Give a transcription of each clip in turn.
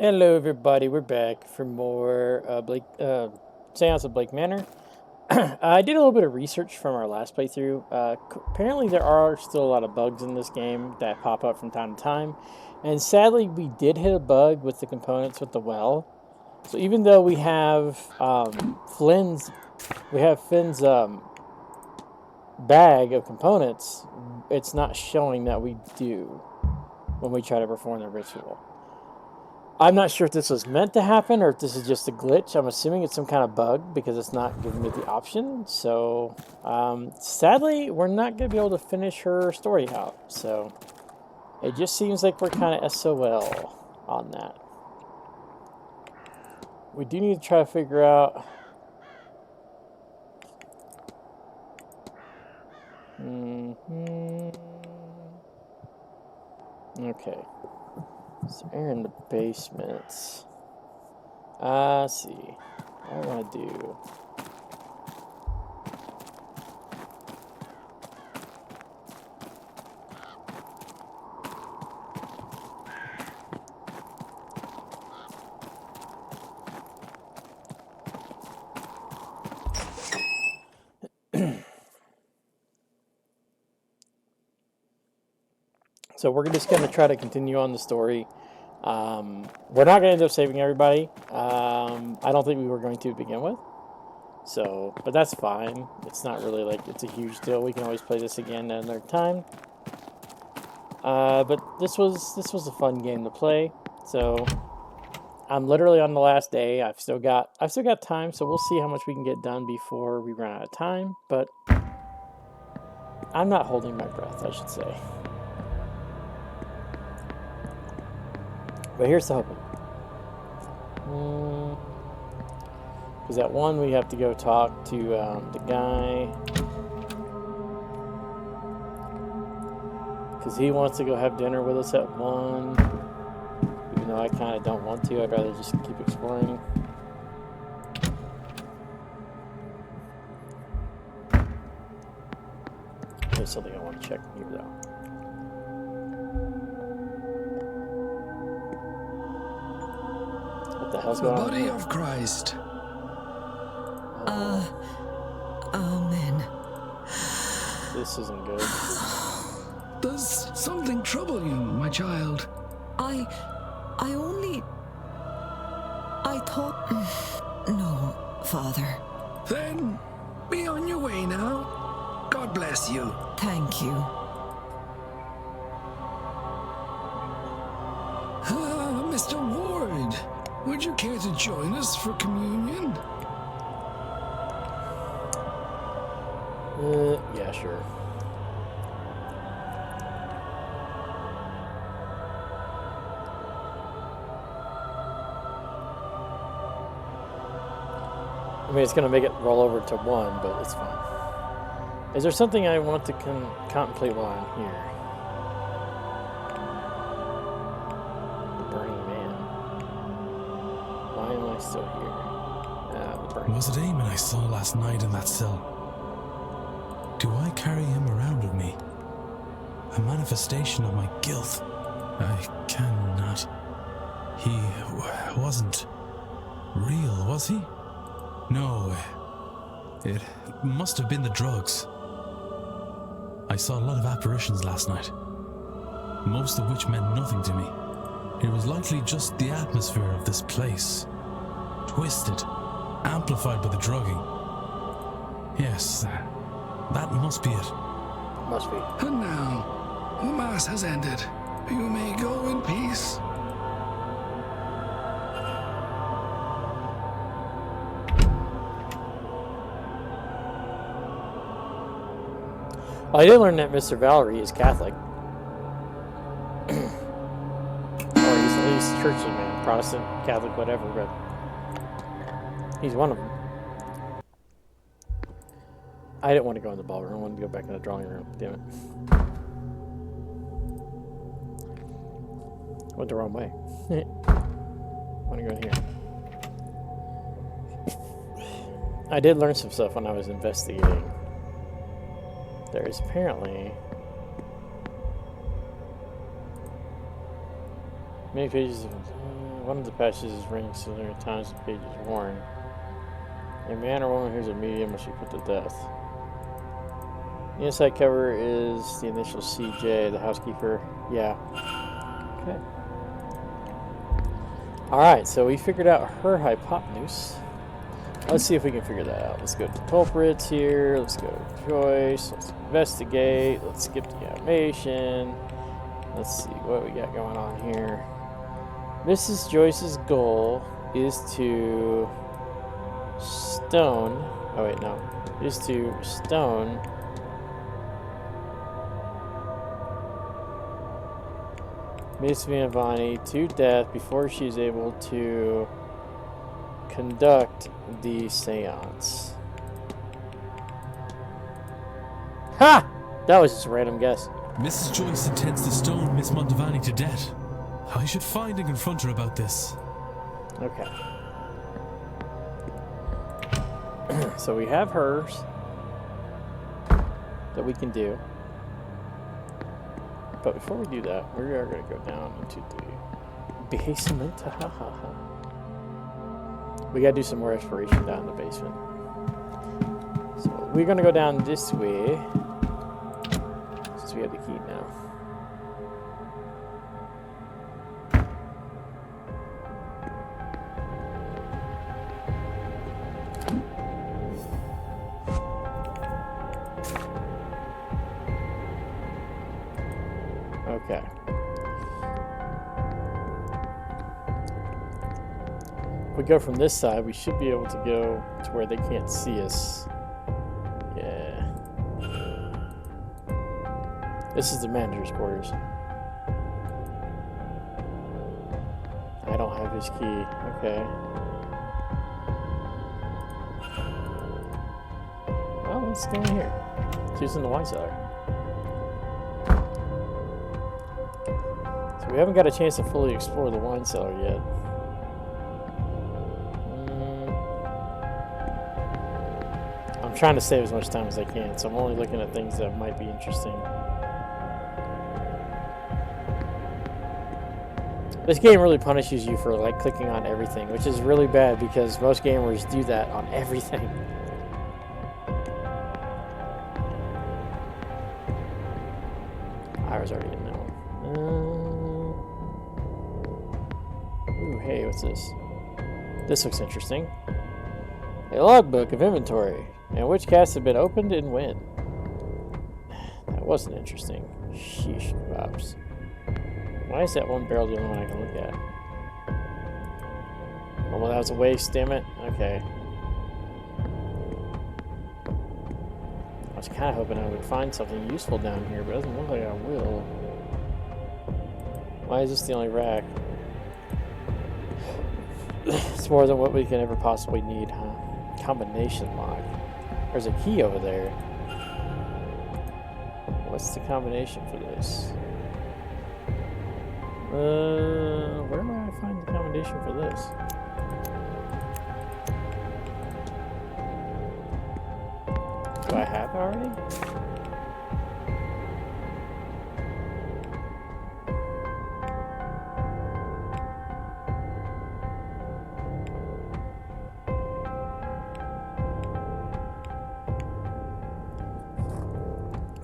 Hello, everybody. We're back for more Seance of Blake Manor. I did a little bit of research from our last playthrough. Apparently, there are still a lot of bugs in this game that pop up from time to time, and sadly, we did hit a bug with the components with the well. So even though we have Finn's bag of components, it's not showing that we do when we try to perform the ritual. I'm not sure if this was meant to happen or if this is just a glitch. I'm assuming it's some kind of bug because it's not giving me the option. So, sadly, we're not going to be able to finish her story out. So, it just seems like we're kind of SOL on that. We do need to try to figure out... Okay. So, air in the basement. Let's see. What I want to do... So we're just going to try to continue on the story. We're not going to end up saving everybody. I don't think we were going to begin with. So, but that's fine. It's not really like it's a huge deal. We can always play this again at another time. But this was a fun game to play. So I'm literally on the last day. I've still got time. So we'll see how much we can get done before we run out of time. But I'm not holding my breath, I should say. But here's the hoping. Because at 1 we have to go talk to the guy. Because he wants to go have dinner with us at 1. Even though I kind of don't want to. I'd rather just keep exploring. There's something I want to check here though. What the hell's going on? The body of Christ. Amen. This isn't good. Does something trouble you, my child? I thought... No, Father. Then be on your way now. God bless you. Thank you. Mr. Ward, would you care to join us for communion? Yeah, sure. I mean, it's going to make it roll over to 1, but it's fine. Is there something I want to contemplate while I'm here? The Burning Man. Why am I still here? The Burning Was it Eamon I saw last night in that cell? Do I carry him around with me? A manifestation of my guilt? I cannot. He wasn't real, was he? No, it must have been the drugs. I saw a lot of apparitions last night, most of which meant nothing to me. It was likely just the atmosphere of this place, twisted, amplified by the drugging. Yes, that must be it. Must be. And now, the Mass has ended. You may go in peace. Well, I did learn that Mr. Valerie is Catholic. Or he's at least churchly man, Protestant, Catholic, whatever, but he's one of them. I didn't want to go in the ballroom. I wanted to go back in the drawing room. Damn it. Went the wrong way. I want to go in here. I did learn some stuff when I was investigating. There is apparently... Many pages of one of the passages is written so there are times the page is worn. A man or woman who's a medium must be put to death. The inside cover is the initial CJ, the housekeeper. Yeah. Okay. Alright, so we figured out her hypotenuse. Let's see if we can figure that out. Let's go to culprits here. Let's go to choice. Let's investigate. Let's skip the animation. Let's see what we got going on here. Mrs. Joyce's goal is to stone. Oh, wait, no. Is to stone Miss Viavani to death before she's able to conduct the seance. Ha! That was just a random guess. Mrs. Joyce intends to stone Miss Montevani to death. I should find and confront her about this. Okay. So we have hers that we can do. But before we do that, we are going to go down into the basement. We got to do some more exploration down in the basement. So we're going to go down this way. Since we have the key now. Okay. If we go from this side, we should be able to go to where they can't see us. Yeah. This is the manager's quarters. I don't have his key. Okay. Well, let's go in here. She's in the wine cellar. So we haven't got a chance to fully explore the wine cellar yet. I'm trying to save as much time as I can, so I'm only looking at things that might be interesting. This game really punishes you for like clicking on everything, which is really bad because most gamers do that on everything. I was already in that one. Ooh, hey, what's this? This looks interesting. A logbook of inventory, and which casts have been opened and when. That wasn't interesting. Sheesh kebabs. Why is that one barrel the only one I can look at? Oh, well, that was a waste, damn it. Okay. I was kind of hoping I would find something useful down here, but it doesn't look like I will. Why is this the only rack? It's more than what we can ever possibly need, huh? Combination lock. There's a key over there. What's the combination for this? Where do I find the combination for this? Do I have it already?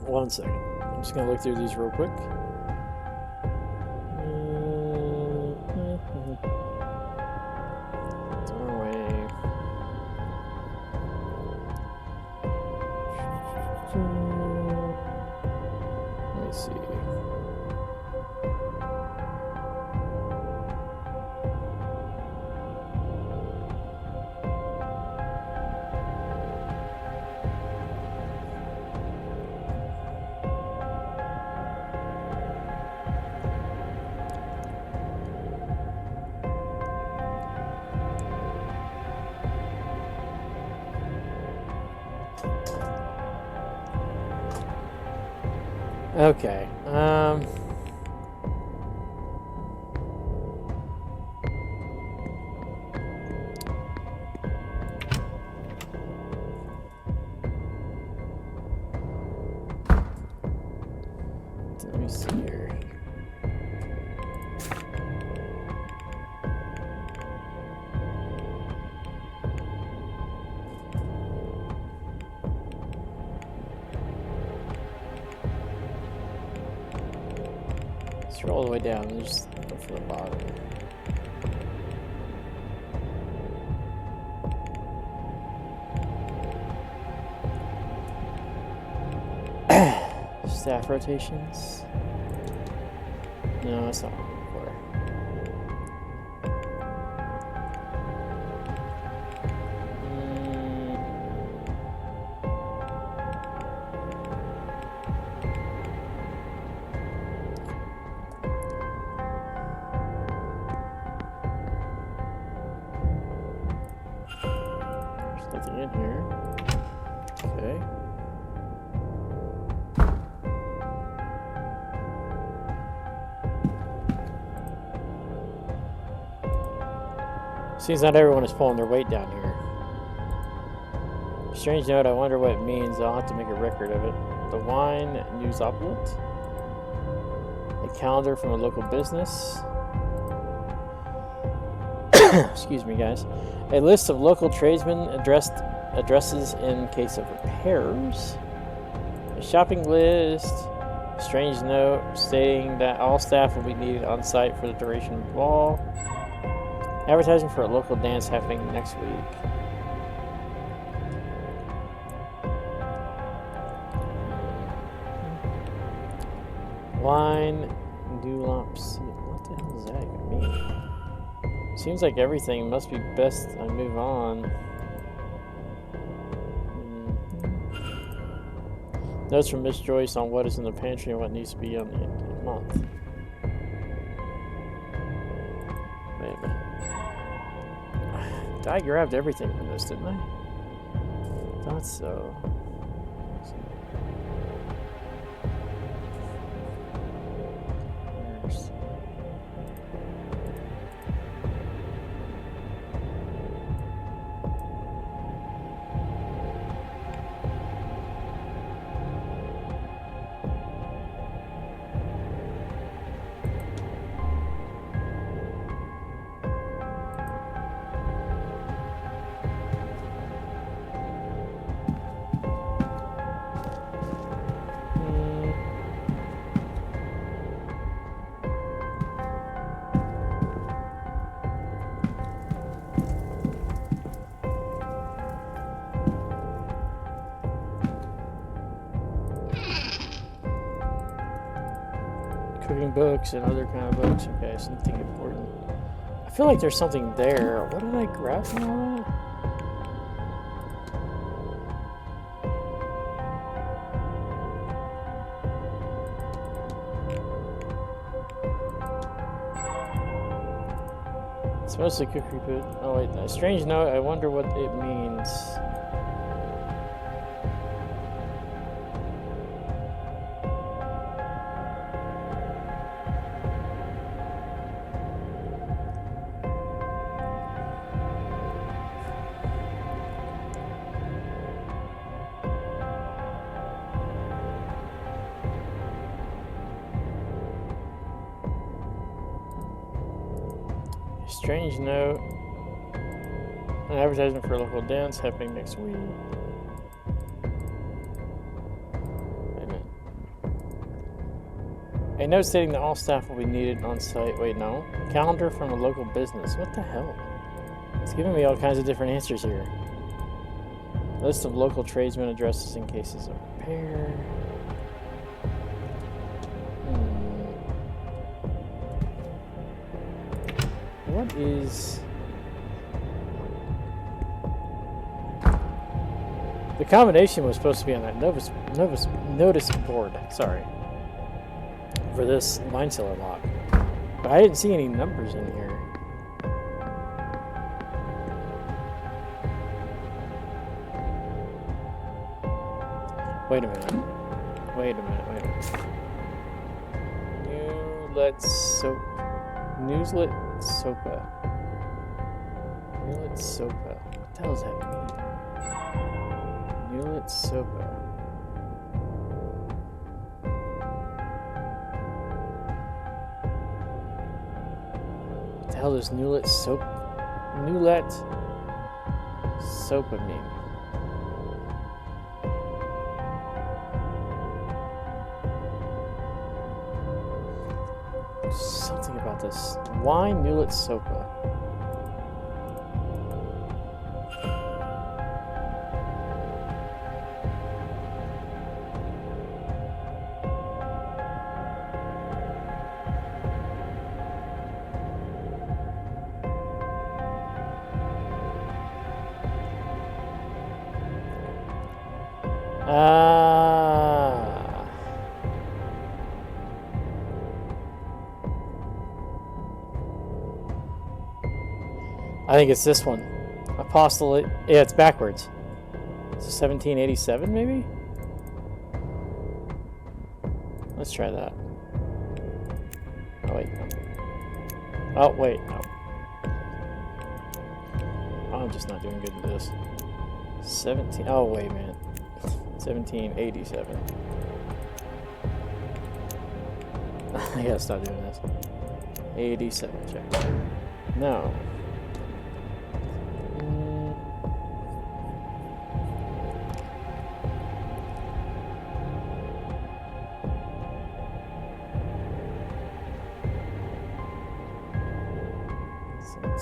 One second. I'm just gonna look through these real quick. Doorway. Let me see. Okay. Let me see here. Scroll all the way down and just go for the bottom. Staff rotations. No, that's not what I'm looking for. There's nothing in here. Okay. Seems not everyone is pulling their weight down here. Strange note, I wonder what it means. I'll have to make a record of it. The wine news outlet. A calendar from a local business. Excuse me, guys. A list of local tradesmen addresses in case of repairs. A shopping list. Strange note stating that all staff will be needed on site for the duration of the ball. Advertising for a local dance happening next week. Wine Dulaps. What the hell does that even mean? Seems like everything must be best I move on. Notes from Miss Joyce on what is in the pantry and what needs to be on the end of the month. Wait a minute. I grabbed everything from this, didn't I? Thought so. Cooking books and other kind of books. Okay, something important. I feel like there's something there. What did I grab from all that? It's mostly cookery food. Oh wait, a strange note. I wonder what it means. Strange note. An advertisement for a local dance happening next week. Wait a minute. A note stating that all staff will be needed on site. Wait, no. Calendar from a local business. What the hell? It's giving me all kinds of different answers here. List of local tradesmen addresses in cases of repair. What is... The combination was supposed to be on that notice board, sorry, for this wine cellar lock. But I didn't see any numbers in here. Wait a minute. Newslet Sopa. Newlet Sopa. What the hell does that mean? Newlet Sopa. What the hell does Newlet Sopa mean? Something about this. Wine Mulet Sopa. I think it's this one. Apostolate. Yeah, it's backwards. It's 1787, maybe? Let's try that. Oh, wait. No. Oh, wait. No. I'm just not doing good with this. 17. Oh, wait a minute. 1787. I gotta stop doing this. 87, check. No.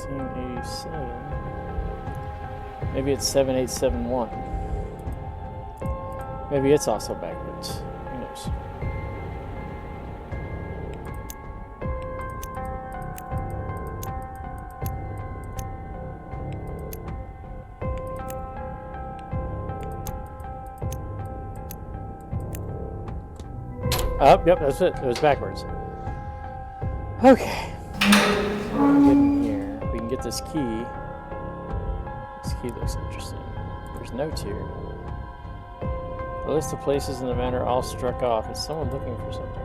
1787. Maybe it's 7871. Maybe it's also backwards. Who knows? Oh, yep, that's it. It was backwards. Okay. Get in here. We can get this key. This key looks interesting. There's notes here. The list of places in the manor all struck off. Is someone looking for something?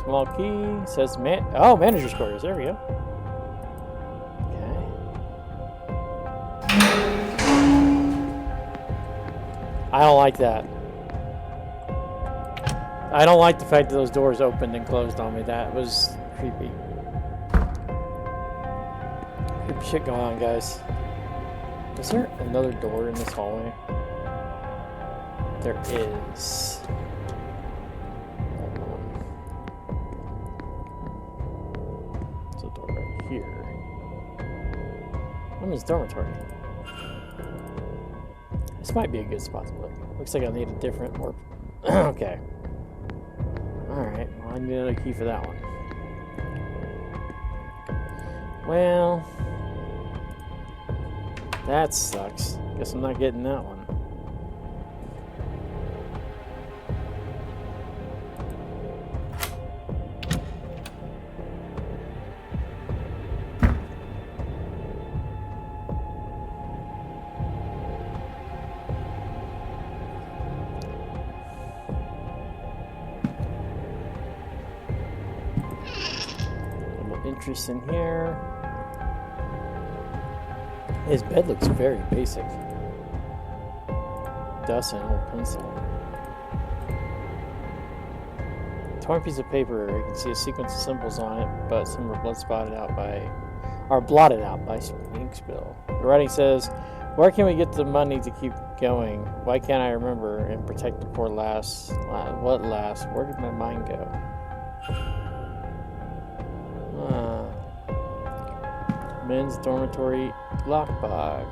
Small key says manager's quarters. There we go. Okay. I don't like that. I don't like the fact that those doors opened and closed on me. That was creepy. Creepy shit going on, guys. Is there another door in this hallway? There is. Hold on. There's a door right here. Women's dormitory. This might be a good spot to look. Looks like I need a different, more. Okay. Alright, well, I need another key for that one. Well, that sucks. Guess I'm not getting that one. Interest in here. His bed looks very basic. Dust and an old pencil. Torn piece of paper. You can see a sequence of symbols on it, but some are blotted out by ink spill. The writing says, "Where can we get the money to keep going? Why can't I remember and protect the poor lass? What lass? Where did my mind go?" Men's dormitory lockbox.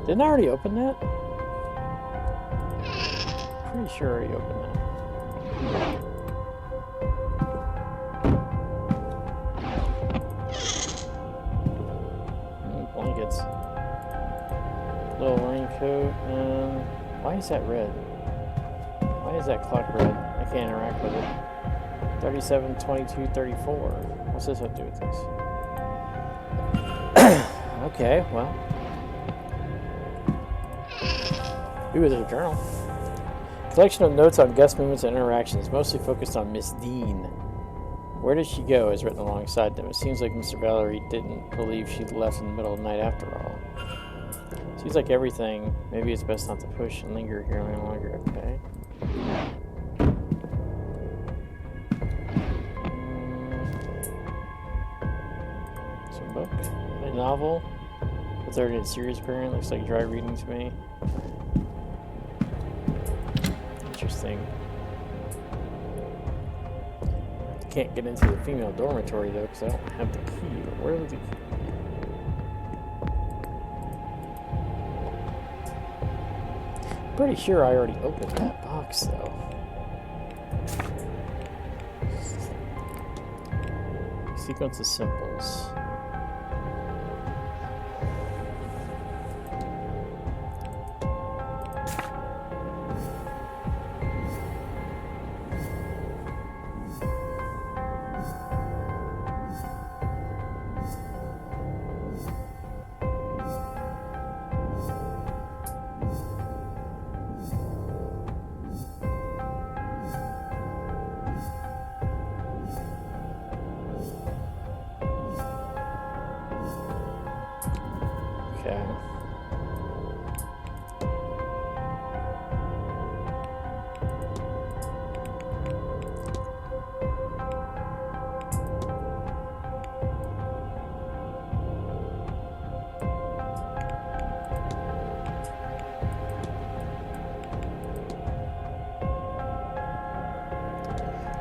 Didn't I already open that? Pretty sure I already opened that. Blankets. Little raincoat. Why is that red? Why is that clock red? I can't interact with it. 37, 22, 34. What's this have to do with this? Okay, well. Ooh, there's a journal. Collection of notes on guest movements and interactions, mostly focused on Miss Dean. Where did she go is written alongside them. It seems like Mr. Valerie didn't believe she left in the middle of the night after all. Seems like everything. Maybe it's best not to push and linger here any longer, okay? Some book. A novel. The third in series apparent. Looks like dry reading to me. Interesting. can't get into the female dormitory though, because I don't have the key. But where was the key? Pretty sure I already opened that box though. Sequence of symbols.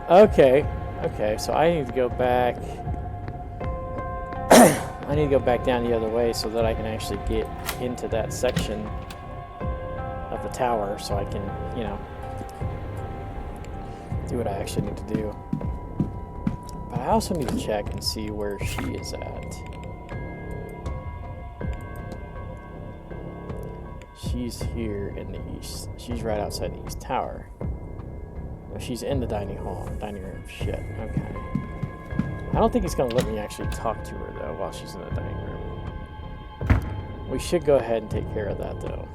Okay. Okay, so I need to go back. I need to go back down the other way so that I can actually get into that section of the tower so I can, you know, do what I actually need to do. But I also need to check and see where she is at. She's here in the east. She's right outside the east tower. No, she's in the dining room. Shit, okay. I don't think he's going to let me actually talk to her, though, while she's in the dining room. We should go ahead and take care of that, though.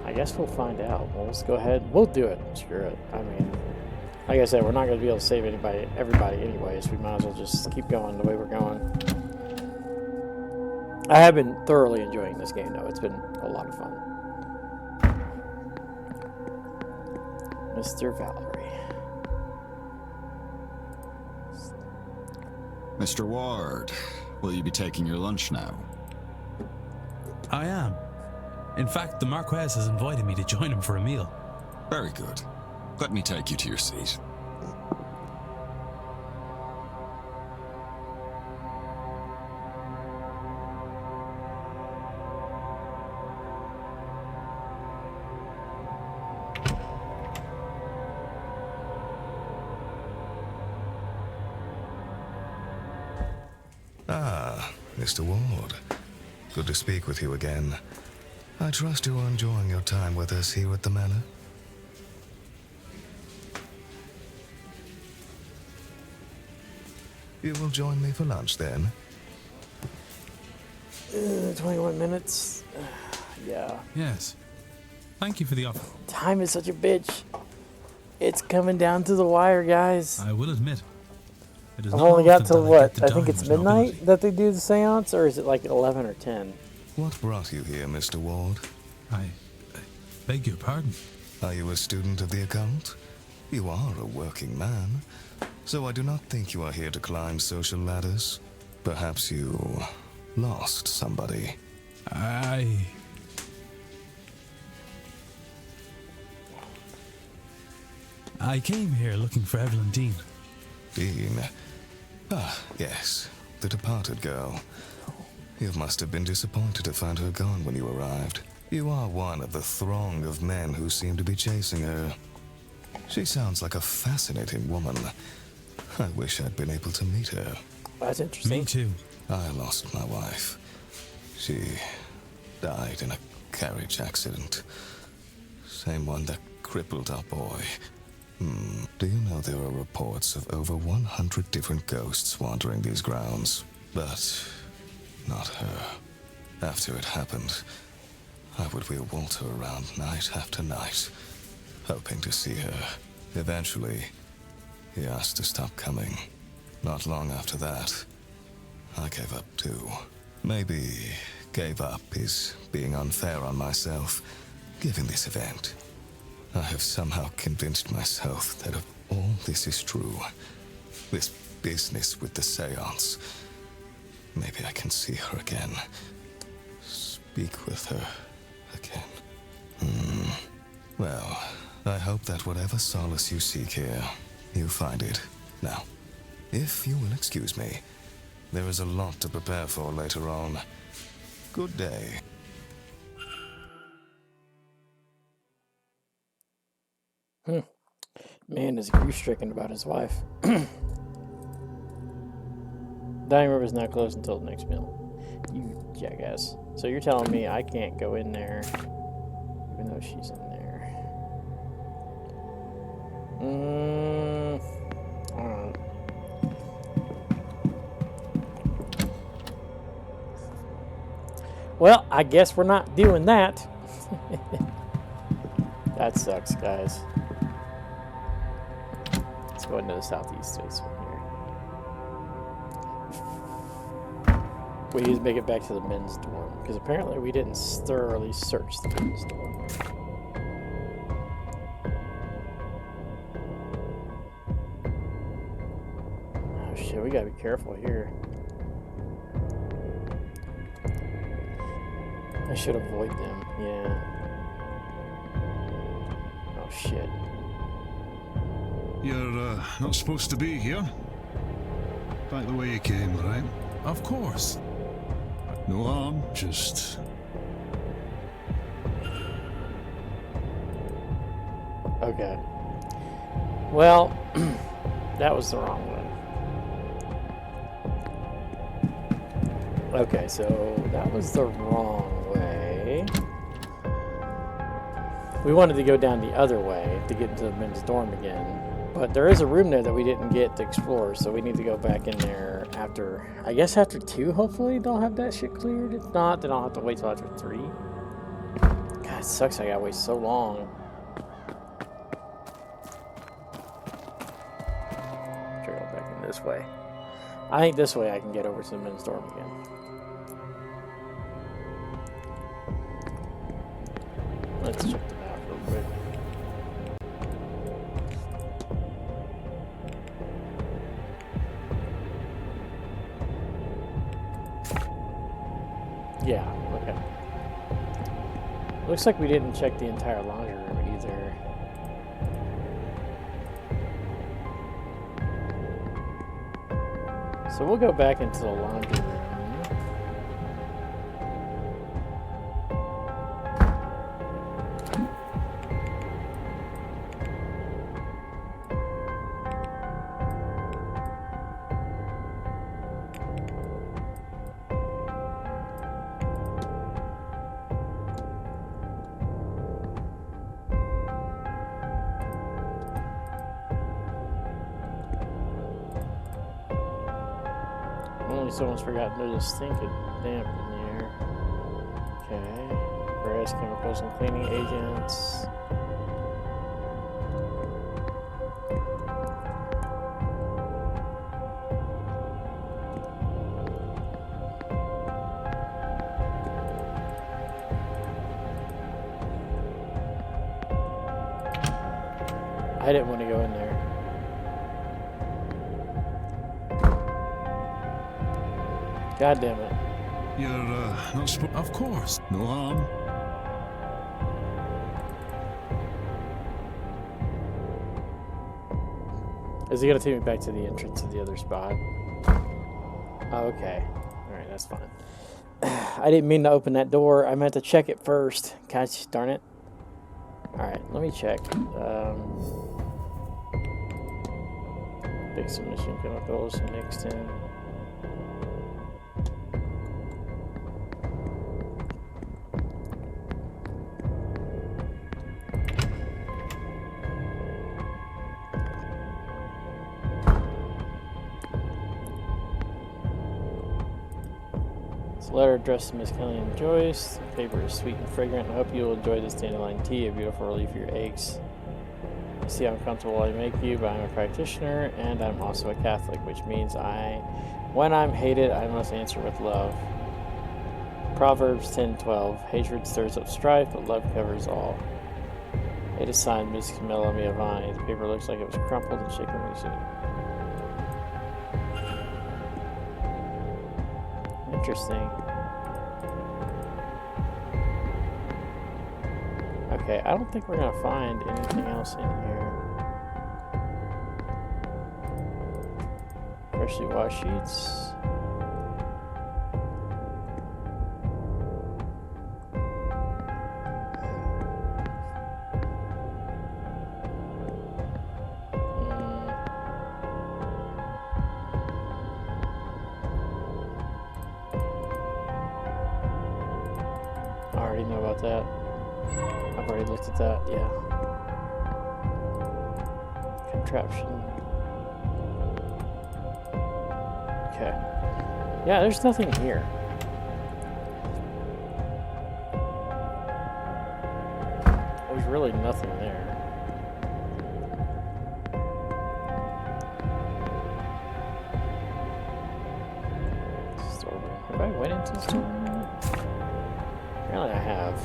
I guess we'll find out. We'll just go ahead. We'll do it. Screw it. I mean, like I said, we're not going to be able to save everybody anyways. We might as well just keep going the way we're going. I have been thoroughly enjoying this game, though. It's been a lot of fun. Mr. Valerie. Mr. Ward, will you be taking your lunch now? I am. In fact, the Marquez has invited me to join him for a meal. Very good. Let me take you to your seat. 'Ah, Mr. Ward. Good to speak with you again. I trust you are enjoying your time with us here at the manor. You will join me for lunch then? 21 minutes. Yeah. Yes. Thank you for the offer. Time is such a bitch. It's coming down to the wire, guys. I will admit, it is I've not only got often till that I what? get to I think dine it's with midnight nobility. that they do the seance, or is it like 11 or 10? What brought you here, Mr. Ward? I beg your pardon. Are you a student of the occult? You are a working man, so I do not think you are here to climb social ladders. Perhaps you lost somebody. I came here looking for Evelyn Dean. Dean? Ah, yes, the departed girl. You must have been disappointed to find her gone when you arrived. You are one of the throng of men who seem to be chasing her. She sounds like a fascinating woman. I wish I'd been able to meet her. That's interesting. Me too. I lost my wife. She died in a carriage accident. Same one that crippled our boy. Do you know there are reports of over 100 different ghosts wandering these grounds? But not her. After it happened, I would wheel Walter around night after night, hoping to see her. Eventually, he asked to stop coming. Not long after that, I gave up too. Maybe gave up is being unfair on myself, given this event. I have somehow convinced myself that if all this is true, this business with the seance, maybe I can see her again. Speak with her again. Well, I hope that whatever solace you seek here, you find it. Now, if you will excuse me, there is a lot to prepare for later on. Good day. Man is grief-stricken about his wife. Dining room is not closed until the next meal. You jackass. So you're telling me I can't go in there, even though she's in there. Alright. Well, I guess we're not doing that. That sucks, guys. Let's go into the southeast space from here. We need to make it back to the men's dorm, because apparently we didn't thoroughly search the men's dorm. Oh shit, we gotta be careful here. I should avoid them, yeah. Oh shit. You're not supposed to be here. Back the way you came, right? Of course. No harm, just... Okay. Well, that was the wrong one. Okay, so that was the wrong way. We wanted to go down the other way to get into the men's dorm again. But there is a room there that we didn't get to explore, so we need to go back in there after, I guess after 2, hopefully they'll have that shit cleared. If not, then I'll have to wait till after 3. God, it sucks I gotta wait so long. Try to go back in this way. I think this way I can get over to the men's dorm again. Let's check the map real quick. Yeah, okay. Looks like we didn't check the entire laundry room either. So we'll go back into the laundry room. Only someone's forgotten there's a stink of damp in here. Okay. Various chemicals and cleaning agents. I didn't want to go in there. God damn it. You're not supposed... Of course. No harm. Is he gonna take me back to the entrance of the other spot? Oh, okay. Alright, that's fine. I didn't mean to open that door. I meant to check it first. Gosh darn it. Alright, let me check. Big submission chemicals mixed in. Letter addressed to Miss Kelly and Joyce. The paper is sweet and fragrant. I hope you will enjoy this dandelion tea, a beautiful relief for your aches. I see how comfortable I make you, but I'm a practitioner, and I'm also a Catholic, which means when I'm hated, I must answer with love. Proverbs 10:12. Hatred stirs up strife, but love covers all. It is signed Miss Camilla Miavani. The paper looks like it was crumpled and shaken loosely. Interesting. Okay, I don't think we're gonna find anything else in here. Freshly washed sheets. I already know about that. I've already looked at that, yeah. Contraption. Okay. Yeah, there's nothing here. There's really nothing there. Storeroom. Have I went into the storeroom? Apparently I have.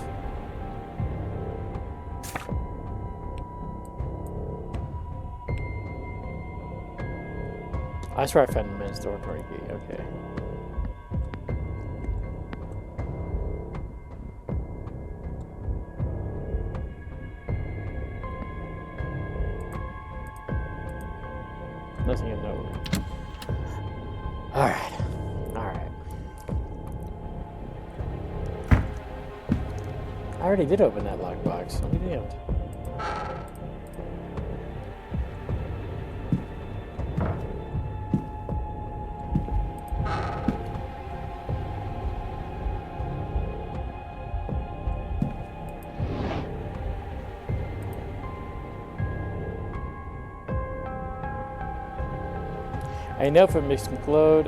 I swear I found the men's dormitory key. Okay. Nothing in note. Alright. Alright. I already did open that lockbox. I'll be damned. A note from Miss McLeod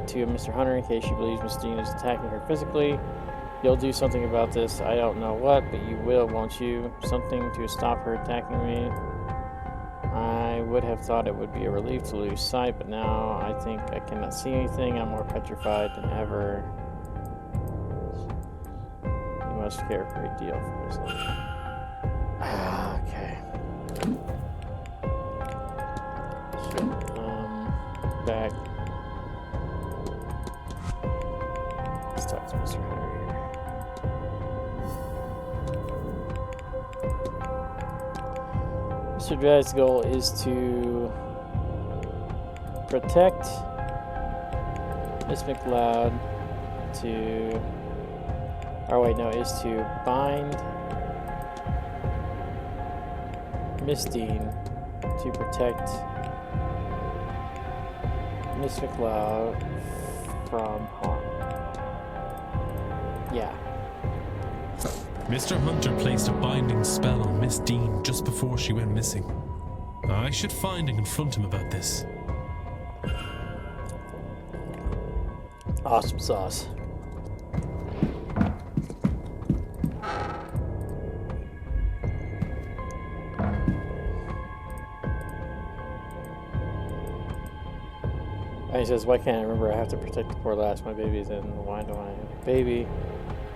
to Mr. Hunter in case she believes Miss Dean is attacking her physically. You'll do something about this. I don't know what, but you will, won't you? Something to stop her attacking me. I would have thought it would be a relief to lose sight, but now I think I cannot see anything. I'm more petrified than ever. You must care a great deal for this. Okay. Back. Let's talk to Mr. Hunter here. Mr. Dred's goal is to protect Miss McLeod to... Oh wait, no, is to bind Miss Dean to protect Miss McLeod from harm. Yeah. Mr. Hunter placed a binding spell on Miss Dean just before she went missing. I should find and confront him about this. Awesome sauce. And he says, why can't I remember? I have to protect the poor lass. My baby's in. Why do I have a baby?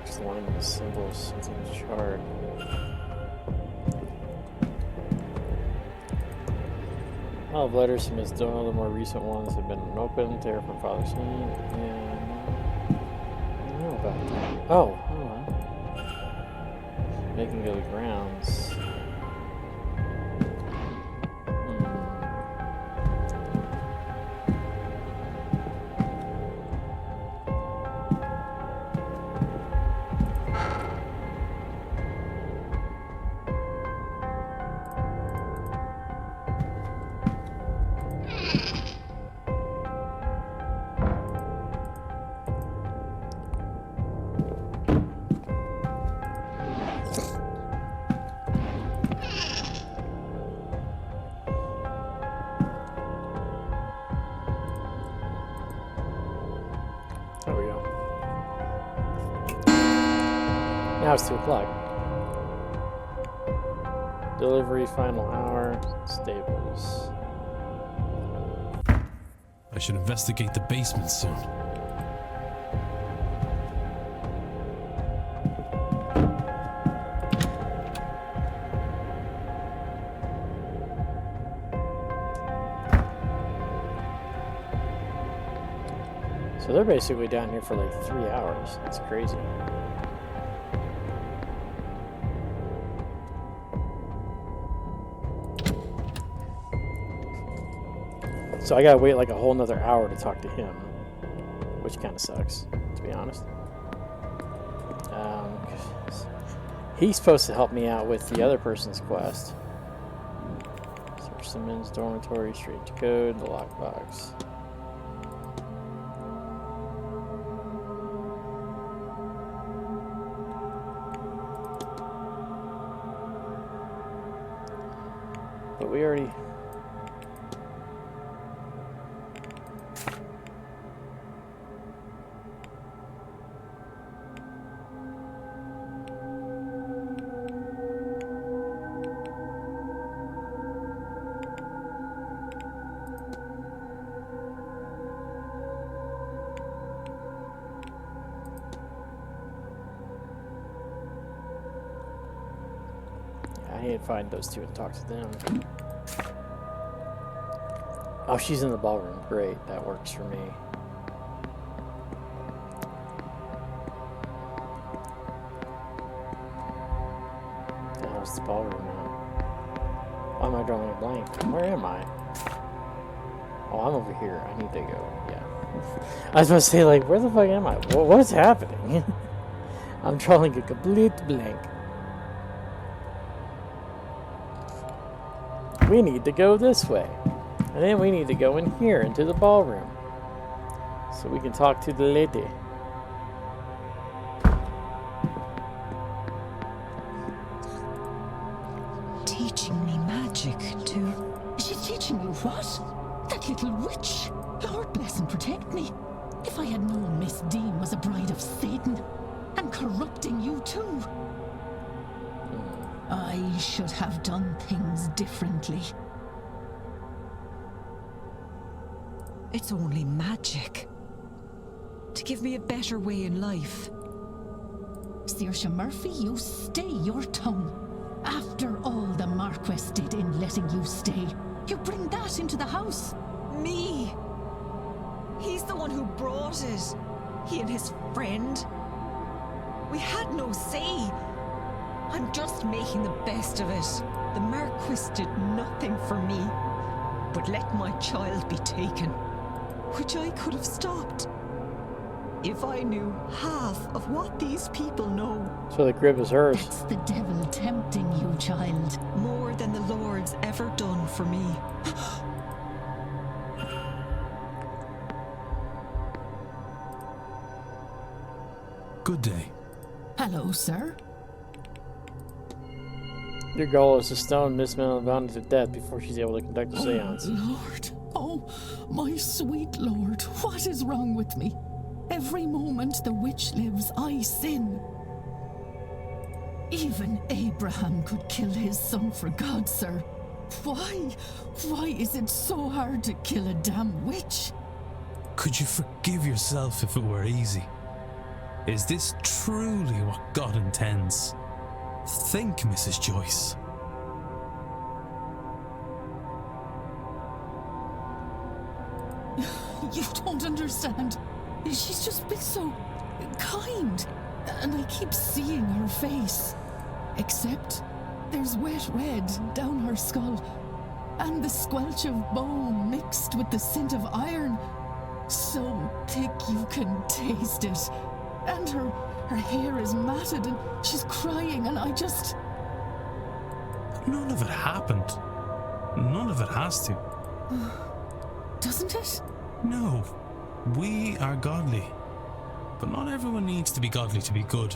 Just line with the symbols. Something's charred. All of letters from Miss Doyle. The more recent ones have been unopened. They're from Father Saint. And I don't know about that. Oh, hold on. Making go to grounds. There we go. Now it's 2 o'clock. Delivery, final hour, stables. I should investigate the basement soon. So they're basically down here for like 3 hours. That's crazy. So I gotta wait like a whole nother hour to talk to him, which kind of sucks, to be honest. He's supposed to help me out with the other person's quest. Search the men's dormitory, straight to code, the lockbox. But we already... I need to find those two and talk to them. Oh, she's in the ballroom. Great, that works for me. The hell's the ballroom now? Why am I drawing a blank? Where am I? Oh, I'm over here. I need to go. Yeah. I was about to say, like, where the fuck am I? What's happening? I'm drawing a complete blank. We need to go this way. And then we need to go in here, into the ballroom. So we can talk to the lady. Teaching me magic too. She's teaching you what? That little witch. Lord bless and protect me. If I had known Miss Dean was a bride of Satan and corrupting you too. I should have done things differently. It's only magic. To give me a better way in life. Saoirse Murphy, you stay your tongue. After all the Marquess did in letting you stay, you bring that into the house. Me? He's the one who brought it. He and his friend. We had no say. I'm just making the best of it. The Marquis did nothing for me, but let my child be taken, which I could have stopped. If I knew half of what these people know. So the crib is hers. That's the devil tempting you, child. More than the Lord's ever done for me. Good day. Hello, sir. Your goal is to stone Miss Melvani to death before she's able to conduct a seance. Lord, oh, my sweet Lord, what is wrong with me? Every moment the witch lives, I sin. Even Abraham could kill his son for God, sir. Why? Why is it so hard to kill a damn witch? Could you forgive yourself if it were easy? Is this truly what God intends? Think, Mrs. Joyce. You don't understand. She's just been so kind, and I keep seeing her face. Except there's wet red down her skull, and the squelch of bone mixed with the scent of iron. So thick you can taste it. And her hair is matted, and she's crying, and I just... None of it happened. None of it has to. Doesn't it? No. We are godly. But not everyone needs to be godly to be good.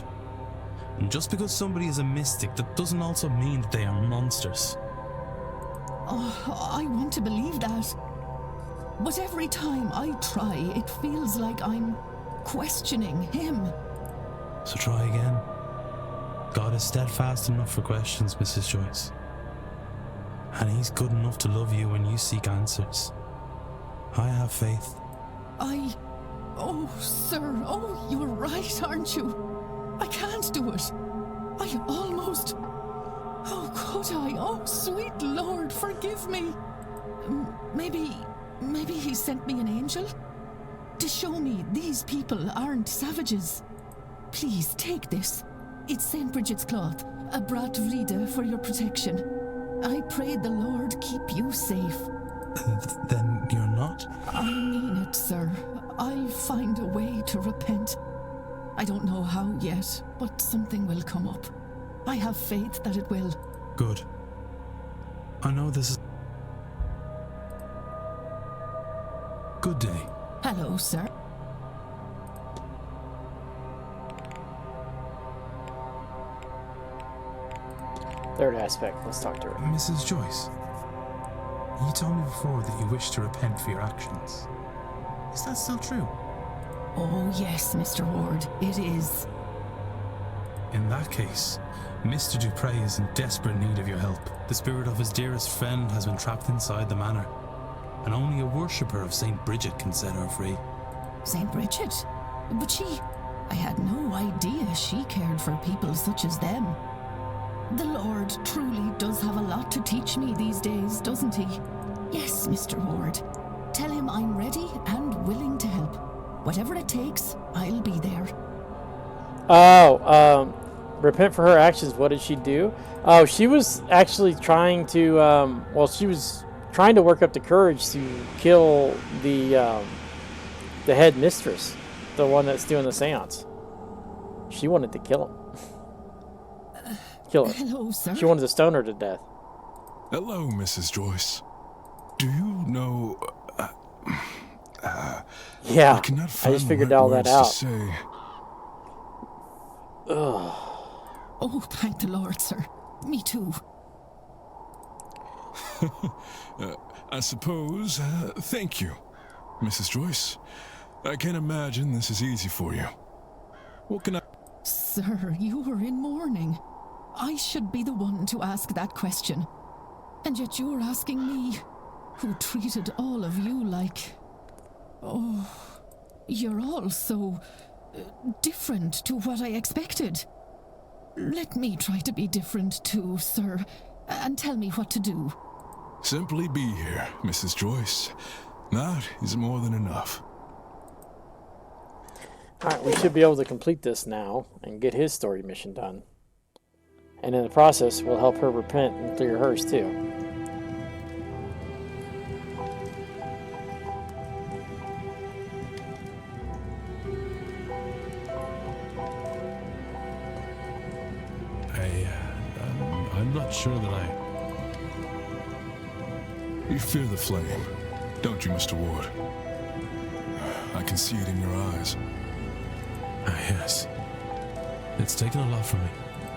And just because somebody is a mystic, that doesn't also mean that they are monsters. Oh, I want to believe that. But every time I try, it feels like I'm questioning him. So try again. God is steadfast enough for questions, Mrs. Joyce. And he's good enough to love you when you seek answers. I have faith. Oh, sir, oh, you're right, aren't you? I can't do it. I almost... Oh, could I? Oh, sweet Lord, forgive me. Maybe he sent me an angel? To show me these people aren't savages. Please, take this. It's St. Bridget's cloth, a brat vrede for your protection. I pray the Lord keep you safe. Then you're not? I mean it, sir. I'll find a way to repent. I don't know how yet, but something will come up. I have faith that it will. Good. I know this is... Good day. Hello, sir. Third aspect. Let's talk to her. Mrs. Joyce, you told me before that you wish to repent for your actions. Is that still true? Oh, yes, Mr. Ward, it is. In that case, Mr. Dupre is in desperate need of your help. The spirit of his dearest friend has been trapped inside the manor, and only a worshipper of St. Bridget can set her free. St. Bridget? But I had no idea she cared for people such as them. The Lord truly does have a lot to teach me these days, doesn't he? Yes, Mr. Ward. Tell him I'm ready and willing to help. Whatever it takes, I'll be there. Oh, repent for her actions. What did she do? Oh, she was actually trying to, she was trying to work up the courage to kill the head mistress, the one that's doing the seance. She wanted to kill him. Kill her. Hello, sir. She wanted to stone her to death. Hello, Mrs. Joyce. Do you know... Yeah, I cannot I find just the figured right all that words out. to say. Oh, thank the Lord, sir. Me too. I suppose, thank you, Mrs. Joyce. I can't imagine this is easy for you. What can I... Sir, you were in mourning. I should be the one to ask that question. And yet you're asking me, who treated all of you like... Oh, you're all so... different to what I expected. Let me try to be different too, sir, and tell me what to do. Simply be here, Mrs. Joyce. That is more than enough. Alright, we should be able to complete this now and get his story mission done. And in the process, we'll help her repent and clear hers too. I'm not sure that I... You fear the flame, don't you, Mr. Ward? I can see it in your eyes. Yes. It's taken a lot from me.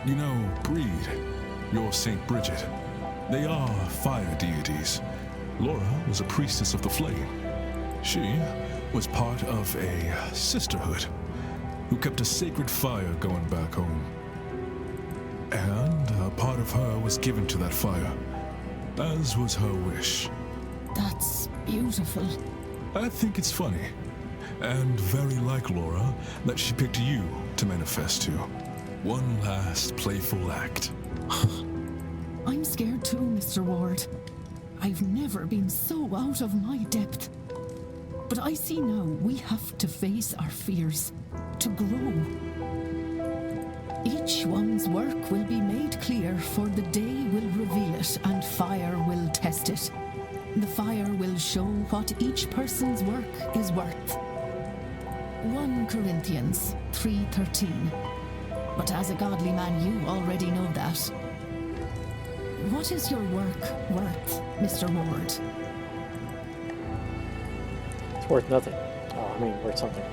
You know, Breed, your St. Bridget, they are fire deities. Laura was a priestess of the flame. She was part of a sisterhood who kept a sacred fire going back home. And a part of her was given to that fire, as was her wish. That's beautiful. I think it's funny, and very like Laura, that she picked you to manifest to. One last playful act. I'm scared too, Mr. Ward. I've never been so out of my depth. But I see now we have to face our fears, to grow. Each one's work will be made clear, for the day will reveal it, and fire will test it. The fire will show what each person's work is worth. 1 Corinthians 3:13. But as a godly man, you already know that. What is your work worth, Mr. Ward? It's worth nothing. Oh, I mean, worth something.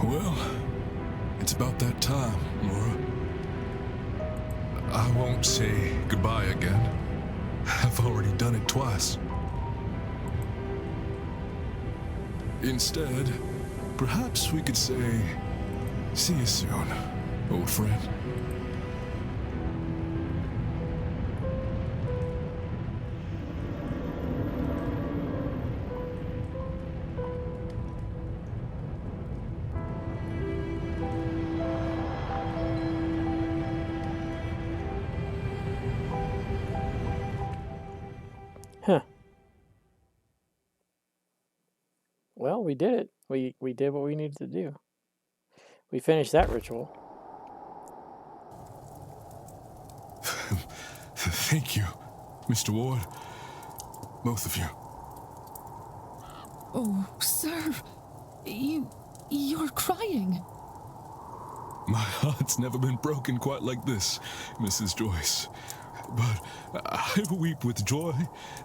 Well, it's about that time, Laura. I won't say goodbye again. I've already done it twice. Instead, perhaps we could say, see you soon, old friend. Huh. Well, we did it. We did what we needed to do. We finished that ritual. Thank you, Mr. Ward. Both of you. Oh, sir. You're crying. My heart's never been broken quite like this, Mrs. Joyce. But I weep with joy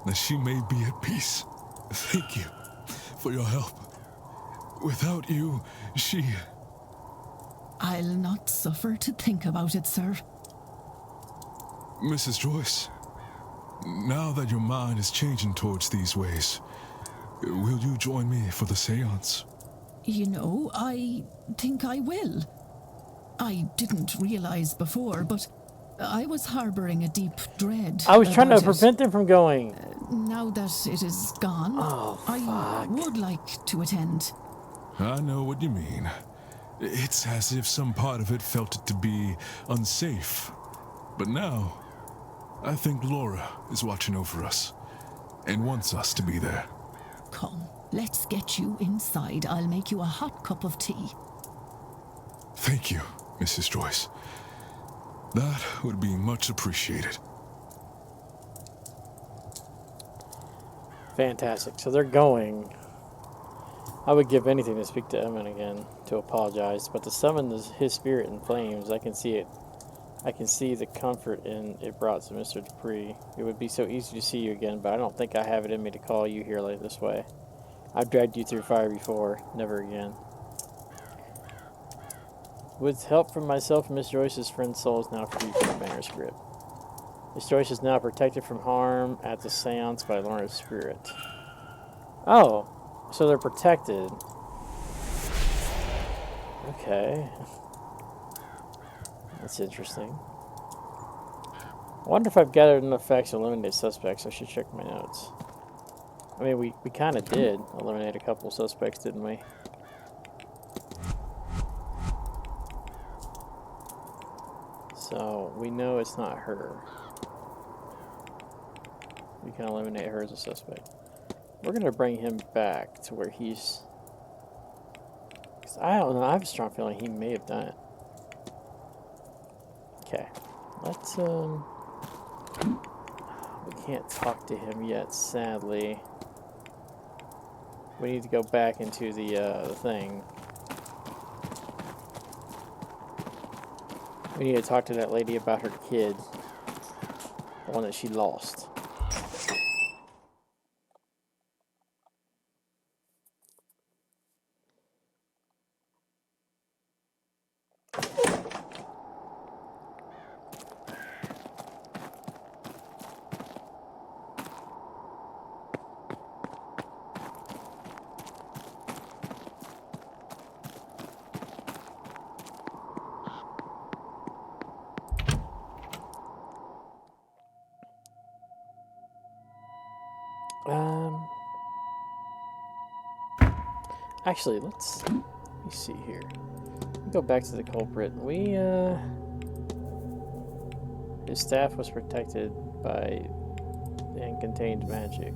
that she may be at peace. Thank you for your help. Without you, she... I'll not suffer to think about it, sir. Mrs. Joyce, now that your mind is changing towards these ways, will you join me for the seance? You know, I think I will. I didn't realize before, but I was harboring a deep dread. I was trying to about it. prevent them from going. Now that it is gone, I would like to attend. I know what you mean. It's as if some part of it felt it to be unsafe. But now, I think Laura is watching over us and wants us to be there. Come, let's get you inside. I'll make you a hot cup of tea. Thank you, Mrs. Joyce. That would be much appreciated. Fantastic. So they're going. I would give anything to speak to Emmett again, to apologize, but to summon his spirit in flames, I can see it. I can see the comfort it brought to Mr. Dupree. It would be so easy to see you again, but I don't think I have it in me to call you here like this way. I've dragged you through fire before, never again. With help from myself and Miss Joyce's friend's soul is now free from the manuscript. Miss Joyce is now protected from harm at the seance by Lorna's spirit. Oh, so they're protected. Okay. That's interesting. I wonder if I've gathered enough facts to eliminate suspects. I should check my notes. I mean, we kind of did eliminate a couple of suspects, didn't we? So, we know it's not her. We can eliminate her as a suspect. We're going to bring him back to where he's... Cause I don't know, I have a strong feeling he may have done it. Okay. Let's, we can't talk to him yet, sadly. We need to go back into the thing. We need to talk to that lady about her kid. The one that she lost. Actually, let me see here. Go back to the culprit. His staff was protected by and contained magic.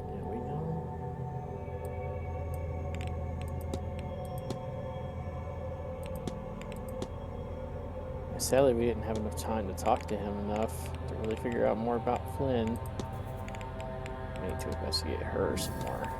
Yeah, we know. Sadly, we didn't have enough time to talk to him enough to really figure out more about Flynn. We need to investigate her some more.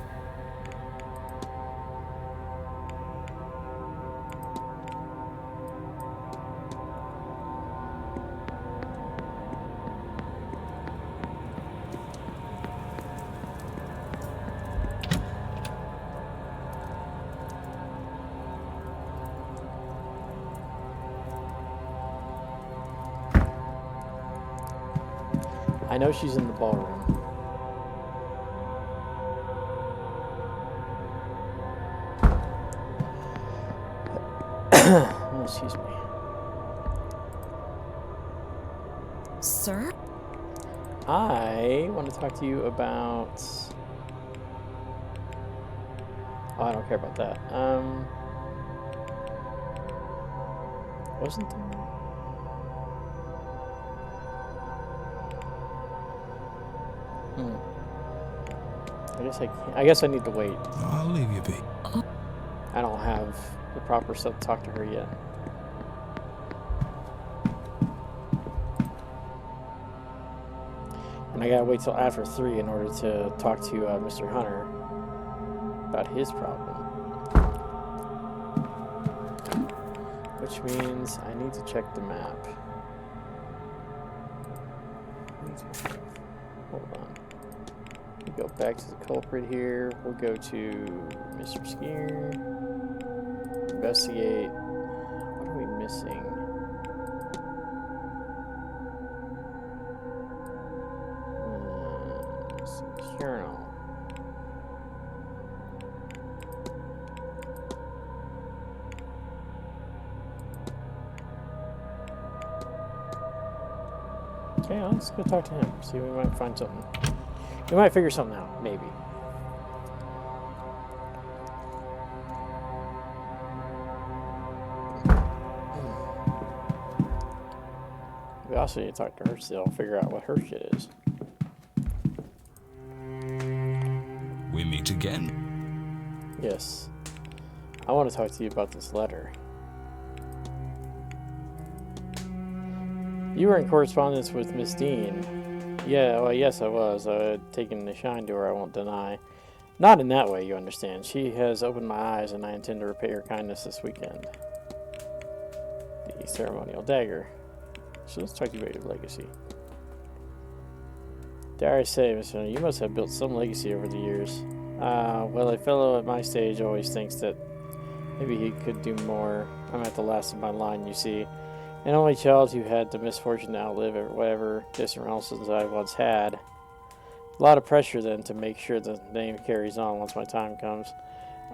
I know she's in the ballroom. Oh, excuse me. Sir? I want to talk to you about... Oh, I don't care about that. Wasn't there... I guess I can't. I guess I need to wait. I'll leave you be. I don't have the proper stuff to talk to her yet. And I gotta wait till after 3 in order to talk to Mr. Hunter about his problem. Which means I need to check the map. Hold on. We go back to the culprit here. We'll go to Mr. Skier. Investigate. What are we missing? Missing journal. Okay, let's go talk to him. See if we might find something. We might figure something out, maybe. We also need to talk to her still, figure out what her shit is. We meet again. Yes. I want to talk to you about this letter. You were in correspondence with Miss Dean. Yeah, well, yes, I was. I had taken a shine to her, I won't deny. Not in that way, you understand. She has opened my eyes, and I intend to repay her kindness this weekend. The ceremonial dagger. So let's talk to you about your legacy. Dare I say, Mr. Hunter, you must have built some legacy over the years. Well, a fellow at my stage always thinks that maybe he could do more. I'm at the last of my line, you see. An only child who had the misfortune to outlive whatever distant relatives I once had. A lot of pressure then to make sure the name carries on once my time comes.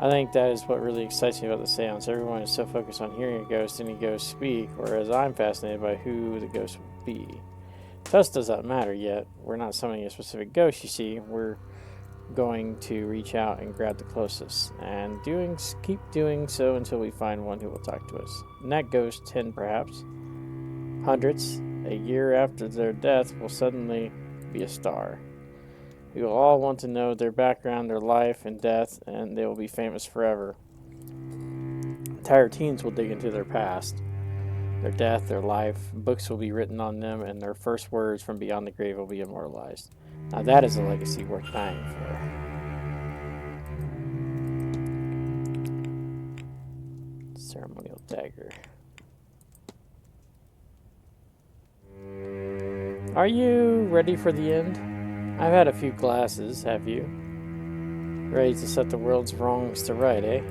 I think that is what really excites me about the seance. Everyone is so focused on hearing a ghost and ghosts speak, whereas I'm fascinated by who the ghost would be. To us does not matter yet. We're not summoning a specific ghost, you see. We're going to reach out and grab the closest, and keep doing so until we find one who will talk to us. And that ghost, 10 perhaps, hundreds, a year after their death, will suddenly be a star. We will all want to know their background, their life and death, and they will be famous forever. Entire teens will dig into their past, their death, their life. Books will be written on them, and their first words from beyond the grave will be immortalized. Now that is a legacy worth dying for. Ceremonial dagger. Are you ready for the end? I've had a few glasses, have you? Ready to set the world's wrongs to right, eh?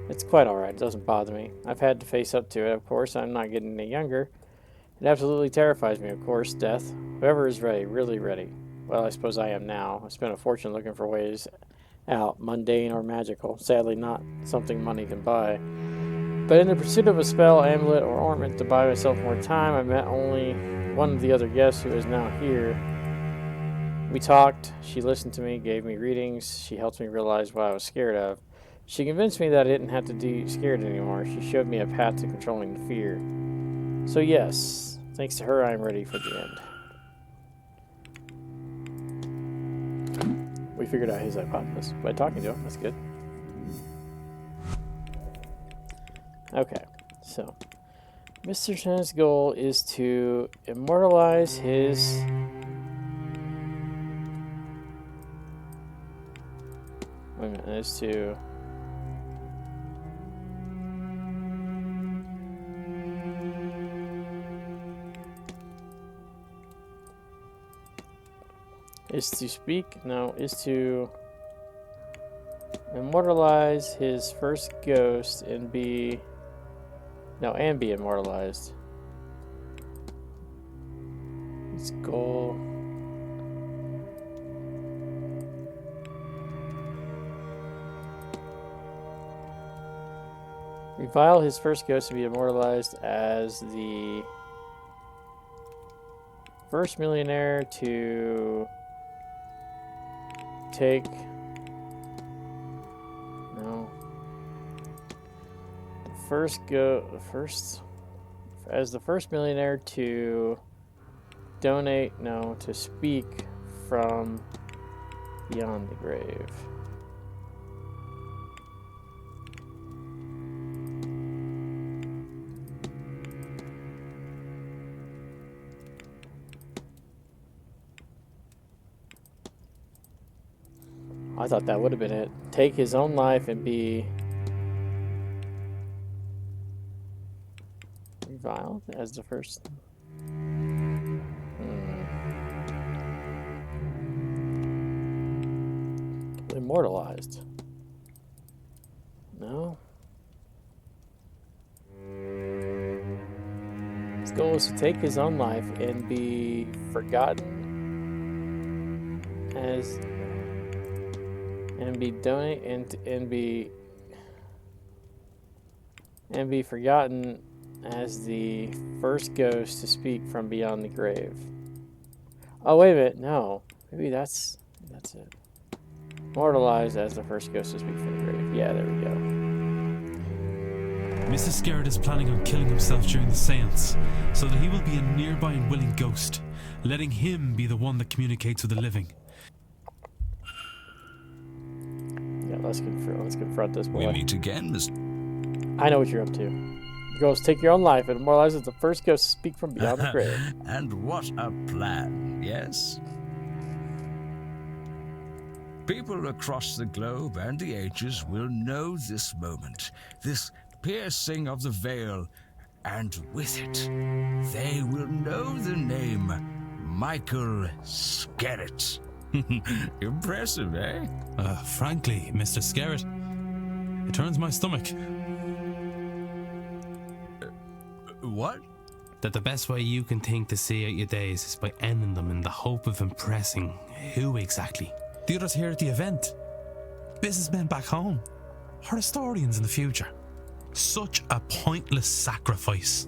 It's quite alright, it doesn't bother me. I've had to face up to it, of course. I'm not getting any younger. It absolutely terrifies me, of course, death. Whoever is ready, really ready. Well, I suppose I am now. I spent a fortune looking for ways out, mundane or magical. Sadly, not something money can buy. But in the pursuit of a spell, amulet, or ornament to buy myself more time, I met only one of the other guests who is now here. We talked, she listened to me, gave me readings, she helped me realize what I was scared of. She convinced me that I didn't have to be scared anymore. She showed me a path to controlling the fear. So yes, thanks to her, I am ready for the end. We figured out his hypothesis by talking to him. That's good. Okay, so Mr. Chen's goal is to immortalize his is to immortalize his first ghost and be immortalized. His goal. Revile his first ghost to be immortalized as the first millionaire to take as the first millionaire to speak from Beyond the grave. I thought that would have been it. Take his own life and be reviled as the first. Immortalized. No. His goal is to take his own life and be forgotten as and be donate and be forgotten as the first ghost to speak from beyond the grave. Oh wait a minute, no. Maybe that's it. Immortalized as the first ghost to speak from the grave. Yeah, there we go. Mr. Scarrett is planning on killing himself during the seance, so that he will be a nearby and willing ghost, letting him be the one that communicates with the living. Yeah, let's confront this boy. We meet again, Mr. I know what you're up to. Ghost, take your own life and immortalize as the first ghost to speak from beyond the grave. And what a plan, yes? People across the globe and the ages will know this moment, this piercing of the veil, and with it, they will know the name Michael Scarrett. Impressive, eh? Frankly, Mr. Scarrett, it turns my stomach. What? That the best way you can think to see out your days is by ending them in the hope of impressing who exactly? The others here at the event? Businessmen back home? Or historians in the future? Such a pointless sacrifice.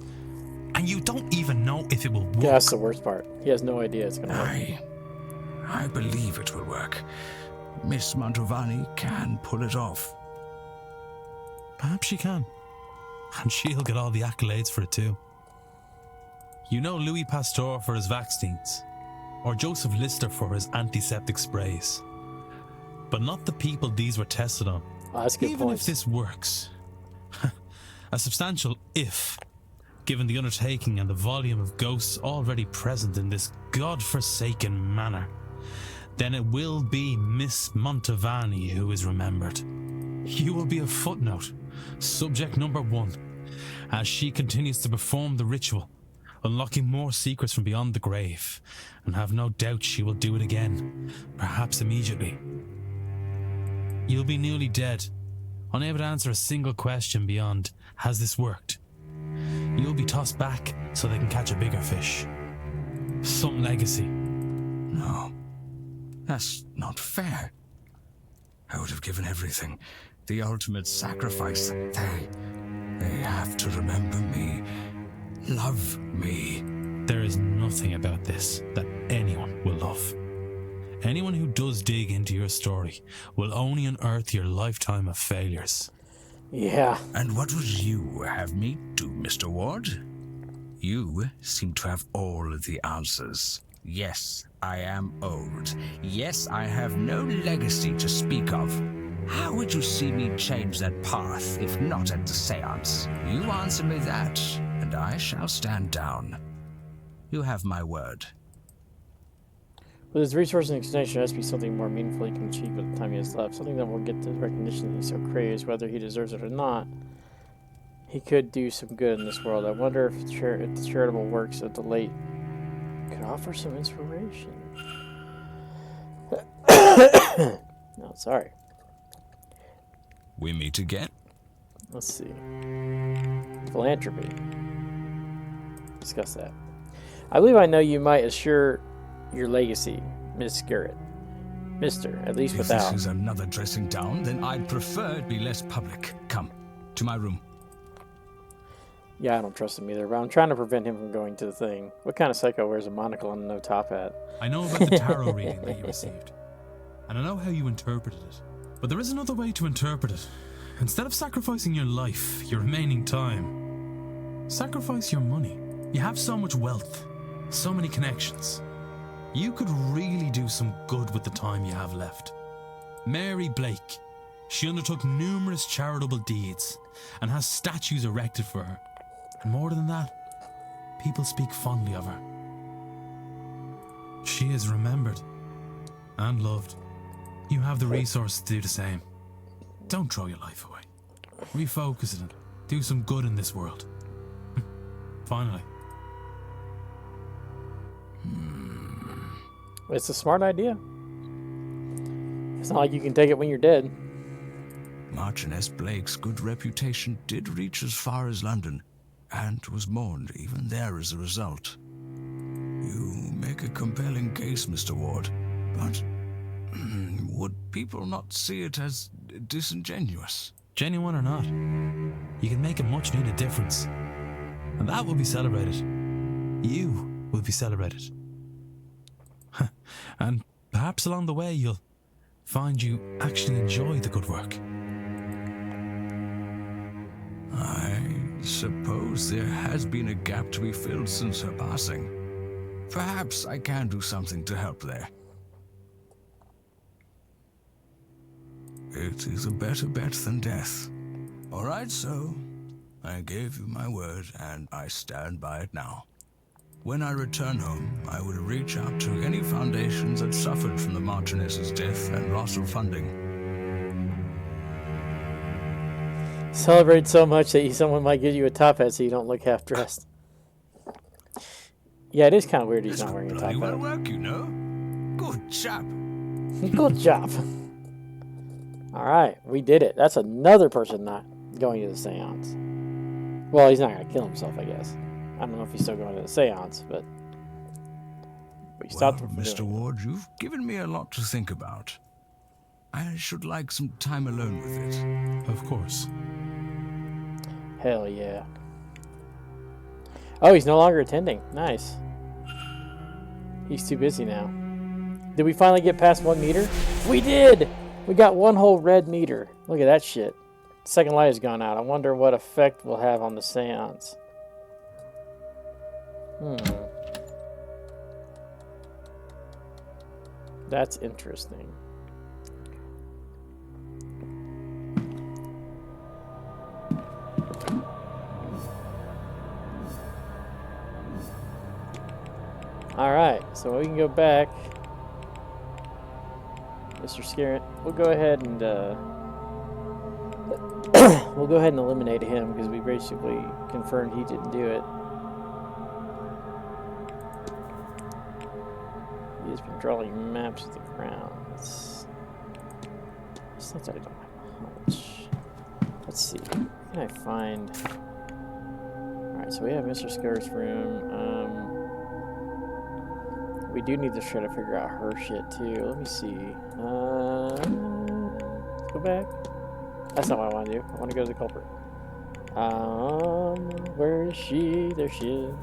And you don't even know if it will work. Yeah, that's the worst part. He has no idea it's going to work. I believe it will work. Miss Mantovani can pull it off. Perhaps she can. And she'll get all the accolades for it too. You know Louis Pasteur for his vaccines, or Joseph Lister for his antiseptic sprays. But not the people these were tested on. Oh, that's a good Even point. if this works, a substantial if, given the undertaking and the volume of ghosts already present in this god-forsaken manor, then it will be Miss Mantovani who is remembered. You will be a footnote, subject number 1, as she continues to perform the ritual, unlocking more secrets from beyond the grave, and have no doubt she will do it again, perhaps immediately. You'll be newly dead, unable to answer a single question beyond, has this worked? You'll be tossed back so they can catch a bigger fish. Some legacy. No, that's not fair. I would have given everything, the ultimate sacrifice. They have to remember me, love me. There is nothing about this that anyone will love. Anyone who does dig into your story will only unearth your lifetime of failures. Yeah. And what would you have me do, Mr. Ward? You seem to have all the answers. Yes, I am old. Yes, I have no legacy to speak of. How would you see me change that path if not at the seance? You answer me that, and I shall stand down. You have my word. With his resources and extension, there has to be something more meaningful he can achieve with the time he has left. Something that will get the recognition he so craves, whether he deserves it or not. He could do some good in this world. I wonder if the charitable works of the late could offer some inspiration. No, sorry. We meet again. Let's see. Philanthropy. Discuss that. I believe I know you might assure your legacy, Miss Scarrett. Mister, at least If without. this is another dressing down, then I'd prefer it be less public. Come, to my room. Yeah, I don't trust him either, but I'm trying to prevent him from going to the thing. What kind of psycho wears a monocle and no top hat? I know about the tarot reading that you received, and I know how you interpreted it. But there is another way to interpret it. Instead of sacrificing your life, your remaining time, sacrifice your money. You have so much wealth, so many connections. You could really do some good with the time you have left. Mary Blake. She undertook numerous charitable deeds and has statues erected for her. And more than that, people speak fondly of her. She is remembered and loved. You have the resources to do the same. Don't throw your life away. Refocus it and do some good in this world. Finally. It's a smart idea. It's not like you can take it when you're dead. Marchioness Blake's good reputation did reach as far as London, and was mourned even there as a result. You make a compelling case, Mr. Ward, but would people not see it as disingenuous? Genuine or not, you can make a much needed difference. And that will be celebrated. You will be celebrated. And perhaps along the way you'll find you actually enjoy the good work. I suppose there has been a gap to be filled since her passing. Perhaps I can do something to help there. It is a better bet than death. All right, so I gave you my word, and I stand by it now. When I return home, I will reach out to any foundations that suffered from the Marchioness's death and loss of funding. Celebrate so much that someone might give you a top hat so you don't look half dressed. Yeah, it is kind of weird he's not wearing a top Bloody well hat. work, you know. Good chap. Good job. Alright, we did it. That's another person not going to the seance. Well, he's not going to kill himself, I guess. I don't know if he's still going to the seance, but we stopped him from Mr. doing it. Ward, you've given me a lot to think about. I should like some time alone with it. Of course. Hell yeah. Oh, he's no longer attending. Nice. He's too busy now. Did we finally get past 1 meter? We did! We got 1 whole red meter. Look at that shit. Second light has gone out. I wonder what effect we'll have on the seance. That's interesting. Alright, so we can go back. Mr. Scarrett, we'll go ahead and we'll go ahead and eliminate him because we basically confirmed he didn't do it. He has been drawing maps of the ground. Since I don't have a hunch. Let's see. What can I find? Alright, so we have Mr. Scarrett's room. We do need to try to figure out her shit too. Let me see. Let's go back. That's not what I want to do. I want to go to the culprit. Where is she? There she is.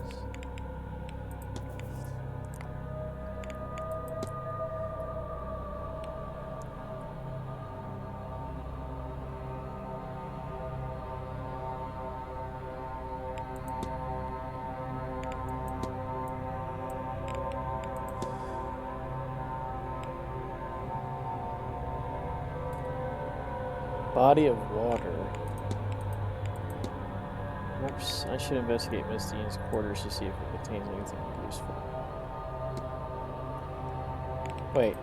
Body of water. Oops, I should investigate Miss Dean's quarters to see if it contains anything useful. Wait.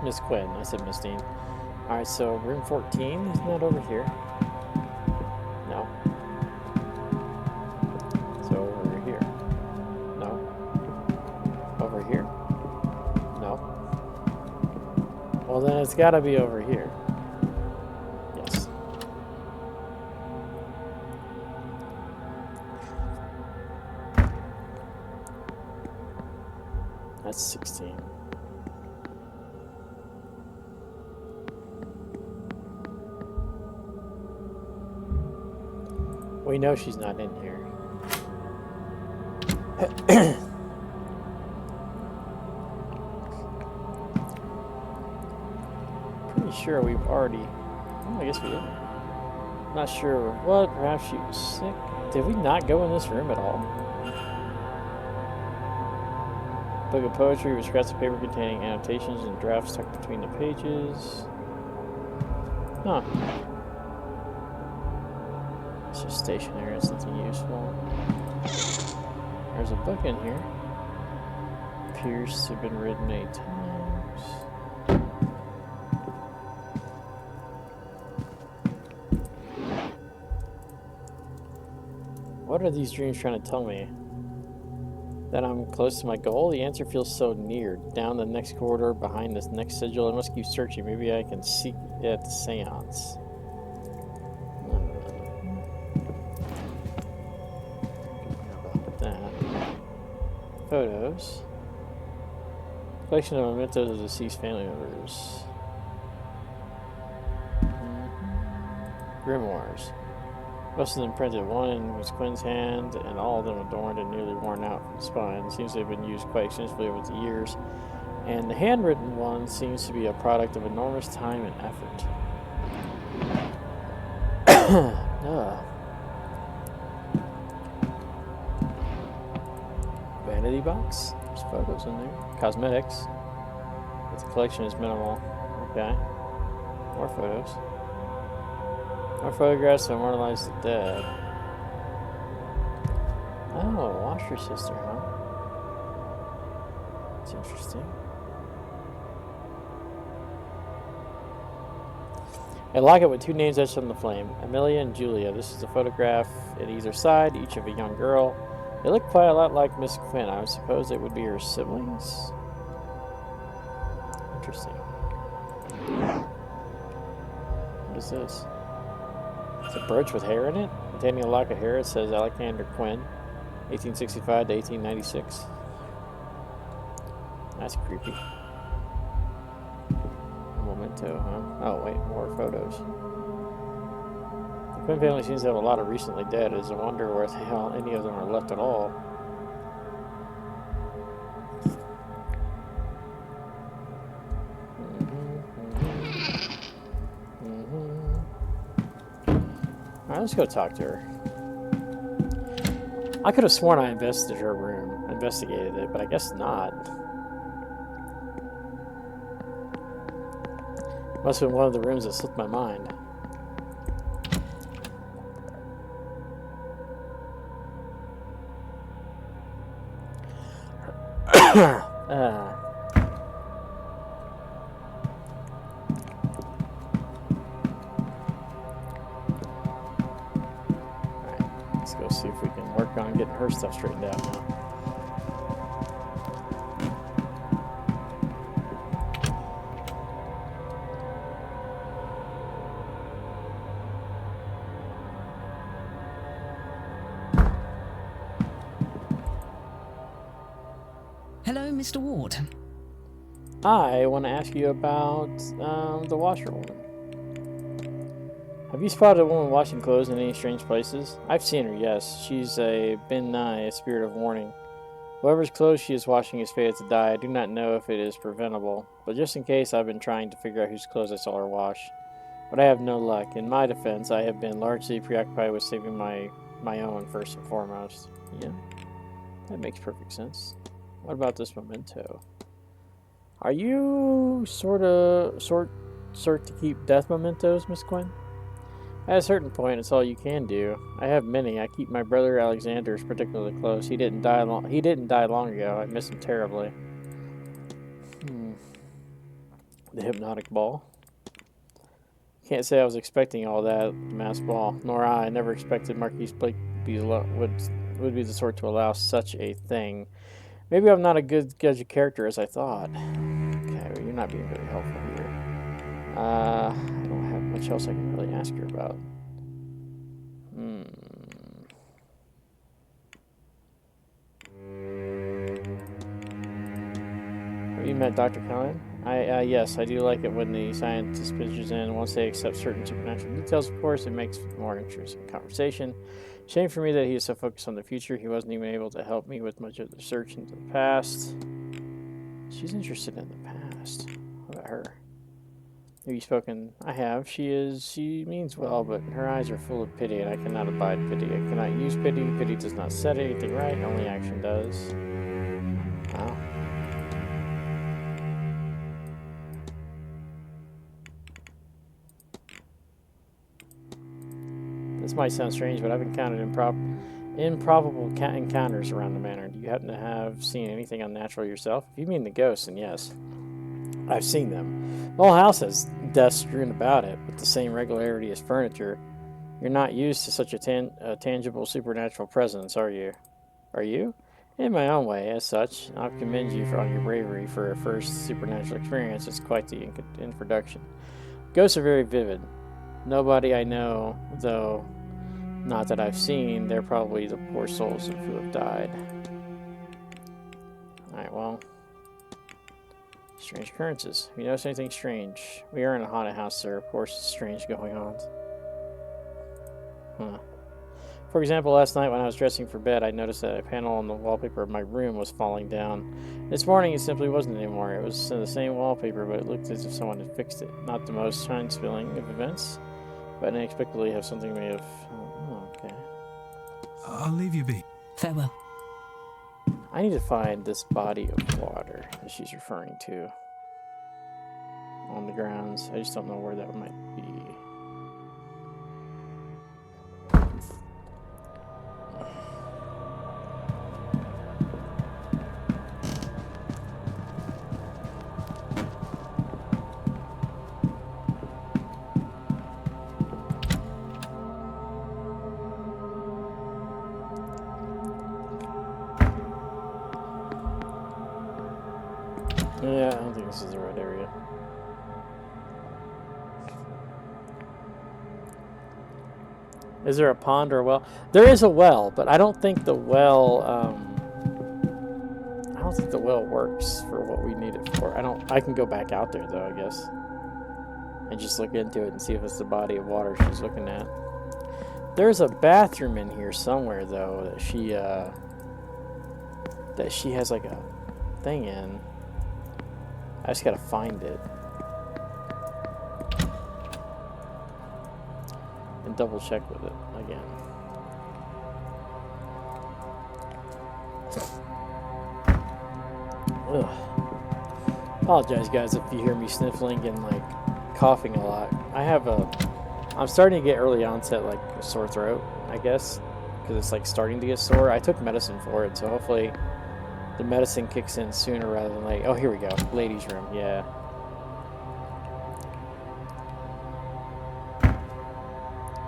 Miss Quinn. I said Miss Dean. Alright, so room 14. Isn't that over here? No. So over here. No. Over here. No. Well, then it's got to be over here. Yes. That's 16. We know she's not in here. Sure, we've already. Oh, I guess we did. Not sure what. Perhaps she was sick. Did we not go in this room at all? Book of poetry with scraps of paper containing annotations and drafts tucked between the pages. Huh. It's just stationary, it's nothing useful. There's a book in here. Appears to have been read many times. What are these dreams trying to tell me? That I'm close to my goal? The answer feels so near. Down the next corridor, behind this next sigil. I must keep searching. Maybe I can seek it at the seance. About that. Photos. Collection of mementos of deceased family members. Grimoires. Most of them printed. One was Quinn's hand, and all of them adorned and nearly worn out from the spine. Seems to have been used quite extensively over the years. And the handwritten one seems to be a product of enormous time and effort. Vanity box? There's photos in there. Cosmetics. But the collection is minimal. Okay. More photos. More photographs of immortalized the dead. Oh, wash your sister, huh? That's interesting. A locket with two names etched on the flame. Amelia and Julia. This is a photograph at either side, each of a young girl. They look quite a lot like Miss Quinn. I would suppose they would be her siblings. Interesting. What is this? It's a brooch with hair in it, containing a lock of hair. It says Alexander Quinn, 1865 to 1896. That's creepy. Memento, huh? Oh, wait, more photos. The Quinn family seems to have a lot of recently dead. It is a wonder where the hell any of them are left at all. Alright, let's go talk to her. I could have sworn I investigated her room, investigated it, but I guess not. Must have been one of the rooms that slipped my mind. Let's go see if we can work on getting her stuff straightened out now. Hello, Mr. Ward. I want to ask you about the washerwoman. Have you spotted a woman washing clothes in any strange places? I've seen her, yes. She's been nigh a spirit of warning. Whoever's clothes she is washing is fated to die. I do not know if it is preventable, but just in case, I've been trying to figure out whose clothes I saw her wash. But I have no luck. In my defense, I have been largely preoccupied with saving my own first and foremost. Yeah, that makes perfect sense. What about this memento? Are you sort to keep death mementos, Miss Quinn? At a certain point, it's all you can do. I have many. I keep my brother Alexander's particularly close. He didn't die long ago. I miss him terribly. The hypnotic ball. Can't say I was expecting all that mass ball. Nor I. I never expected Marquise Blake would be the sort to allow such a thing. Maybe I'm not a good judge of character as I thought. Okay, well, you're not being very helpful here. I don't have much else I can really ask her about. Have you met Dr. Cullen? Yes, I do like it when the scientist pitches in. Once they accept certain supernatural details, of course, it makes more interesting conversation. Shame for me that he is so focused on the future, he wasn't even able to help me with much of the research into the past. She's interested in the past. What about her? Have you spoken? I have. She means well, but her eyes are full of pity, and I cannot abide pity. I cannot use pity. Pity does not set anything right, only action does. Wow. This might sound strange, but I've encountered improbable encounters around the manor. Do you happen to have seen anything unnatural yourself? If you mean the ghosts, then yes. I've seen them. The whole house has dust strewn about it with the same regularity as furniture. You're not used to such a tangible supernatural presence, are you? Are you? In my own way, as such, I'll commend you on your bravery for a first supernatural experience. It's quite the introduction. Ghosts are very vivid. Nobody I know, though, not that I've seen, they're probably the poor souls who have died. Alright, well. Strange occurrences. If you notice anything strange? We are in a haunted house, sir. Of course, it's strange going on. Huh. For example, last night when I was dressing for bed, I noticed that a panel on the wallpaper of my room was falling down. This morning, it simply wasn't anymore. It was the same wallpaper, but it looked as if someone had fixed it. Not the most time-spilling of events, but inexplicably have something made of... Oh, okay. I'll leave you be. Farewell. I need to find this body of water that she's referring to on the grounds. I just don't know where that might be. Yeah, I don't think this is the right area. Is there a pond or a well? There is a well, but I don't think the well, I don't think the well works for what we need it for. I can go back out there though, I guess. And just look into it and see if it's the body of water she's looking at. There's a bathroom in here somewhere though that she has like a thing in. I just gotta find it. And double check with it again. Ugh. Apologize guys if you hear me sniffling and like coughing a lot. I'm starting to get early onset like a sore throat, I guess. Because it's like starting to get sore. I took medicine for it, so hopefully the medicine kicks in sooner rather than late. Oh, here we go. Ladies' room, yeah.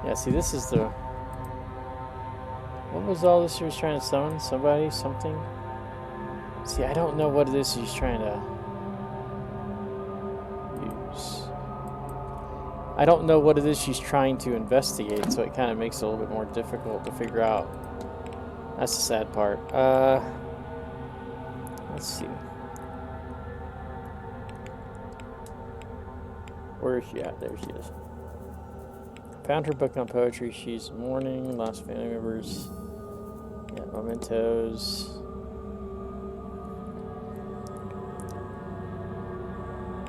Yeah, see, this is the... What was all this she was trying to summon? Somebody? Something? See, I don't know what it is she's trying to use. I don't know what it is she's trying to investigate, so it kind of makes it a little bit more difficult to figure out. That's the sad part. Let's see. Where is she at? There she is. Found her book on poetry. She's mourning. Lost family members. Yeah, mementos.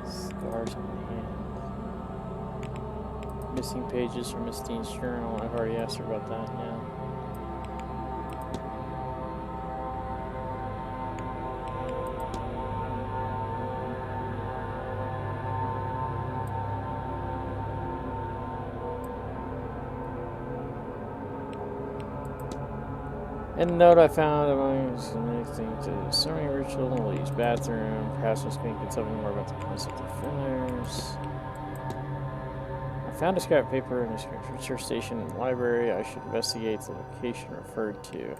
Scars on the hand. Missing pages from Miss Dean's journal. I've already asked her about that, yeah. In the note I found among anything to the swimming ritual, Lee's bathroom, perhaps Miss Queen can tell me more about the concept of fillers. I found a scrap paper in a research station in the library. I should investigate the location referred to.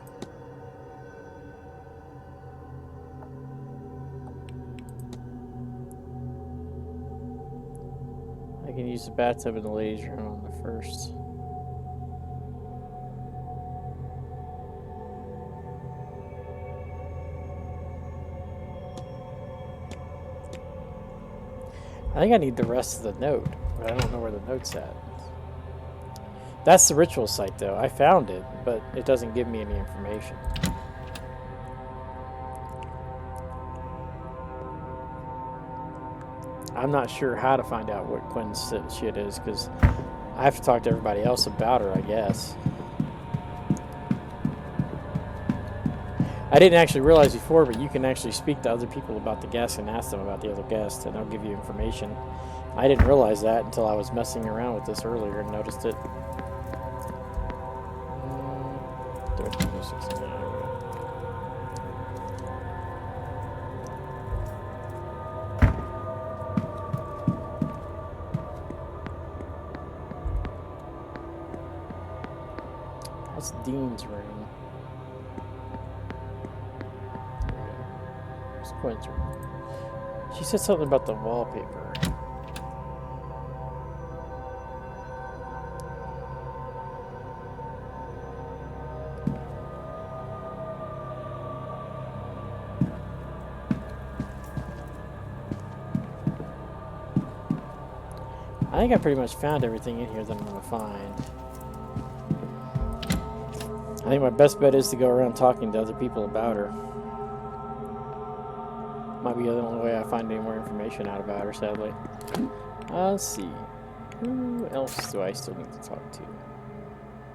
I can use the bathtub in the ladies' room on the first. I think I need the rest of the note, but I don't know where the note's at. That's the ritual site, though. I found it, but it doesn't give me any information. I'm not sure how to find out what Quinn's shit is, because I have to talk to everybody else about her, I guess. I didn't actually realize before, but you can actually speak to other people about the guest and ask them about the other guest, and they'll give you information. I didn't realize that until I was messing around with this earlier and noticed it. That's Dean's room. It's Quinn's room. She said something about the wallpaper. I think I pretty much found everything in here that I'm going to find. I think my best bet is to go around talking to other people about her. Might be the only way I find any more information out about her, sadly. Let's see. Who else do I still need to talk to?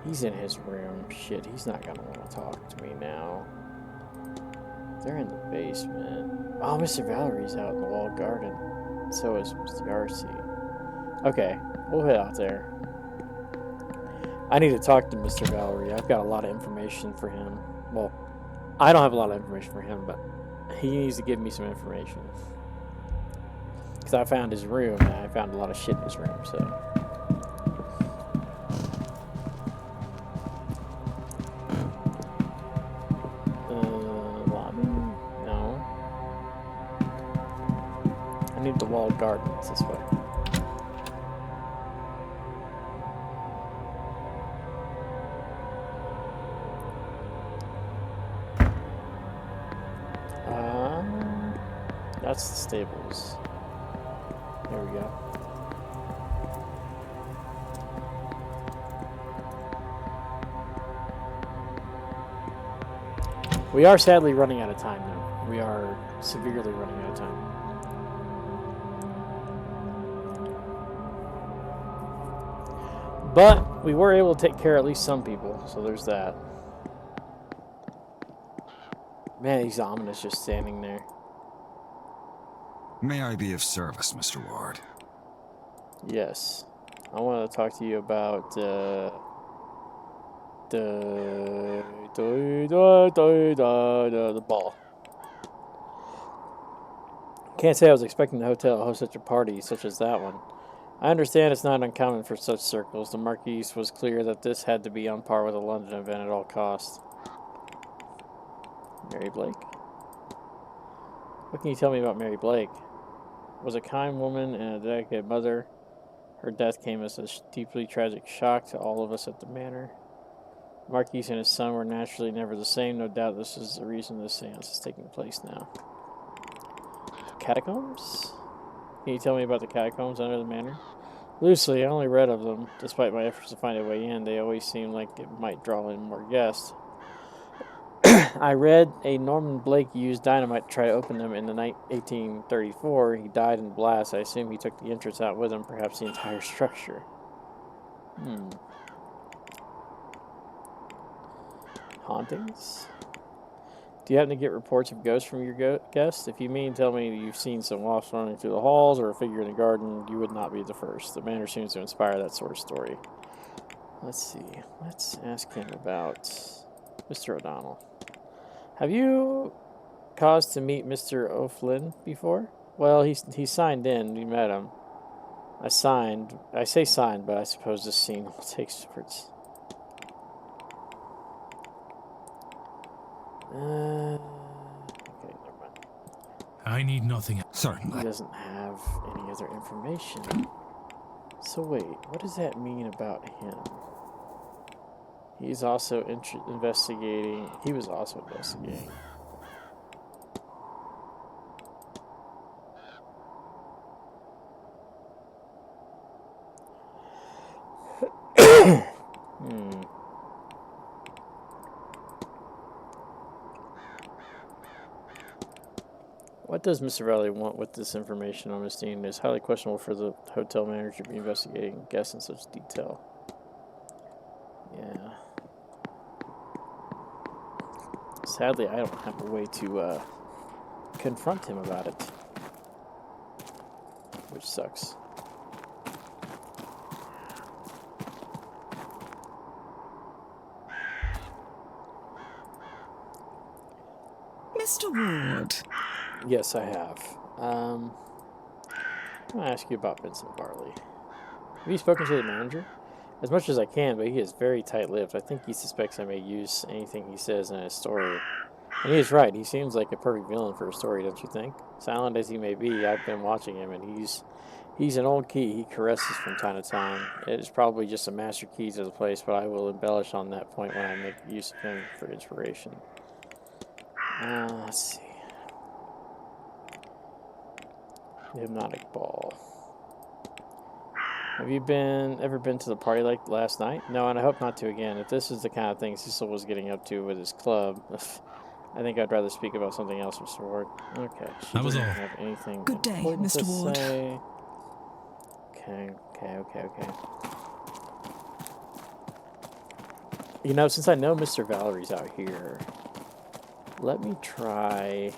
He's in his room. Shit, he's not going to want to talk to me now. They're in the basement. Oh, Mr. Valerie's out in the walled garden. So is Mr. Darcy. Okay, we'll head out there. I need to talk to Mr. Valerie. I've got a lot of information for him. Well, I don't have a lot of information for him, but he needs to give me some information. Because I found his room, and I found a lot of shit in his room, so... Lobby? No. I need the walled garden. It's this way. That's the stables. There we go. We are sadly running out of time now. We are severely running out of time. But we were able to take care of at least some people, so there's that. Man, he's ominous just standing there. May I be of service, Mr. Ward? Yes. I want to talk to you about the ball. Can't say I was expecting the hotel to host such a party such as that one. I understand it's not uncommon for such circles. The Marquise was clear that this had to be on par with a London event at all costs. Mary Blake? What can you tell me about Mary Blake? Was a kind woman and a dedicated mother. Her death came as a deeply tragic shock to all of us at the manor. Marquis and his son were naturally never the same. No doubt this is the reason this seance is taking place now. Catacombs? Can you tell me about the catacombs under the manor? Loosely, I only read of them. Despite my efforts to find a way in, they always seem like it might draw in more guests. I read a Norman Blake used dynamite to try to open them in the night 1834. He died in blast. I assume he took the entrance out with him, perhaps the entire structure. Hauntings? Do you happen to get reports of ghosts from your guests? If you mean tell me you've seen some wasps running through the halls or a figure in the garden, you would not be the first. The manor seems to inspire that sort of story. Let's see. Let's ask him about Mr. O'Donnell. Have you caused to meet Mr. O'Flynn before? Well, he signed in. We met him. I say signed, but I suppose this scene will take efforts. Okay, never mind. I need nothing. Certainly. He doesn't have any other information. So wait, what does that mean about him? He's also investigating. He was also investigating. What does Mr. Valley want with this information on Miss Dean? It is highly questionable for the hotel manager to be investigating guests in such detail. Yeah. Sadly, I don't have a way to confront him about it, which sucks. Mr. Ward. Yes, I have. I'm going to ask you about Vincent Barley. Have you spoken to the manager? as much as I can, but he is very tight-lipped. I think he suspects I may use anything he says in his story. And he is right. He seems like a perfect villain for a story, don't you think? Silent as he may be, I've been watching him, and he's an old key he caresses from time to time. It is probably just a master key to the place, but I will embellish on that point when I make use of him for inspiration. Let's see. The hypnotic ball. Have you ever been to the party like last night? No, and I hope not to again. If this is the kind of thing Cecil was getting up to with his club, I think I'd rather speak about something else, Mr. Ward. Okay, she That was doesn't all. have anything Good day, important Mr. to Ward. say. Okay. You know, since I know Mr. Valerie's out here, let me try...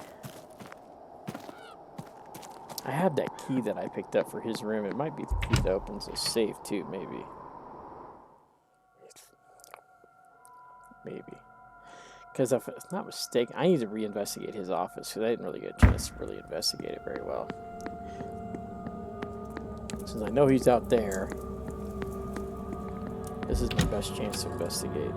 I have that key that I picked up for his room. It might be the key that opens a safe, too, maybe. Maybe. Because if I'm not mistaken, I need to reinvestigate his office, because I didn't really get a chance to really investigate it very well. Since I know he's out there, this is my best chance to investigate.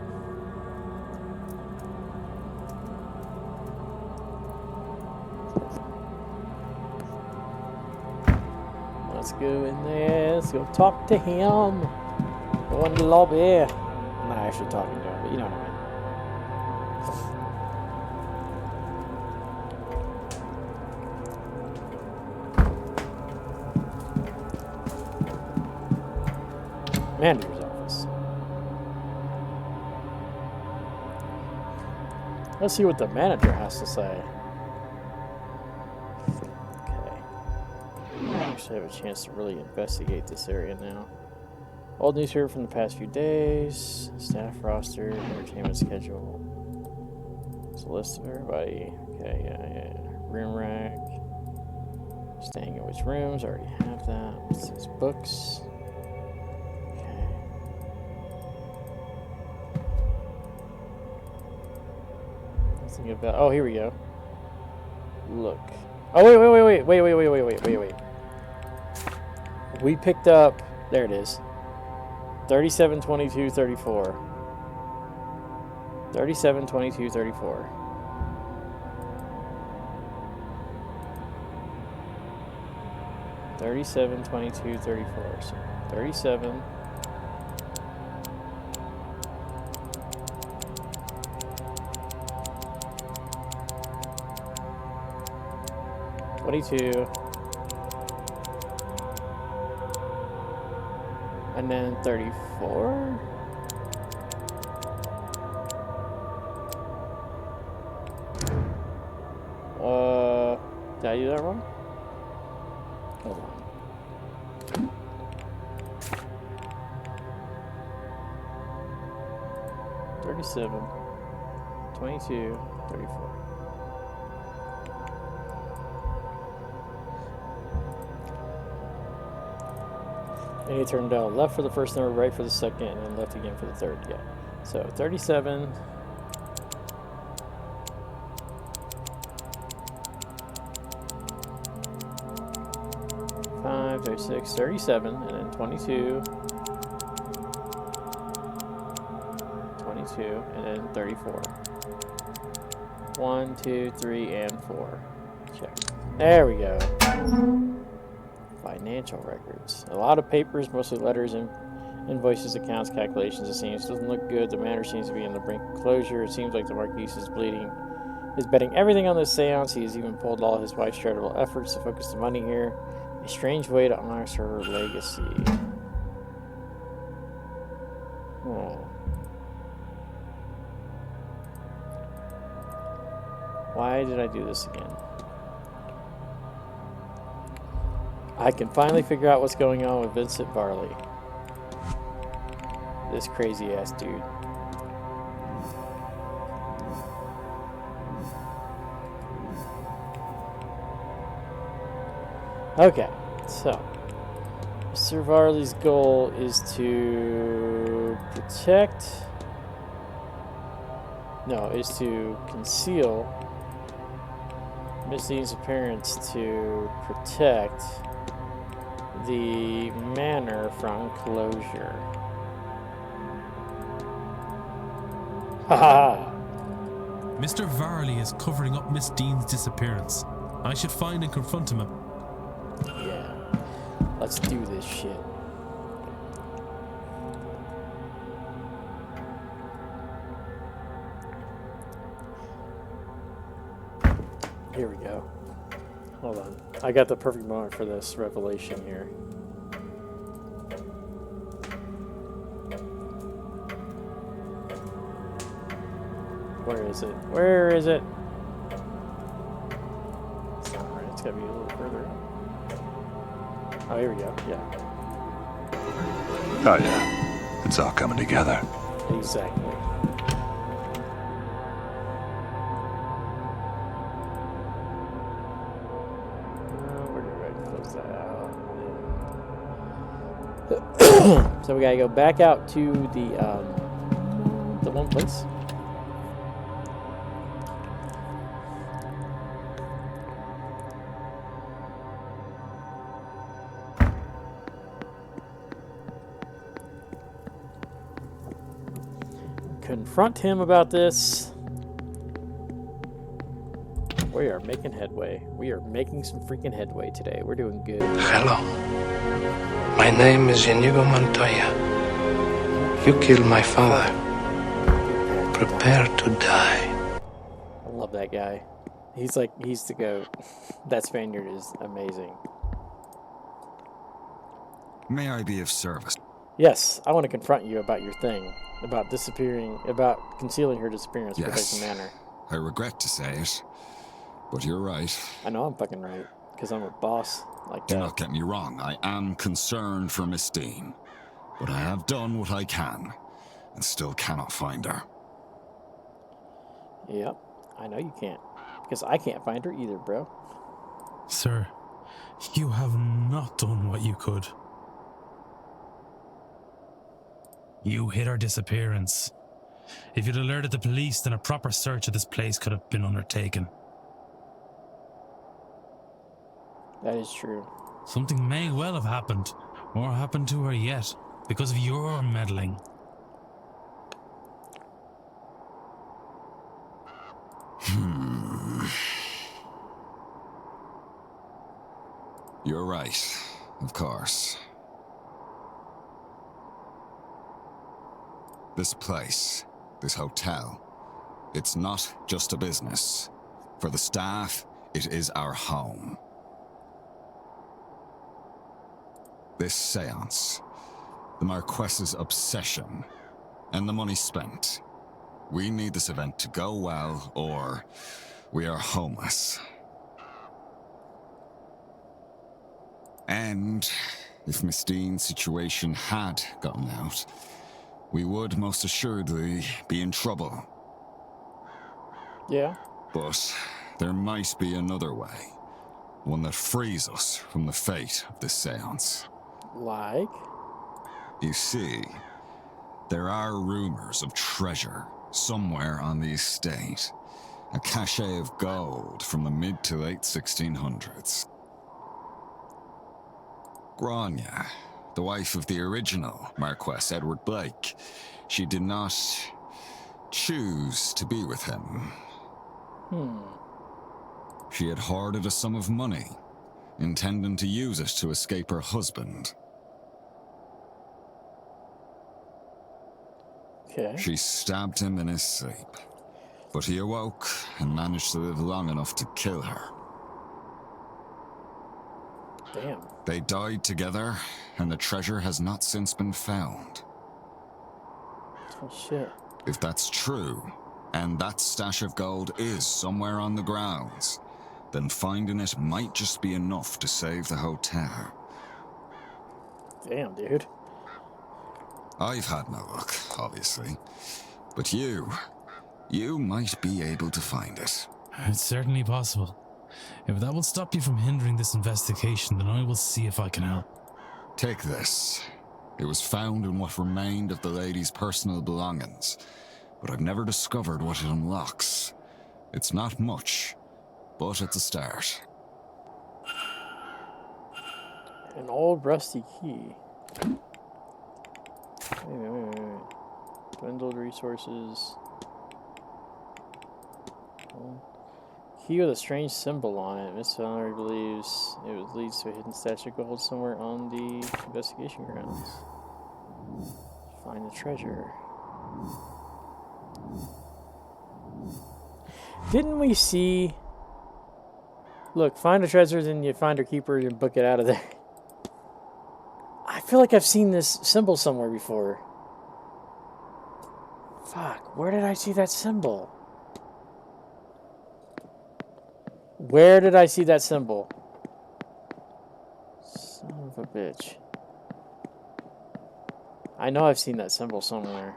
Let's go in there. Let's go talk to him. Go in the lobby. I'm not actually talking to him, but you know what I mean. Manager's office. Let's see what the manager has to say. I actually have a chance to really investigate this area now. Old news here from the past few days. Staff roster, entertainment schedule. It's a list of everybody. Okay, yeah. Room rack. Staying in which rooms? I already have that. What's these books? Okay. Nothing about. Oh, here we go. Look. Oh, wait. We picked up, there it is, 37, 22, 34. 37, 22, 34. So 37, 22. And then 34? Did I do that wrong? Hold on. $37, 22, 34. And you turn down left for the first number, right for the second, and then left again for the third. Yeah. So 37. 5, 36, 37, and then 22. 22, and then 34. 1, 2, 3, and 4. Check. There we go. Financial records. A lot of papers, mostly letters and invoices, accounts, calculations. It seems doesn't look good. The matter seems to be on the brink of closure. It seems like the Marquise is betting everything on this seance. He has even pulled all his wife's charitable efforts to focus the money here. A strange way to honor her legacy. Why did I do this again? I can finally figure out what's going on with Vincent Varley. This crazy ass dude. Okay, so Mr. Varley's goal is to conceal Miss Dean's appearance to protect the manor from closure. Ha Mr. Varley is covering up Miss Dean's disappearance. I should find and confront him. Yeah. Let's do this shit. Here we go. Hold on. I got the perfect moment for this revelation here. Where is it? Where is it? It's not right. It's got to be a little further up. Oh, here we go. Yeah. Oh, yeah. It's all coming together. Exactly. Where do I close that out? So we gotta go back out to the one place. Confront him about this. We are making headway. We are making some freaking headway today. We're doing good. Hello. My name is Inigo Montoya. You killed my father. Prepare to die. I love that guy. He's the goat. That Spaniard is amazing. May I be of service? Yes, I want to confront you about your thing. About concealing her disappearance for Yes. a manner. I regret to say it, but you're right. I know I'm fucking right, because I'm a boss like Do that. not get me wrong, I am concerned for Miss Dean, but I have done what I can, and still cannot find her. Yep, I know you can't, because I can't find her either, bro. Sir, you have not done what you could. You hid her disappearance. If you'd alerted the police, then a proper search of this place could have been undertaken. That is true. Something may well have happened, or happened to her yet, because of your meddling. You're right, of course. This place, this hotel, it's not just a business. For the staff, it is our home. This seance, the Marquess's obsession, and the money spent. We need this event to go well, or we are homeless. And if Miss Dean's situation had gotten out, we would most assuredly be in trouble. Yeah. But there might be another way, one that frees us from the fate of this seance. Like? You see, there are rumors of treasure somewhere on the estate. A cache of gold from the mid to late 1600s. Grania, the wife of the original Marquess Edward Blake, she did not choose to be with him. She had hoarded a sum of money, intending to use it to escape her husband. Okay. She stabbed him in his sleep, but he awoke and managed to live long enough to kill her. Damn. They died together, and the treasure has not since been found. Oh, shit. If that's true, and that stash of gold is somewhere on the grounds, then finding it might just be enough to save the hotel. Damn, dude. I've had no luck, obviously, but you might be able to find it. It's certainly possible. If that will stop you from hindering this investigation, then I will see if I can help. Take this. It was found in what remained of the lady's personal belongings, but I've never discovered what it unlocks. It's not much, but it's a start. An old rusty key. Wait. Dwindled resources. Key with a strange symbol on it. Miss Valerie believes it leads to a hidden statue of gold somewhere on the investigation grounds. Find the treasure. Didn't we see... Look, find a treasure, then you find her keeper and book it out of there. I feel like I've seen this symbol somewhere before. Fuck, where did I see that symbol? Where did I see that symbol? Son of a bitch. I know I've seen that symbol somewhere.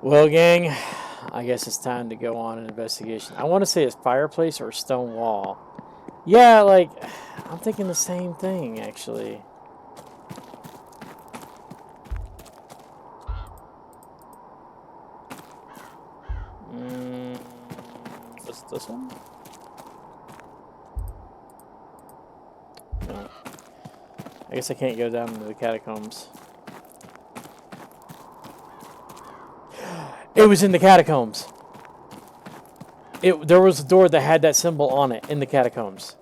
Well, gang, I guess it's time to go on an investigation. I want to say it's fireplace or stone wall. Yeah, like, I'm thinking the same thing, actually. What's this one? No. I guess I can't go down into the catacombs. It was in the catacombs. There was a door that had that symbol on it in the catacombs.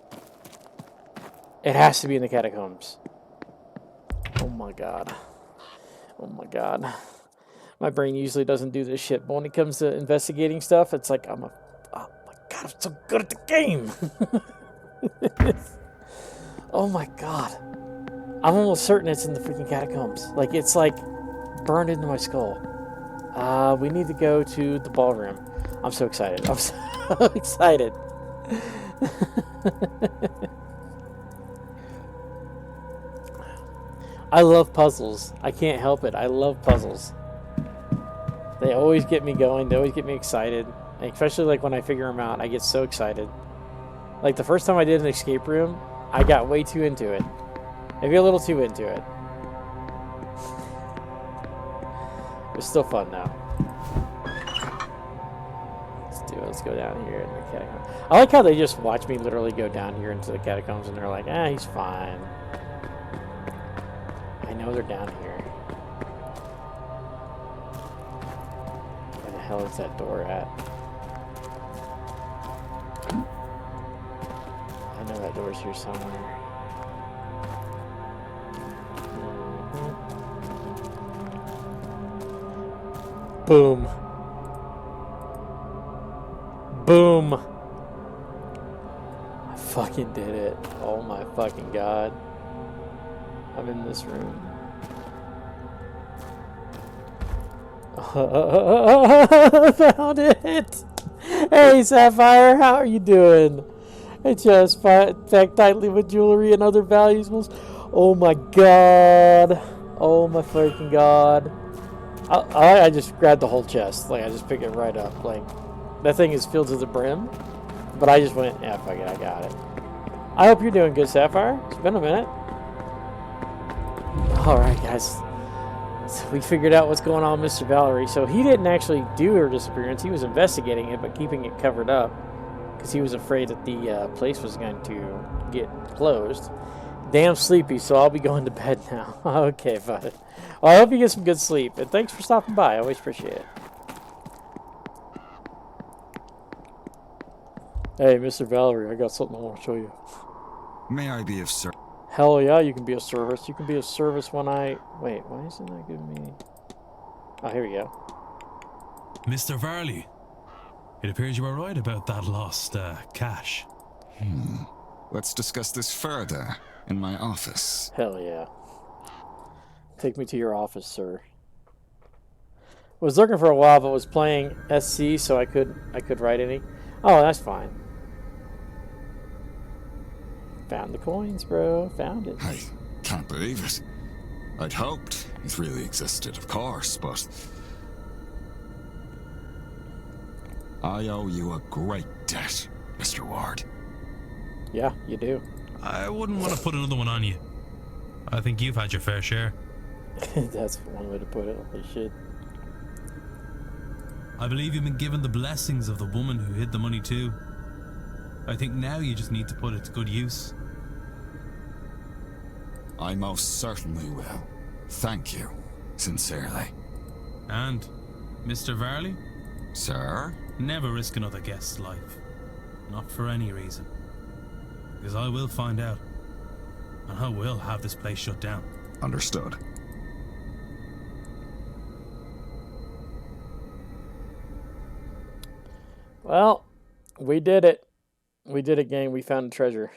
It has to be in the catacombs. Oh my god. Oh my god. My brain usually doesn't do this shit, but when it comes to investigating stuff, it's like oh my god, I'm so good at the game. Oh my god. I'm almost certain it's in the freaking catacombs. Like it's like burned into my skull. We need to go to the ballroom. I'm so excited. I'm so excited. I love puzzles. I can't help it. I love puzzles. They always get me going. They always get me excited. Especially like when I figure them out. I get so excited. Like the first time I did an escape room, I got way too into it. Maybe a little too into it. It's still fun now. Let's do it. Let's go down here in the catacombs. I like how they just watch me literally go down here into the catacombs and they're like, ah, he's fine. I know they're down here. Where the hell is that door at? I know that door's here somewhere. Boom. Boom. I fucking did it. Oh my fucking god. I'm in this room. Found it. Hey Sapphire, how are you doing? I just packed tightly with jewelry and other valuables. Oh my god. Oh my freaking god. I just grabbed the whole chest. Like, I just picked it right up. Like, that thing is filled to the brim. But I just went, yeah, fuck it, I got it. I hope you're doing good, Sapphire. It's been a minute. Alright, guys. So we figured out what's going on with Mr. Valerie. So he didn't actually do her disappearance. He was investigating it, but keeping it covered up. Because he was afraid that the place was going to get closed. Damn sleepy, so I'll be going to bed now. Okay, bud. Well, I hope you get some good sleep. And thanks for stopping by. I always appreciate it. Hey, Mr. Valerie, I got something I want to show you. May I be of service? Hell yeah, you can be of service. You can be of service when I... Wait, why isn't that giving me... Oh, here we go. Mr. Varley, it appears you were right about that lost cash. Let's discuss this further in my office. Hell yeah. Take me to your office, sir. Was looking for a while, but was playing SC, so I could write any. Oh, that's fine. Found the coins, bro. Found it. I can't believe it. I'd hoped it really existed, of course, but I owe you a great debt, Mr. Ward. Yeah, you do. I wouldn't want to put another one on you. I think you've had your fair share. That's one way to put it. Holy shit. I believe you've been given the blessings of the woman who hid the money too. I think now you just need to put it to good use. I most certainly will. Thank you, sincerely. And Mr. Varley? Sir? Never risk another guest's life. Not for any reason. Because I will find out. And I will have this place shut down. Understood. Well, we did it. We did it, gang. We found a treasure.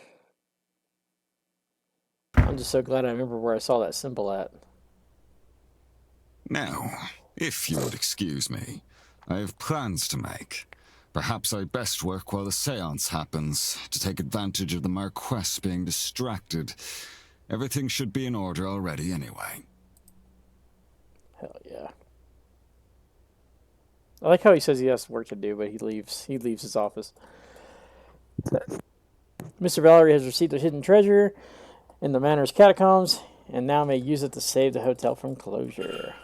I'm just so glad I remember where I saw that symbol at. Now, if you would excuse me, I have plans to make. Perhaps I best work while the seance happens, to take advantage of the Marquess being distracted. Everything should be in order already anyway. Hell yeah. I like how he says he has work to do, but he leaves his office. Mr. Valerie has received a hidden treasure in the manor's catacombs, and now may use it to save the hotel from closure.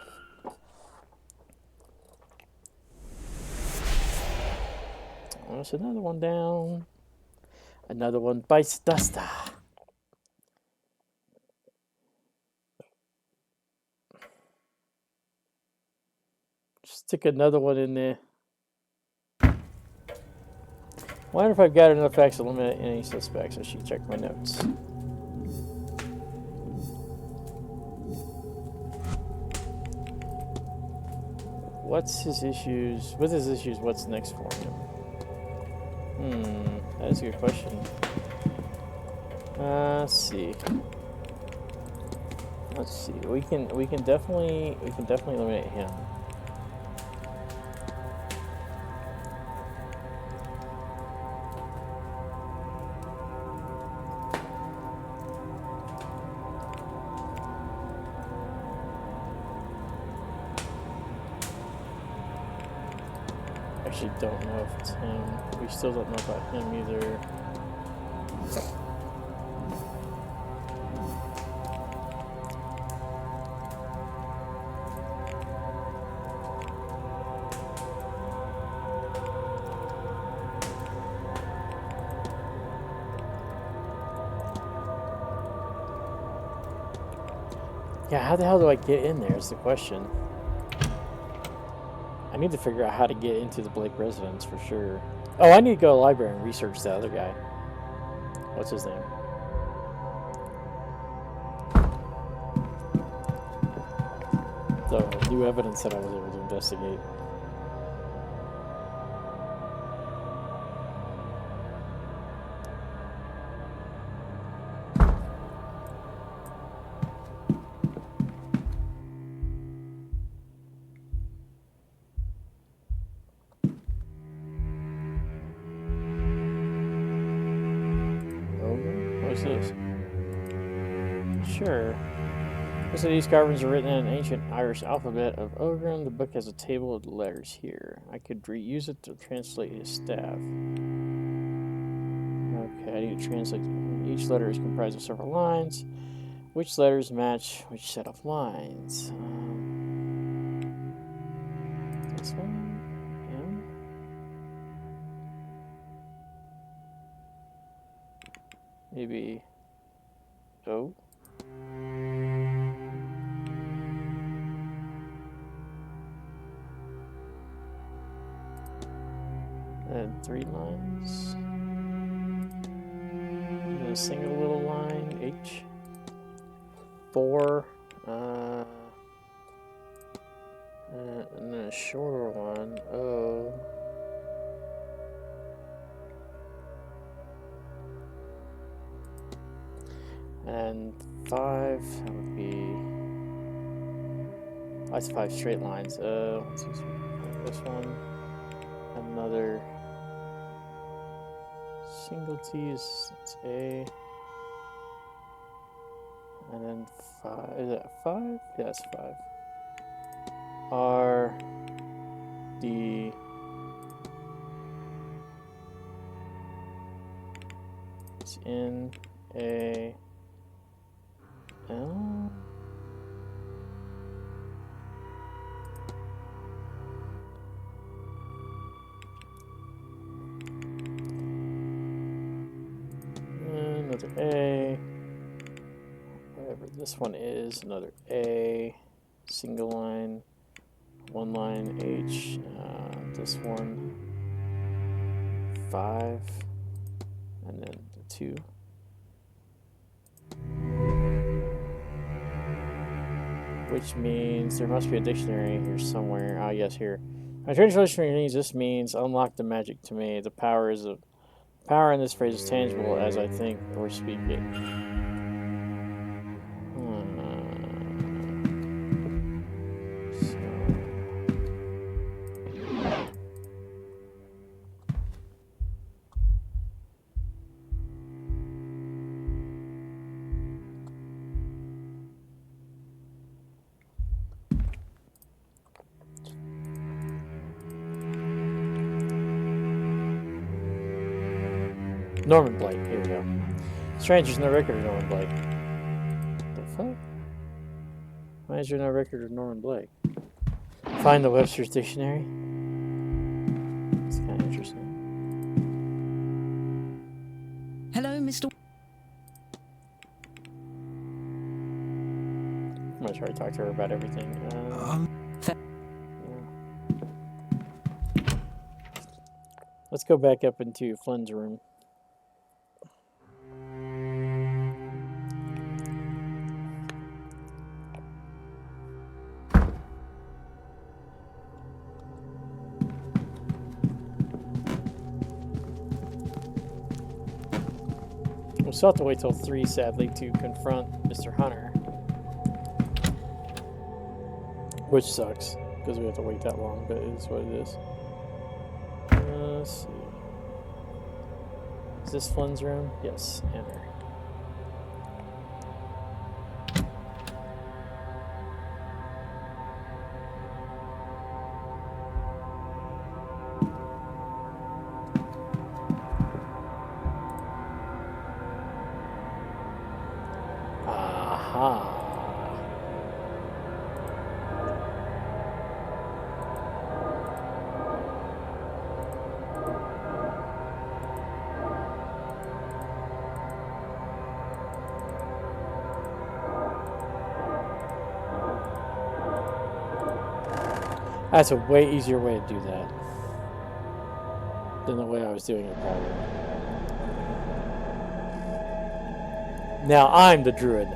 There's another one down. Another one bites dust. Stick another one in there. Wonder if I've got enough facts to eliminate any suspects. I should check my notes. What's his issues? With his issues, what's next for him? That is a good question. Let's see. We can definitely eliminate him. Actually, don't know if it's him. We still don't know about him either. Yeah, how the hell do I get in there is the question. I need to figure out how to get into the Blake residence for sure. Oh, I need to go to the library and research the other guy. What's his name? The new evidence that I was able to investigate. What's this? Sure. Most of these carvings are written in an ancient Irish alphabet of Ogren. The book has a table of letters here. I could reuse it to translate his staff. Okay, I need to translate. Each letter is comprised of several lines. Which letters match which set of lines? This one? M? Maybe O? And 3 lines. And a single little line, H. 4. And then a shorter one, O. And 5, that would be. That's 5 straight lines. 1, 2, 3, 4. This one. Another single T's, that's A. And then 5, is that 5? Yeah, that's 5. R, D, it's N, A, L. Another A. Whatever this one is, another A. Single line. 1 line H. This one 5, and then the 2. Which means there must be a dictionary here somewhere. Ah, yes, here. My translation means this means unlock the magic to me. The power is power in this phrase is tangible as I think or speak it. Norman Blake, here we go. Stranger's no record of Norman Blake. The fuck? Why is there no record of Norman Blake? Find the Webster's Dictionary. It's kind of interesting. Hello, Mr. I'm gonna try to talk to her about everything. Let's go back up into Flynn's room. We'll still have to wait till 3, sadly, to confront Mr. Hunter. Which sucks, because we have to wait that long, but it is what it is. Let's see. Is this Flynn's room? Yes, enter. Aha. That's a way easier way to do that than the way I was doing it probably. Now I'm the druid.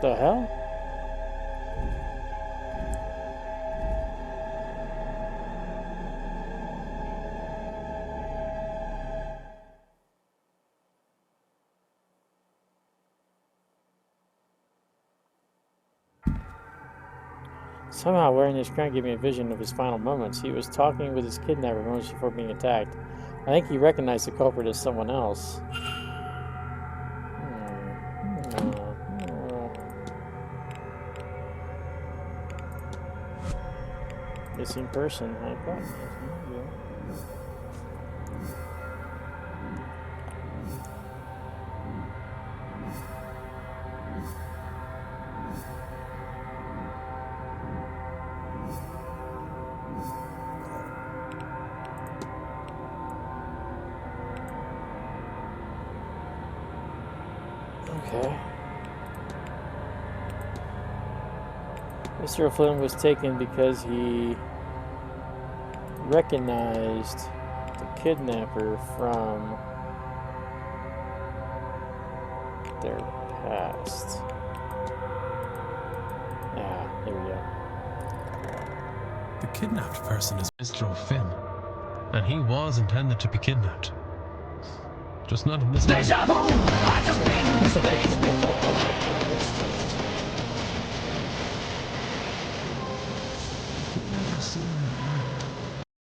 The hell? Somehow wearing this crown gave me a vision of his final moments. He was talking with his kidnapper moments before being attacked. I think he recognized the culprit as someone else. Missing person. I thought. Okay. Mr. Flynn was taken because he recognized the kidnapper from their past. Ah, here we go. The kidnapped person is Mr. O'Finn, and he was intended to be kidnapped. Just not in this way.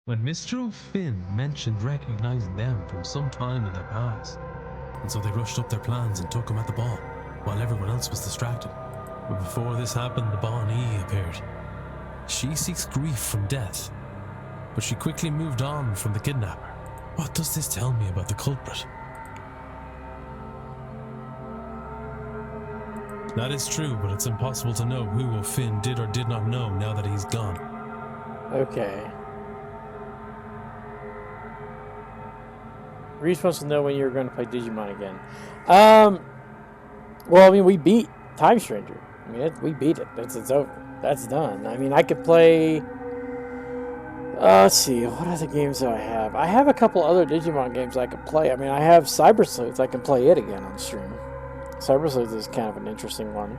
When Mr. O'Finn mentioned recognizing them from some time in the past, and so they rushed up their plans and took him at the ball, while everyone else was distracted. But before this happened, the Bonnie appeared. She seeks grief from death, but she quickly moved on from the kidnapper. What does this tell me about the culprit? That is true, but it's impossible to know who O'Finn did or did not know now that he's gone. Okay. Were you supposed to know when you were going to play Digimon again? Well, I mean, we beat Time Stranger. I mean, we beat it. It's over. That's done. I mean, I could play... let's see. What other games do I have? I have a couple other Digimon games I could play. I mean, I have Cyber Sleuth. I can play it again on stream. Cyber Sleuth is kind of an interesting one.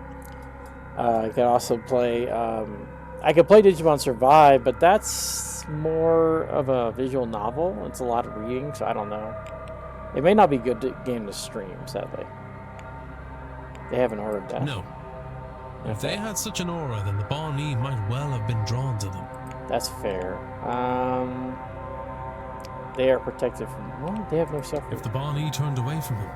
I could also play... I could play Digimon Survive, but that's more of a visual novel. It's a lot of reading, so I don't know. It may not be a good game to stream, sadly. They haven't ordered that. No. If they had such an aura, then the Bani might well have been drawn to them. That's fair. They are protected from... Well, they have no suffering. If the Bani turned away from him,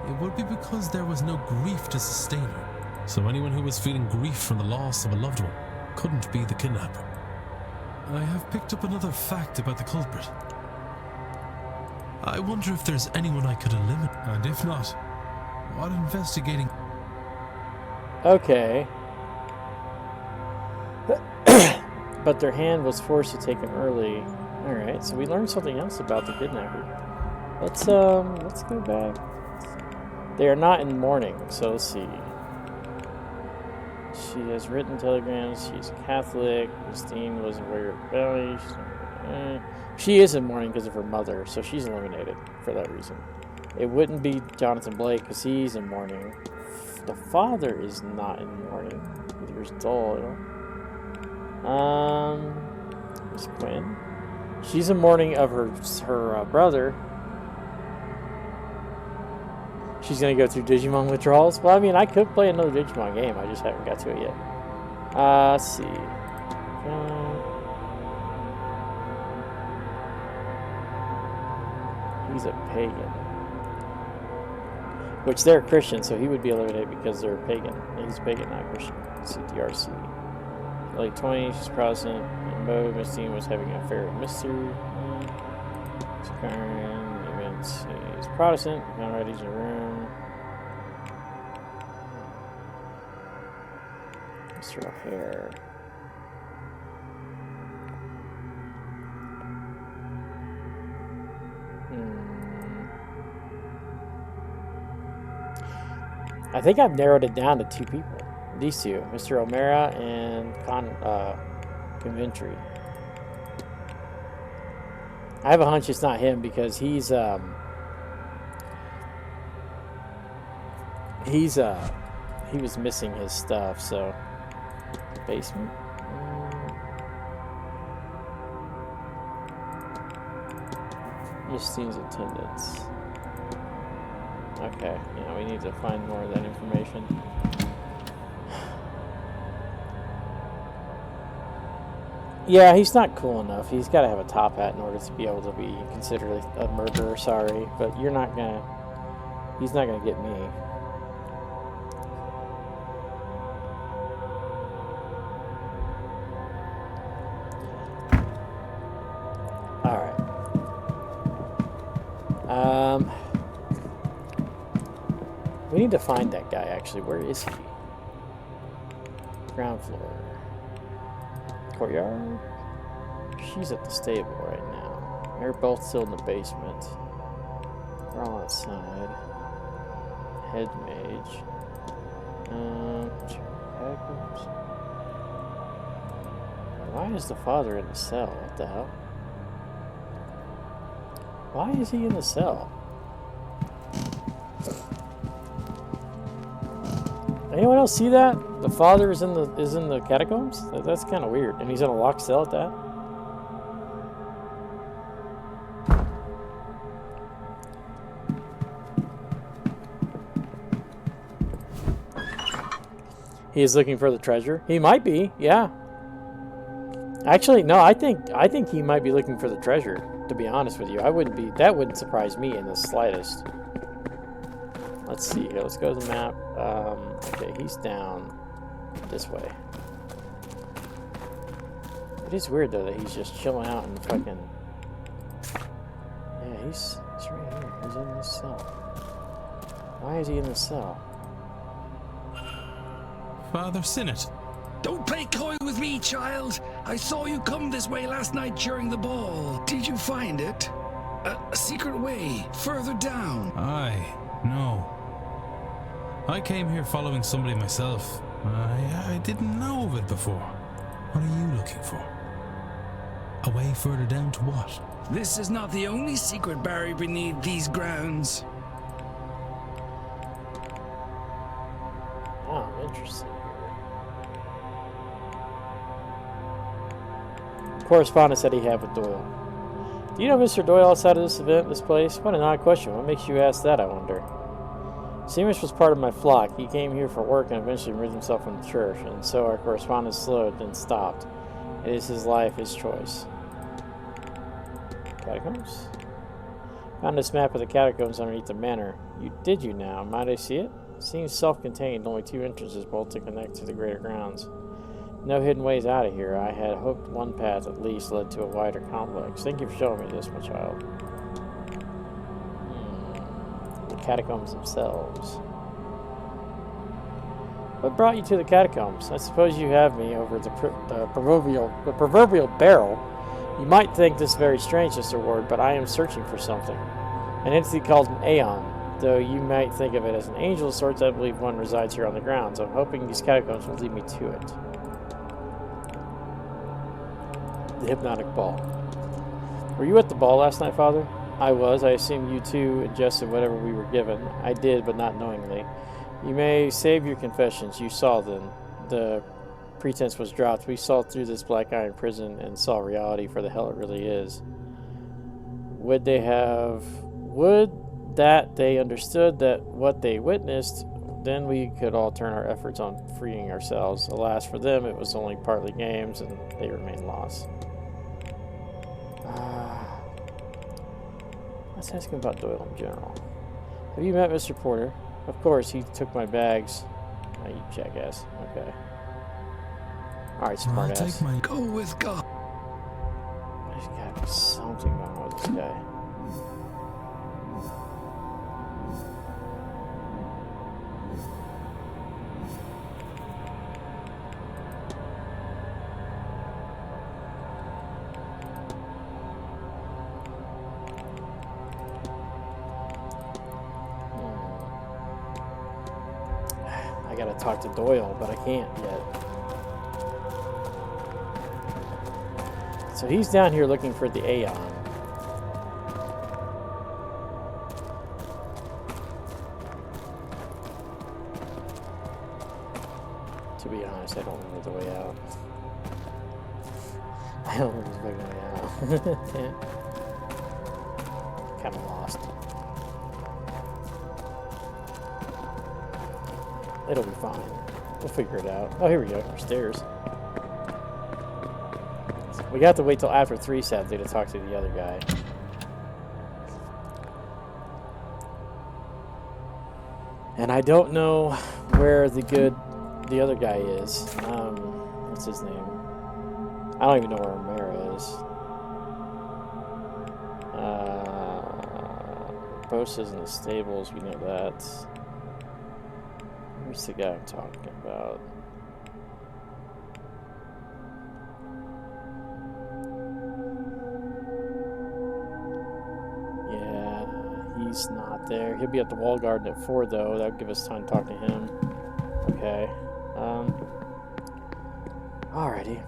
it would be because there was no grief to sustain her. So anyone who was feeling grief from the loss of a loved one couldn't be the kidnapper. I have picked up another fact about the culprit. I wonder if there's anyone I could eliminate. And if not, what investigating... Okay. But their hand was forced to take him early. Alright, so we learned something else about the kidnapper. Let's go back. They are not in mourning, so let's see. She has written telegrams. She's Catholic. Christine was aware of belly. She is in mourning because of her mother, so she's eliminated for that reason. It wouldn't be Jonathan Blake because he's in mourning. The father is not in mourning. There's Dole. Miss Quinn. She's in mourning of her brother. She's gonna go through Digimon withdrawals. Well, I mean, I could play another Digimon game. I just haven't got to it yet. Let's see. He's a pagan. Which they're Christian, so he would be eliminated because they're pagan. He's pagan, not Christian. Let's see, DRC. Late 20s, she's Protestant. In mode, Miss Dean was having an affair with Mr. He's Protestant. Alright, he's in a room. Mr. O'Hare. I think I've narrowed it down to two people. These two, Mr. O'Mara and Conventry. I have a hunch it's not him because he was missing his stuff, so basement. Justine's attendance. Okay, yeah, we need to find more of that information. Yeah, he's not cool enough. He's got to have a top hat in order to be able to be considered a murderer. Sorry, but you're not gonna. He's not gonna get me. All right. We need to find that guy. Actually, where is he? Ground floor. Courtyard. She's at the stable right now. They're both still in the basement. They're all outside. Head mage. Why is the father in the cell? What the hell? Why is he in the cell? Anyone else see that? The father is in the catacombs? That's kind of weird. And he's in a locked cell at that? He is looking for the treasure. He might be, yeah. Actually, no, I think he might be looking for the treasure, to be honest with you. That wouldn't surprise me in the slightest. Let's see here. Let's go to the map. Okay, he's down this way. It is weird though that he's just chilling out in the fucking. Yeah, he's right here. He's in this cell. Why is he in the cell? Father Sinnott. Don't play coy with me, child. I saw you come this way last night during the ball. Did you find it? A secret way further down. Aye, no. I came here following somebody myself. I didn't know of it before. What are you looking for? A way further down to what? This is not the only secret buried beneath these grounds. Oh, interesting. Correspondence that he had with Doyle. Do you know Mr. Doyle outside of this event, this place? What an odd question. What makes you ask that, I wonder? Seamish was part of my flock. He came here for work and eventually removed himself from the church, and so our correspondence slowed, then stopped. It is his life, his choice. Catacombs? Found this map of the catacombs underneath the manor. Did you now? Might I see it? Seems self-contained, only 2 entrances, both to connect to the greater grounds. No hidden ways out of here. I had hoped one path at least led to a wider complex. Thank you for showing me this, my child. The catacombs themselves. What brought you to the catacombs? I suppose you have me over the proverbial barrel. You might think this very strange, Mr. Ward, but I am searching for something. An entity called an Aeon. Though you might think of it as an angel of sorts, I believe one resides here on the grounds. I'm hoping these catacombs will lead me to it. The hypnotic ball. Were you at the ball last night, Father? I was. I assume you too ingested whatever we were given. I did, but not knowingly. You may save your confessions. You saw then. The pretense was dropped. We saw through this black iron prison and saw reality for the hell it really is. Would that they understood that what they witnessed, then we could all turn our efforts on freeing ourselves. Alas, for them, it was only partly games, and they remain lost. Let's ask him about Doyle in general. Have you met Mr. Porter? Of course, he took my bags. Oh, you jackass. Okay. Alright, smartass. Go with God. There's gotta be something wrong with this guy. I gotta talk to Doyle, but I can't yet. So he's down here looking for the Aeon. To be honest, I don't know the way out. I don't know the fucking way out. Kind of lost. It'll be fine. We'll figure it out. Oh, here we go. Stairs. We got to wait till after 3 sadly to talk to the other guy. And I don't know where the other guy is. What's his name? I don't even know where Romero is. Bosa's in the stables, we know that. Where's the guy I'm talking about? Yeah, he's not there. He'll be at the wall garden at 4 though. That would give us time to talk to him. Okay. Alrighty.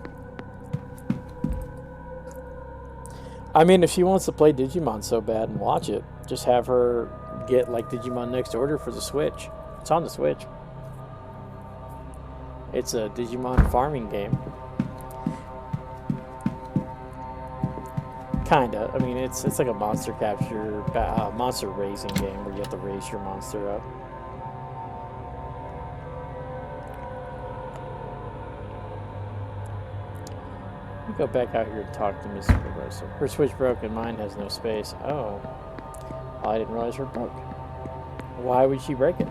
I mean, if she wants to play Digimon so bad and watch it, just have her get like Digimon Next Order for the Switch. It's on the Switch. It's a Digimon farming game. Kinda. I mean, it's like a monster capture, monster raising game where you have to raise your monster up. Let me go back out here and talk to Miss Barroso. Her Switch broke and mine has no space. Oh. I didn't realize her broke. Why would she break it?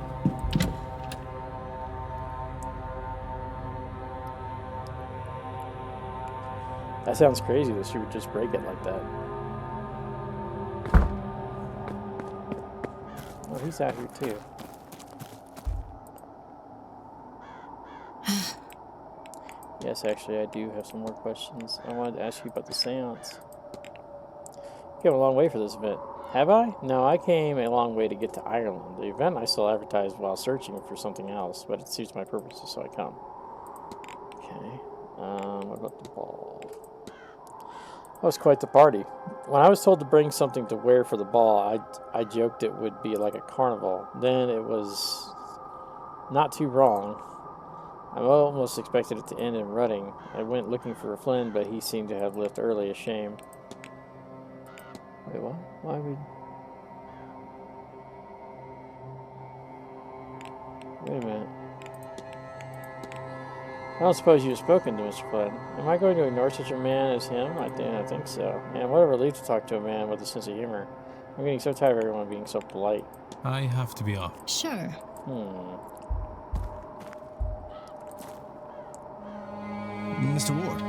That sounds crazy that she would just break it like that. Oh, he's out here too. Yes, actually, I do have some more questions. I wanted to ask you about the seance. Came a long way for this event. Have I? No, I came a long way to get to Ireland. The event I still advertised while searching for something else, but it suits my purposes, so I come. Okay. What about the ball? That was quite the party. When I was told to bring something to wear for the ball, I joked it would be like a carnival. Then it was not too wrong. I almost expected it to end in rutting. I went looking for Flynn, but he seemed to have left early, a shame. Wait, what? Why would... Wait a minute. I don't suppose you've spoken to Mr. Flynn. Am I going to ignore such a man as him? I think so. And what a relief to talk to a man with a sense of humor. I'm getting so tired of everyone being so polite. I have to be off. Sure. Mr. Ward.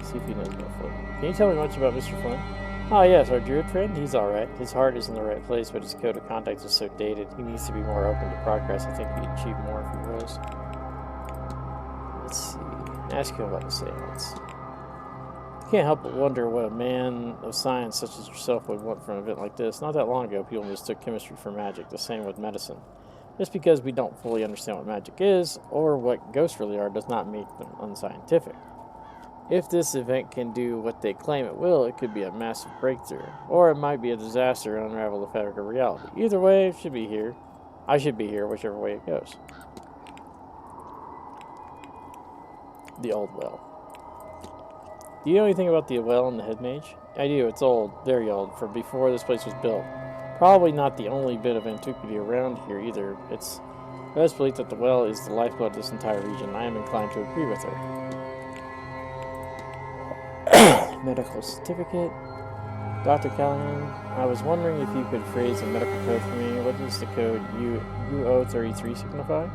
See if he knows about Flynn. Can you tell me much about Mr. Flynn? Oh, yes, our druid friend. He's alright. His heart is in the right place, but his code of conduct is so dated. He needs to be more open to progress. I think he'd achieve more if he was. Let's see. Ask him about the seance. You can't help but wonder what a man of science such as yourself would want from an event like this. Not that long ago, people mistook chemistry for magic. The same with medicine. Just because we don't fully understand what magic is, or what ghosts really are, does not make them unscientific. If this event can do what they claim it will, it could be a massive breakthrough. Or it might be a disaster and unravel the fabric of reality. Either way, it should be here. I should be here, whichever way it goes. The old well. Do you know anything about the well and the head mage? I do. It's old. Very old. From before this place was built. Probably not the only bit of antiquity around here either. It's best belief that the well is the lifeblood of this entire region. I am inclined to agree with her. Medical certificate. Dr. Callahan, I was wondering if you could phrase a medical code for me. What does the code UO33 signify?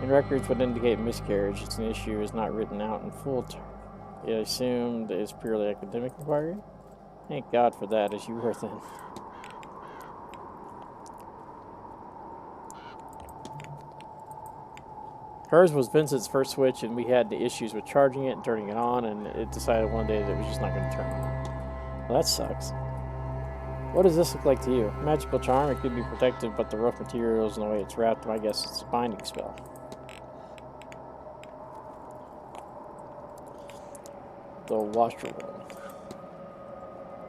In records would indicate miscarriage. It's an issue is not written out in full. I assumed it is purely academic inquiry. Thank God for that, as you were then. Hers was Vincent's first switch, and we had the issues with charging it and turning it on, and it decided one day that it was just not going to turn on. Well, that sucks. What does this look like to you? Magical charm, it could be protective, but the rough materials and the way it's wrapped, I guess it's a binding spell. The washroom.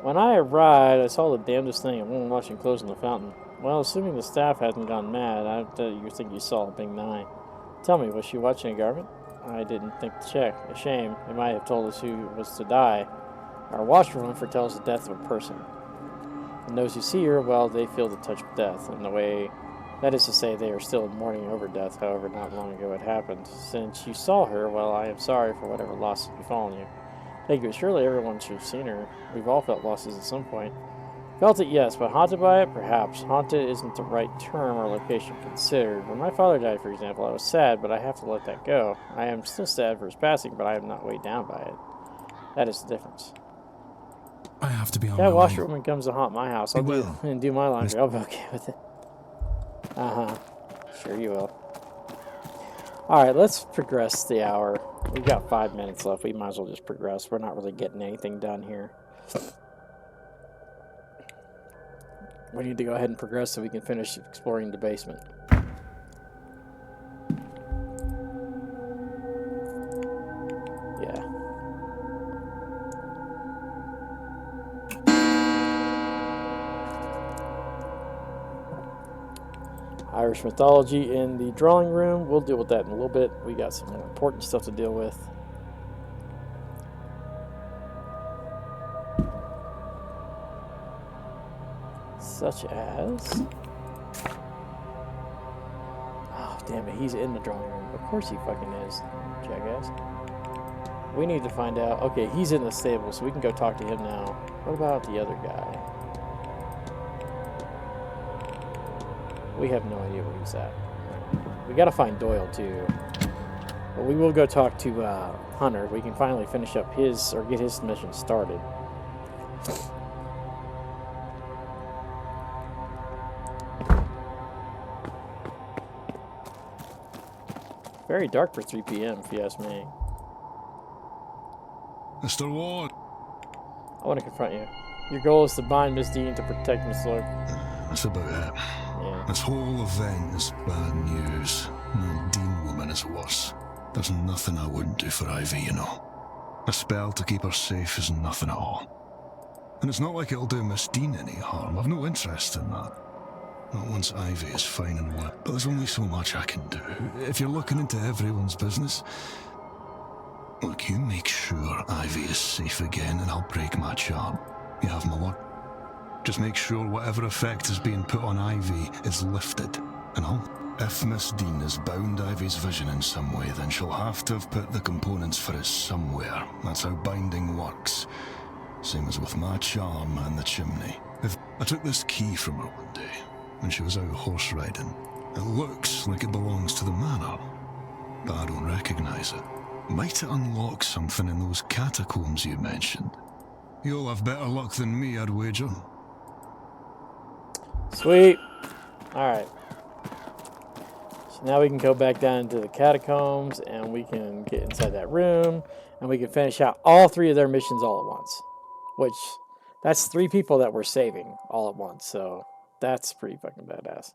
When I arrived, I saw the damnedest thing, a woman washing clothes in the fountain. Well, assuming the staff hasn't gone mad, I you think you saw a big nine. Tell me, was she watching a garment? I didn't think to check. A shame. It might have told us who was to die. Our washroom foretells the death of a person. And those who see her, well, they feel the touch of death. In the way, that is to say, they are still mourning over death, however not long ago it happened. Since you saw her, well, I am sorry for whatever loss has befallen you. Thank you. Surely everyone should have seen her. We've all felt losses at some point. Felt it, yes, but haunted by it? Perhaps. Haunted isn't the right term or location considered. When my father died, for example, I was sad, but I have to let that go. I am still sad for his passing, but I am not weighed down by it. That is the difference. I have to be on that my washerwoman comes to haunt my house. I'll do my laundry. I'll be okay with it. Sure you will. Alright, let's progress the hour. We've got 5 minutes left. We might as well just progress. We're not really getting anything done here. We need to go ahead and progress so we can finish exploring the basement. Yeah. Irish mythology in the drawing room. We'll deal with that in a little bit. We got some more important stuff to deal with. Such as... Oh, damn it. He's in the drawing room. Of course he fucking is, jackass. We need to find out... Okay, he's in the stable, so we can go talk to him now. What about the other guy? We have no idea where he's at. We gotta find Doyle, too. But we will go talk to Hunter. We can finally finish up his... or get his mission started. Very dark for 3 p.m., if you ask me. Mr. Ward. I want to confront you. Your goal is to bind Miss Dean to protect Miss Lord. That's about it. Yeah. This whole event is bad news. The Dean woman is worse. There's nothing I wouldn't do for Ivy, you know. A spell to keep her safe is nothing at all. And it's not like it'll do Miss Dean any harm. I've no interest in that. Not once Ivy is fine and well. But there's only so much I can do. If you're looking into everyone's business, look, you make sure Ivy is safe again and I'll break my charm. You have my word. Just make sure whatever effect is being put on Ivy is lifted, and all. If Miss Dean has bound Ivy's vision in some way, then she'll have to have put the components for it somewhere. That's how binding works. Same as with my charm and the chimney. If I took this key from her one day, when she was out horse riding, it looks like it belongs to the manor, but I don't recognize it. Might it unlock something in those catacombs you mentioned? You'll have better luck than me, I'd wager. Sweet. Alright. So now we can go back down into the catacombs and we can get inside that room and we can finish out all 3 of their missions all at once. Which, that's 3 people that we're saving all at once, so that's pretty fucking badass.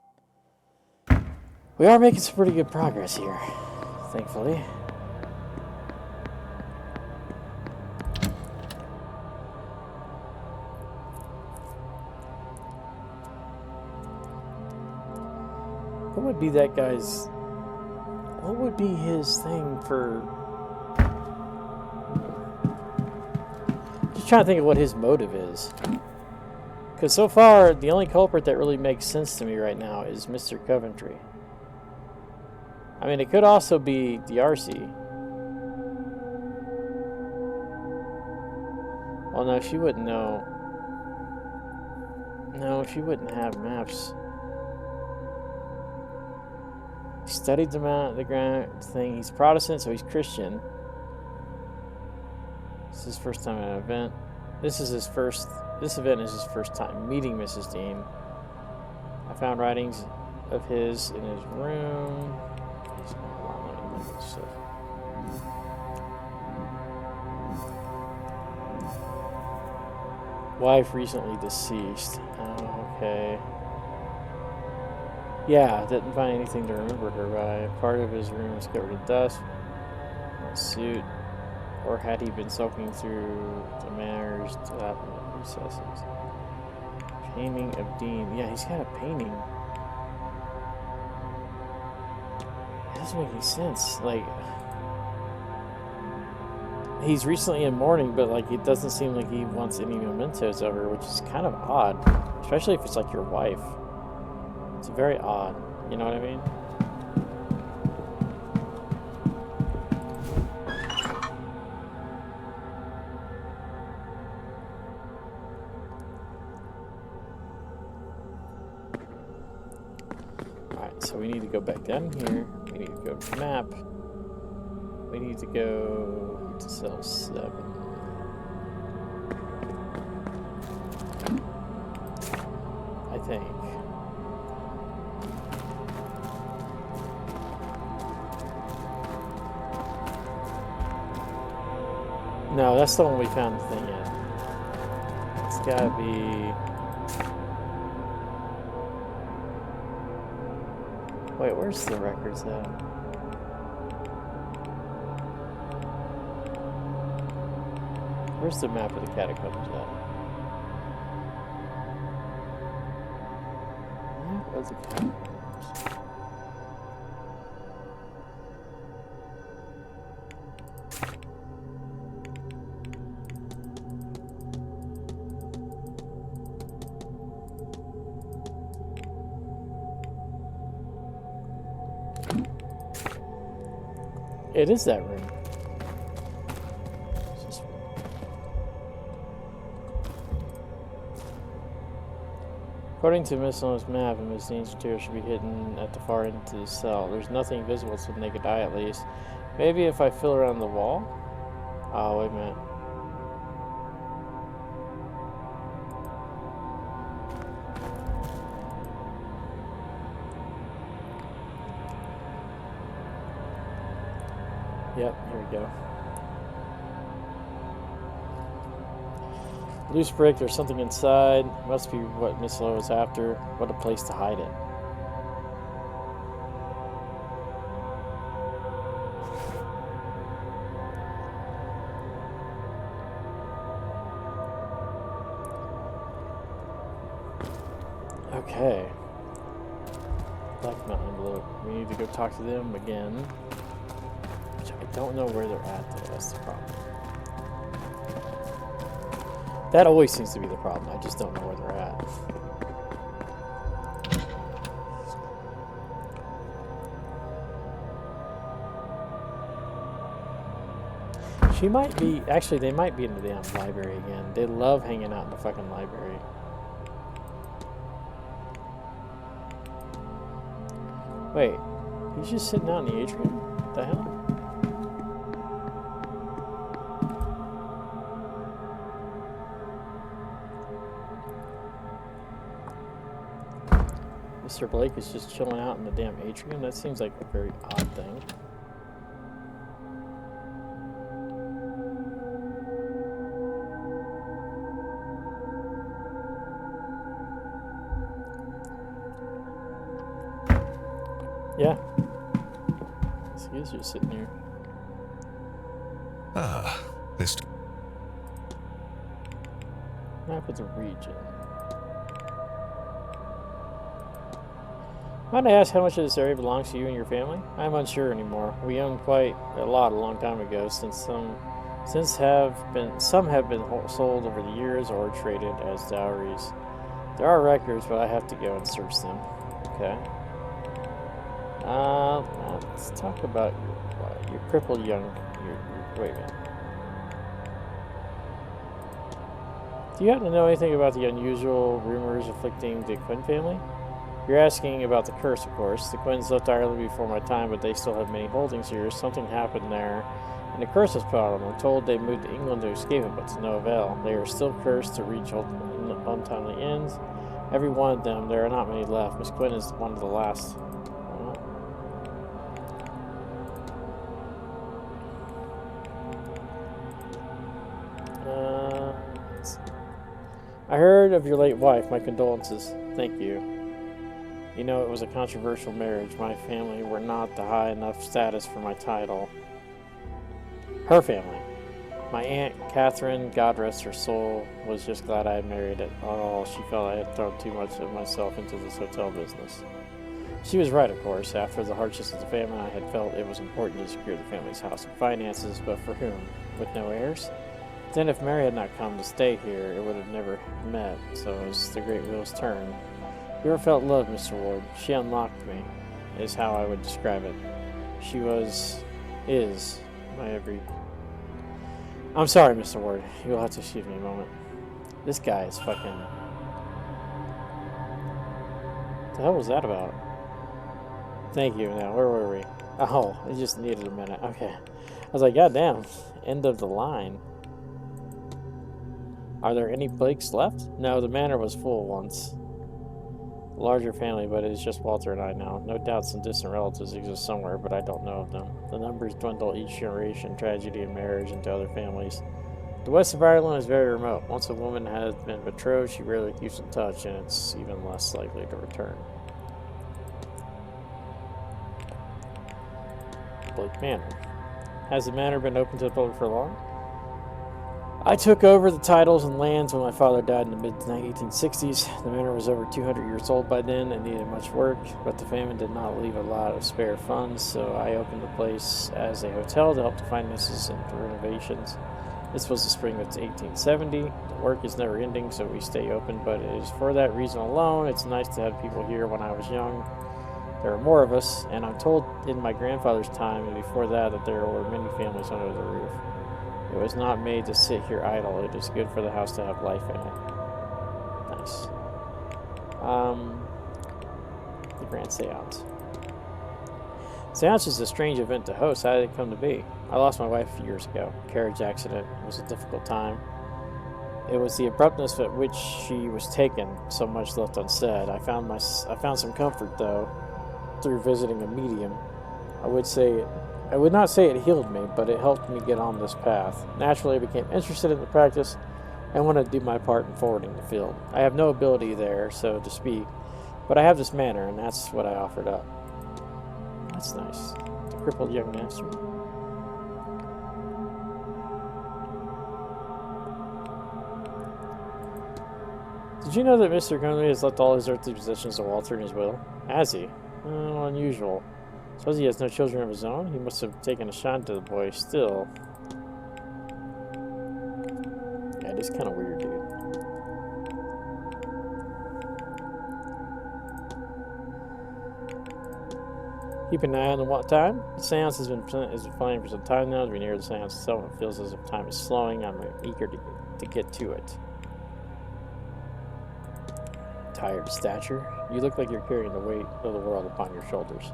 We are making some pretty good progress here, thankfully. What would be that guy's... What would be his thing for... Just trying to think of what his motive is. Because so far, the only culprit that really makes sense to me right now is Mr. Coventry. I mean, it could also be D'Arcy. Well, no, she wouldn't know. No, she wouldn't have maps. He studied the ground thing. He's Protestant, so he's Christian. This is his first time at an event. This event is his first time meeting Mrs. Dean. I found writings of his in his room. Wife recently deceased. Oh, okay. Yeah, didn't find anything to remember her by. Part of his room was covered in dust. Suit. Or had he been soaking through the manor's dilapidated recesses? Painting of Dean. Yeah, he's got a painting. It doesn't make any sense. Like, he's recently in mourning, but like it doesn't seem like he wants any mementos of her, which is kind of odd. Especially if it's like your wife. It's very odd. You know what I mean? Alright, so we need to go back down here. We need to go to the map. We need to go to cell 7. I think. No, that's the one we found the thing in. It's gotta be... Wait, where's the records at? Where's the map of the catacombs at? Map of the catacombs. It is that room. According to Miss Lowe's map, and Miss Dean's material should be hidden at the far end of the cell. There's nothing visible to the naked eye, at least. Maybe if I feel around the wall? Oh, wait a minute. Yep, here we go. Loose brick, there's something inside. Must be what Miss Lowe is after. What a place to hide it. Okay. Black Mountain envelope. We need to go talk to them again. Which I don't know where they're at, though. That's the problem. That always seems to be the problem. I just don't know where they're at. She might be... Actually, they might be in the damn library again. They love hanging out in the fucking library. Wait. He's just sitting out in the atrium? What the hell? Mr. Blake is just chilling out in the damn atrium? That seems like a very odd thing. Yeah. He is just sitting here. Ah, Mr. Map of the region. Might I ask how much of this area belongs to you and your family? I'm unsure anymore. We owned quite a lot a long time ago, some have been sold over the years or traded as dowries. There are records, but I have to go and search them. Okay. Let's talk about your crippled wait a minute. Do you happen to know anything about the unusual rumors afflicting the Quinn family? You're asking about the curse, of course. The Quinns left Ireland before my time, but they still have many holdings here. Something happened there, and the curse was put on them. I'm told they moved to England to escape it, but to no avail. They are still cursed to reach untimely ends. Every one of them. There are not many left. Miss Quinn is one of the last. I heard of your late wife. My condolences. Thank you. You know, it was a controversial marriage. My family were not the high enough status for my title. Her family. My Aunt Catherine, God rest her soul, was just glad I had married it. Oh, she felt I had thrown too much of myself into this hotel business. She was right, of course. After the hardships of the famine, I had felt it was important to secure the family's house and finances, but for whom? With no heirs? Then if Mary had not come to stay here, it would have never met, so as the great wheels turn. You ever felt love, Mr. Ward? She unlocked me, is how I would describe it. She is, my every... I'm sorry, Mr. Ward. You'll have to excuse me a moment. This guy is fucking... What the hell was that about? Thank you. Now, where were we? Oh, I just needed a minute. Okay. I was like, God damn. End of the line. Are there any Blakes left? No, the manor was full once. A larger family, but it is just Walter and I now. No doubt some distant relatives exist somewhere, but I don't know of them. The numbers dwindle each generation, tragedy and marriage into other families. The west of Ireland is very remote. Once a woman has been betrothed, she rarely keeps in touch, and it's even less likely to return. Blake Manor. Has the manor been open to the public for long? I took over the titles and lands when my father died in the mid-1860s. The manor was over 200 years old by then and needed much work, but the famine did not leave a lot of spare funds, so I opened the place as a hotel to help the finances and the renovations. This was the spring of 1870. The work is never ending, so we stay open, but it is for that reason alone. It's nice to have people here. When I was young, there are more of us, and I'm told in my grandfather's time and before that there were many families under the roof. It was not made to sit here idle. It is good for the house to have life in it. Nice. The Grand Seance. Seance is a strange event to host. How did it come to be? I lost my wife a few years ago. Carriage accident. It was a difficult time. It was the abruptness at which she was taken. So much left unsaid. I found some comfort, though, through visiting a medium. I would not say it healed me, but it helped me get on this path. Naturally, I became interested in the practice. I want to do my part in forwarding the field. I have no ability there, so to speak, but I have this manner, and that's what I offered up. That's nice. The crippled young master. Did you know that Mr. Conway has left all his earthly possessions to Walter in his will? Has he? Oh, unusual. Suppose he has no children of his own? He must have taken a shine to the boy. Still. Yeah, it is kind of weird, dude. Keep an eye on the what time? The seance has been planning for some time now. As we near the seance itself, it feels as if time is slowing. I'm eager to get to it. Tired stature? You look like you're carrying the weight of the world upon your shoulders.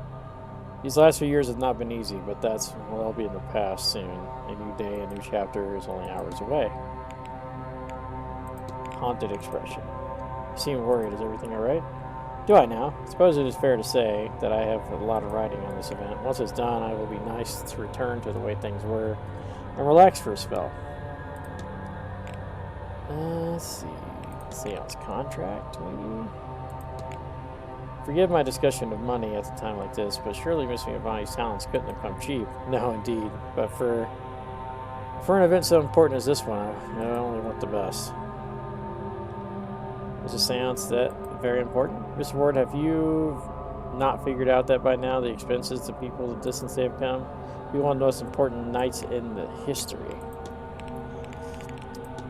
These last few years have not been easy, but that'll be in the past soon. A new day, a new chapter is only hours away. Haunted expression. You seem worried. Is everything alright? Do I now? I suppose it is fair to say that I have a lot of writing on this event. Once it's done, I will be nice to return to the way things were and relax for a spell. Let's see. Seance contract, maybe? Forgive my discussion of money at a time like this, but surely Miss Giovanni's talents couldn't have come cheap. No, indeed. But for an event so important as this one, I only want the best. Is a seance that very important? Mr. Ward, have you not figured out that by now? The expenses, the people, the distance they have come? Be one of the most important nights in the history.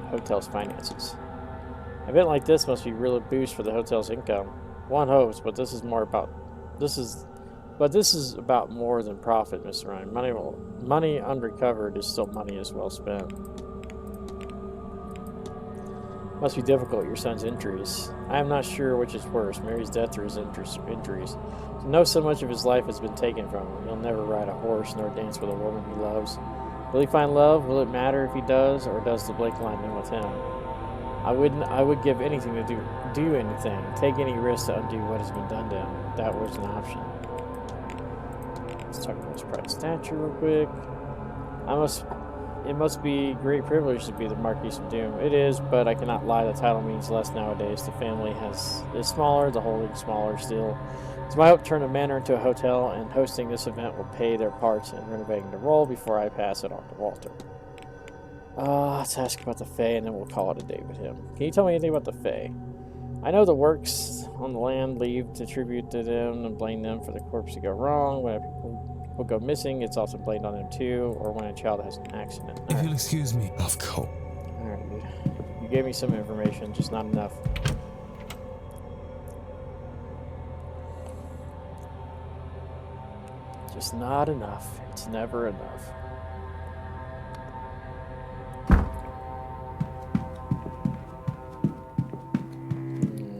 Hotel's finances. An event like this must be a real boost for the hotel's income. One hopes, but this is about more than profit, Mr. Ryan. Money unrecovered is still money as well spent. Must be difficult, your son's injuries. I am not sure which is worse, Mary's death or his injuries. To know so much of his life has been taken from him. He'll never ride a horse nor dance with a woman he loves. Will he find love? Will it matter if he does, or does the Blake line end with him? I would give anything to do anything, take any risk to undo what has been done to him. That was an option. Let's talk about his pride stature real quick. It must be a great privilege to be the Marquis of Doom. It is, but I cannot lie, the title means less nowadays. The family is smaller, the holding smaller still. It's my hope to turn a manor into a hotel, and hosting this event will pay their parts in renovating the role before I pass it on to Walter. Let's ask about the Fae, and then we'll call it a day with him. Can you tell me anything about the Fae? I know the works on the land leave to tribute to them and blame them for the corpse to go wrong. When people go missing, it's often blamed on them too, or when a child has an accident. If you'll excuse me. Of course. Alright, dude. You gave me some information, just not enough. Just not enough. It's never enough.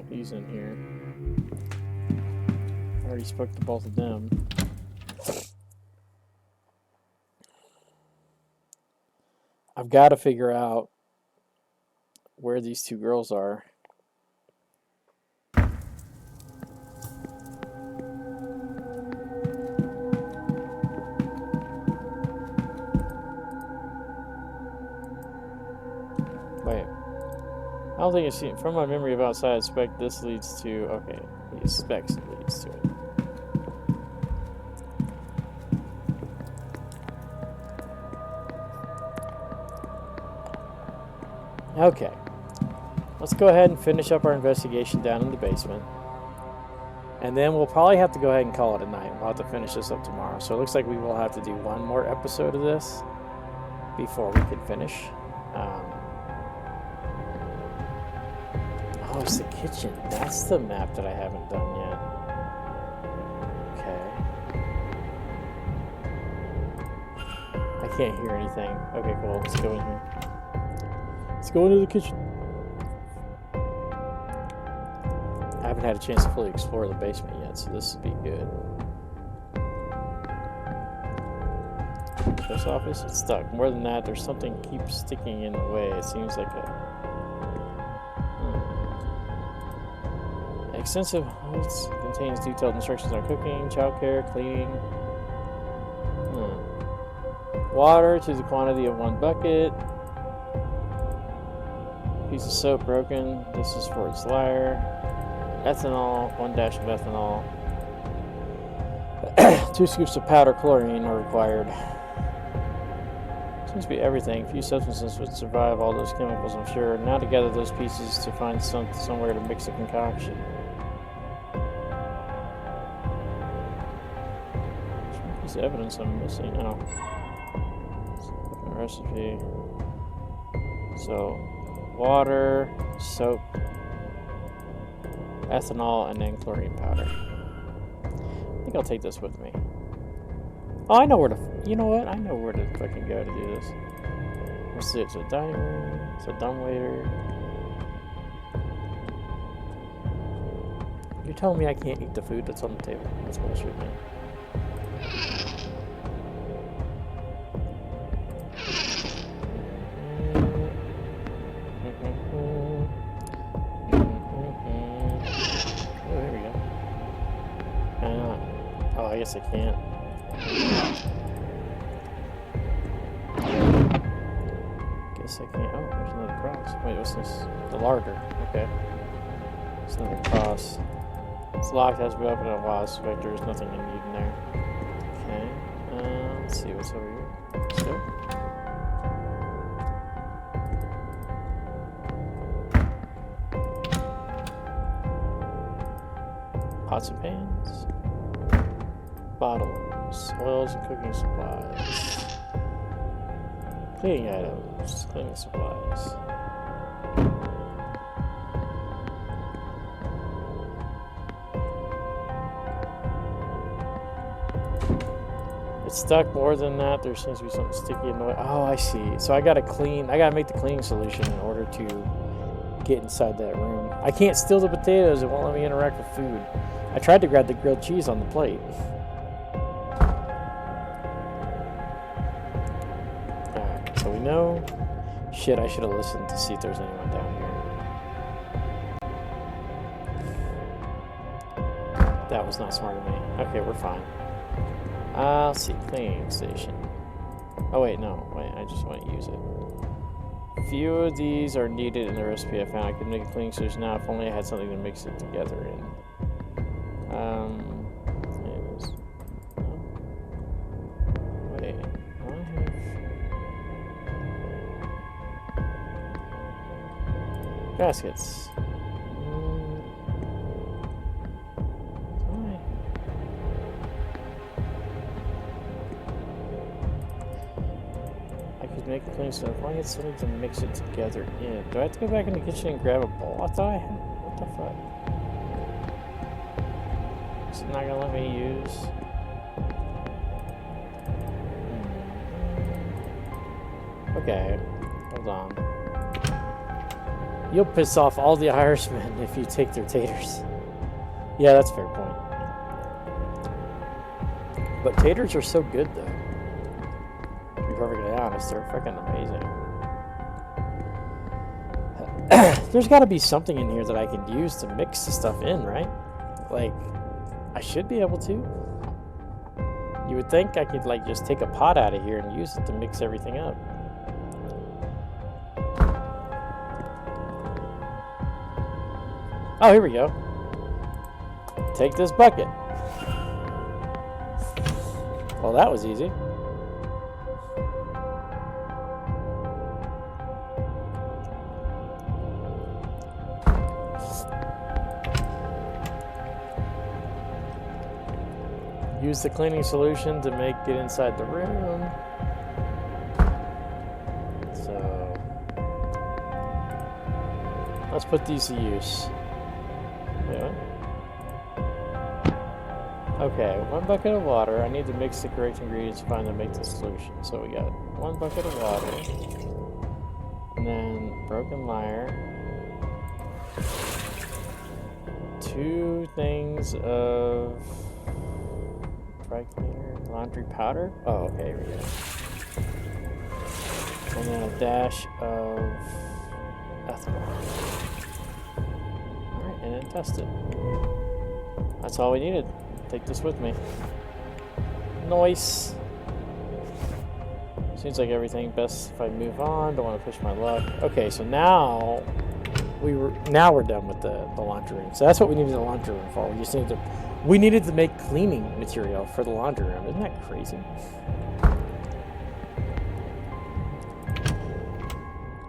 He's in here. I already spoke to both of them. I've got to figure out where these two girls are. Wait. I don't think it's seen. From my memory of outside, I expect this leads to. Okay, he expects it leads to it. Okay. Let's go ahead and finish up our investigation down in the basement. And then we'll probably have to go ahead and call it a night. We'll have to finish this up tomorrow. So it looks like we will have to do one more episode of this before we can finish. Oh, it's the kitchen. That's the map that I haven't done yet. Okay. I can't hear anything. Okay, cool. Let's go in here. Let's go into the kitchen. I haven't had a chance to fully explore the basement yet, so this would be good. Post office? It's stuck. More than that, there's something keeps sticking in the way. It seems like a... Extensive house contains detailed instructions on cooking, childcare, cleaning. Water to the quantity of 1 bucket. Piece of soap broken. This is for its lyre. Ethanol. 1 dash of ethanol. 2 scoops of powder chlorine are required. Seems to be everything. Few substances would survive all those chemicals, I'm sure. Now to gather those pieces to find somewhere to mix a concoction. There's piece of evidence I'm missing. Oh. Recipe. So, water, soap, ethanol, and then chlorine powder. I think I'll take this with me. Oh, I know where to... You know what? I know where to fucking go to do this. Let's see. It's a dining room. It's a dumbwaiter. You're telling me I can't eat the food that's on the table? That's bullshit, man. Oh, there we go. Oh, I guess I can't. Guess I can't. Oh, there's another cross. Wait, what's this? The larder. Okay. It's another cross. It's locked, has to be opened in a while. I suspect there's nothing I need in there. Okay. Let's see what's over here. Let's go. Pots and pans. Bottles. Oils and cooking supplies. Cleaning items. Cleaning supplies. It's stuck more than that. There seems to be something sticky in the way. Oh, I see. So I gotta make the cleaning solution in order to get inside that room. I can't steal the potatoes. It won't let me interact with food. I tried to grab the grilled cheese on the plate. Alright, so we know. Shit, I should have listened to see if there's anyone down here. That was not smart of me. Okay, we're fine. Let's see, cleaning station. Oh wait, no, wait, I just want to use it. Few of these are needed in the recipe I found. I could make a cleaning solution now if only I had something to mix it together in. Yes. No. Wait, do I have gaskets? Make a clean stuff. Why get something to mix it together in? Do I have to go back in the kitchen and grab a bowl? I thought I had. What the fuck? Is it not gonna let me use? Okay, hold on. You'll piss off all the Irishmen if you take their taters. Yeah, that's a fair point. But taters are so good, though. Perfectly honest, they're freaking amazing. There's got to be something in here that I can use to mix the stuff in, right? Like, I should be able to. You would think I could, like, just take a pot out of here and use it to mix everything up. Oh, here we go. Take this bucket. Well, that was easy. Use the cleaning solution to make it inside the room. So let's put these to use. Wait, what? Okay, 1 bucket of water. I need to mix the correct ingredients to find and make the solution. So we got 1 bucket of water, and then broken lyre, 2 things of dry cleaner, laundry powder. Oh, okay, here we go. And then a dash of ethanol. Alright, and then test it. That's all we needed. Take this with me. Nice. Seems like everything best if I move on. Don't want to push my luck. Okay, so now now we're done with the laundry room. So that's what we needed the laundry room for. We needed to make cleaning material for the laundry room. Isn't that crazy?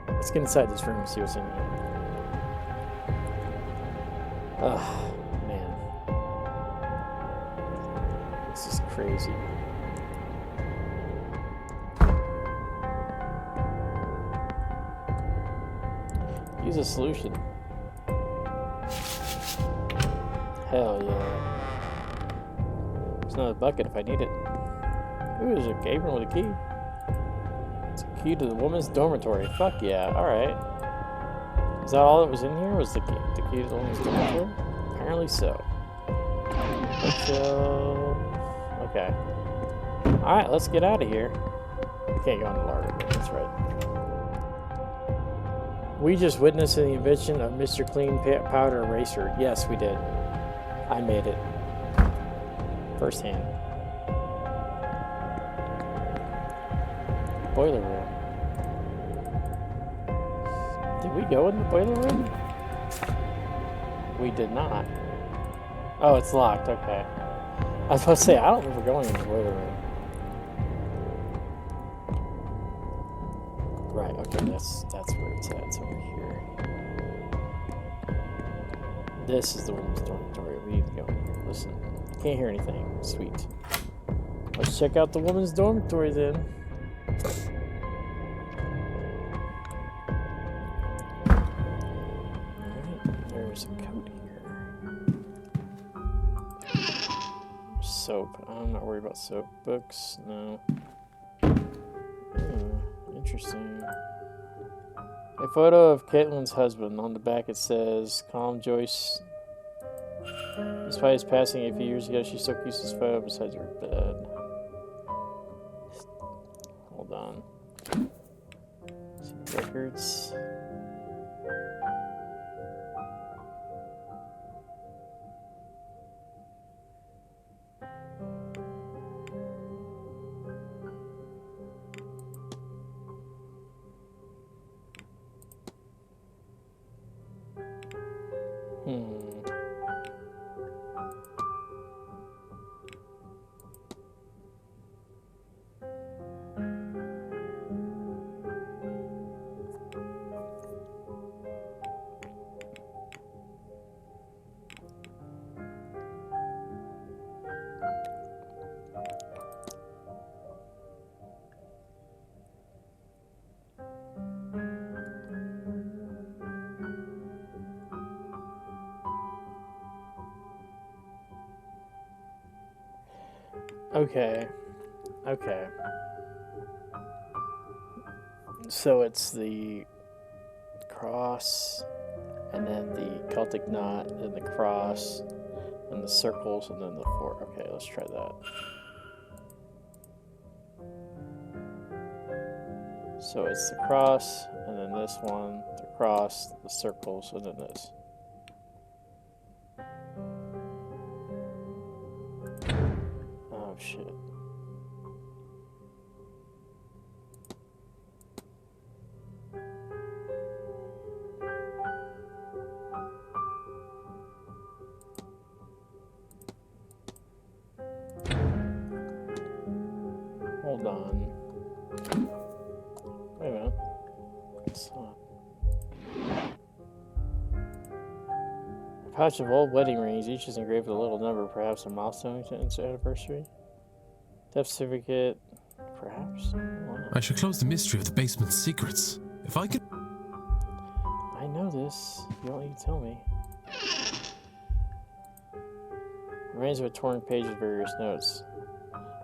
Let's get inside this room and see what's in here. Oh, man. This is crazy. Use a solution. Hell yeah. There's another bucket if I need it. Ooh, there's a apron with a key. It's a key to the woman's dormitory. Fuck yeah. Alright. Is that all that was in here? Was the key to the woman's dormitory? Apparently so. Okay. Alright, let's get out of here. We can't go in the larder room. That's right. We just witnessed the invention of Mr. Clean Powder Eraser. Yes, we did. I made it. Firsthand. Boiler room. Did we go in the boiler room? We did not. Oh, it's locked. Okay. I was supposed to say, I don't remember going in the boiler room. Right, okay, that's where it's at. It's over here. This is the women's dormitory. We need to go in here. Listen, can't hear anything. Sweet. Let's check out the women's dormitory then. Alright, there's a coat here. Soap. I'm not worried about soap. Books, no. Interesting. A photo of Caitlin's husband. On the back it says, Calm Joyce. Despite his passing a few years ago, she still keeps his photo beside her bed. Hold on. See records. Okay. Okay. So it's the cross, and then the Celtic knot, and the cross, and the circles, and then the four. Okay, let's try that. So it's the cross, and then this one, the cross, the circles, and then this. Oh, shit. Hold on. Wait a minute. It's not. A pouch of old wedding rings, each is engraved with a little number, perhaps a milestone to its anniversary. Death certificate, perhaps? I should close the mystery of the basement's secrets. If I could... I know this. You don't need to tell me. Remains of a torn page with various notes.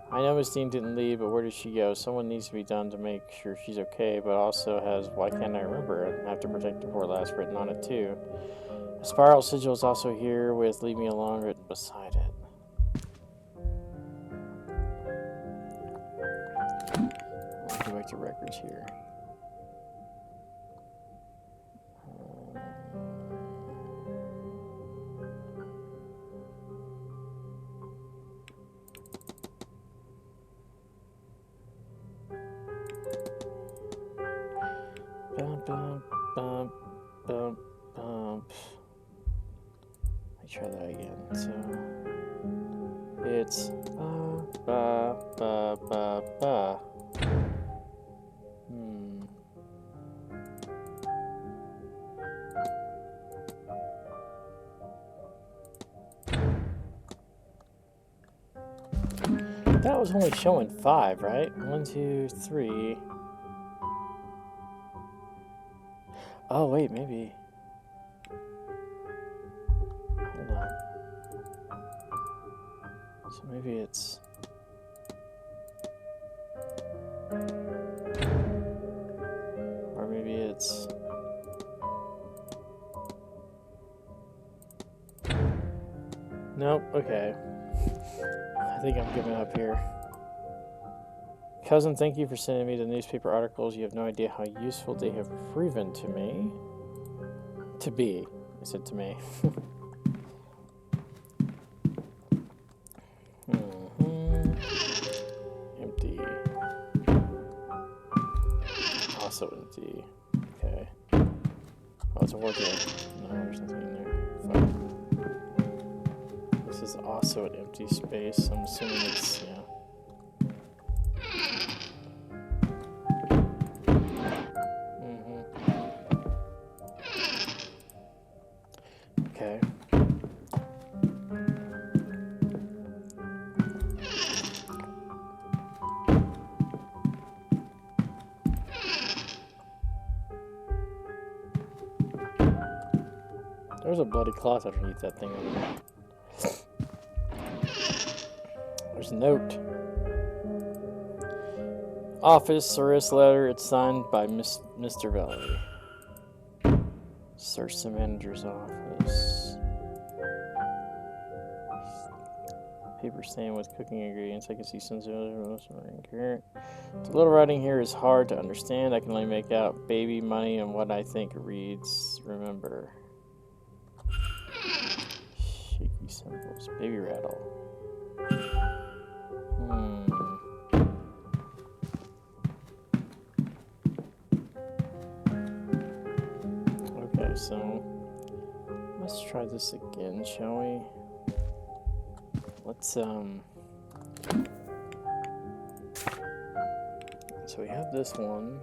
I know Miss Dean didn't leave, but where did she go? Someone needs to be done to make sure she's okay, but also has, why can't I remember it? I have to protect the poor lass written on it too. A spiral sigil is also here with Leave Me Alone written beside it. Let's go back to records here. Bum, bum, bum, bum, bum. me try that again. So it's ba ba ba ba. That was only showing 5, right? 1, 2, 3. Oh wait, maybe. Hold on. So maybe it's. Or maybe it's. Nope, okay. I think I'm giving up here. Cousin, thank you for sending me the newspaper articles. You have no idea how useful they have proven to me. To be. I said to me. Empty. Also empty. Okay. Oh, it's a wardrobe. No, there's nothing in there. Fuck. This is also an empty space. I'm assuming it's, yeah. Okay. There's a bloody cloth underneath that thing over there. There's a note. Office, arrest letter. It's signed by Mr. Valerie. Search the manager's office. Paper stained with cooking ingredients. I can see some carrot. The little writing here is hard to understand. I can only make out baby money and what I think reads. Remember. Shaky symbols. Baby rattle. Okay, so let's try this again, shall we? Let's so we have this one.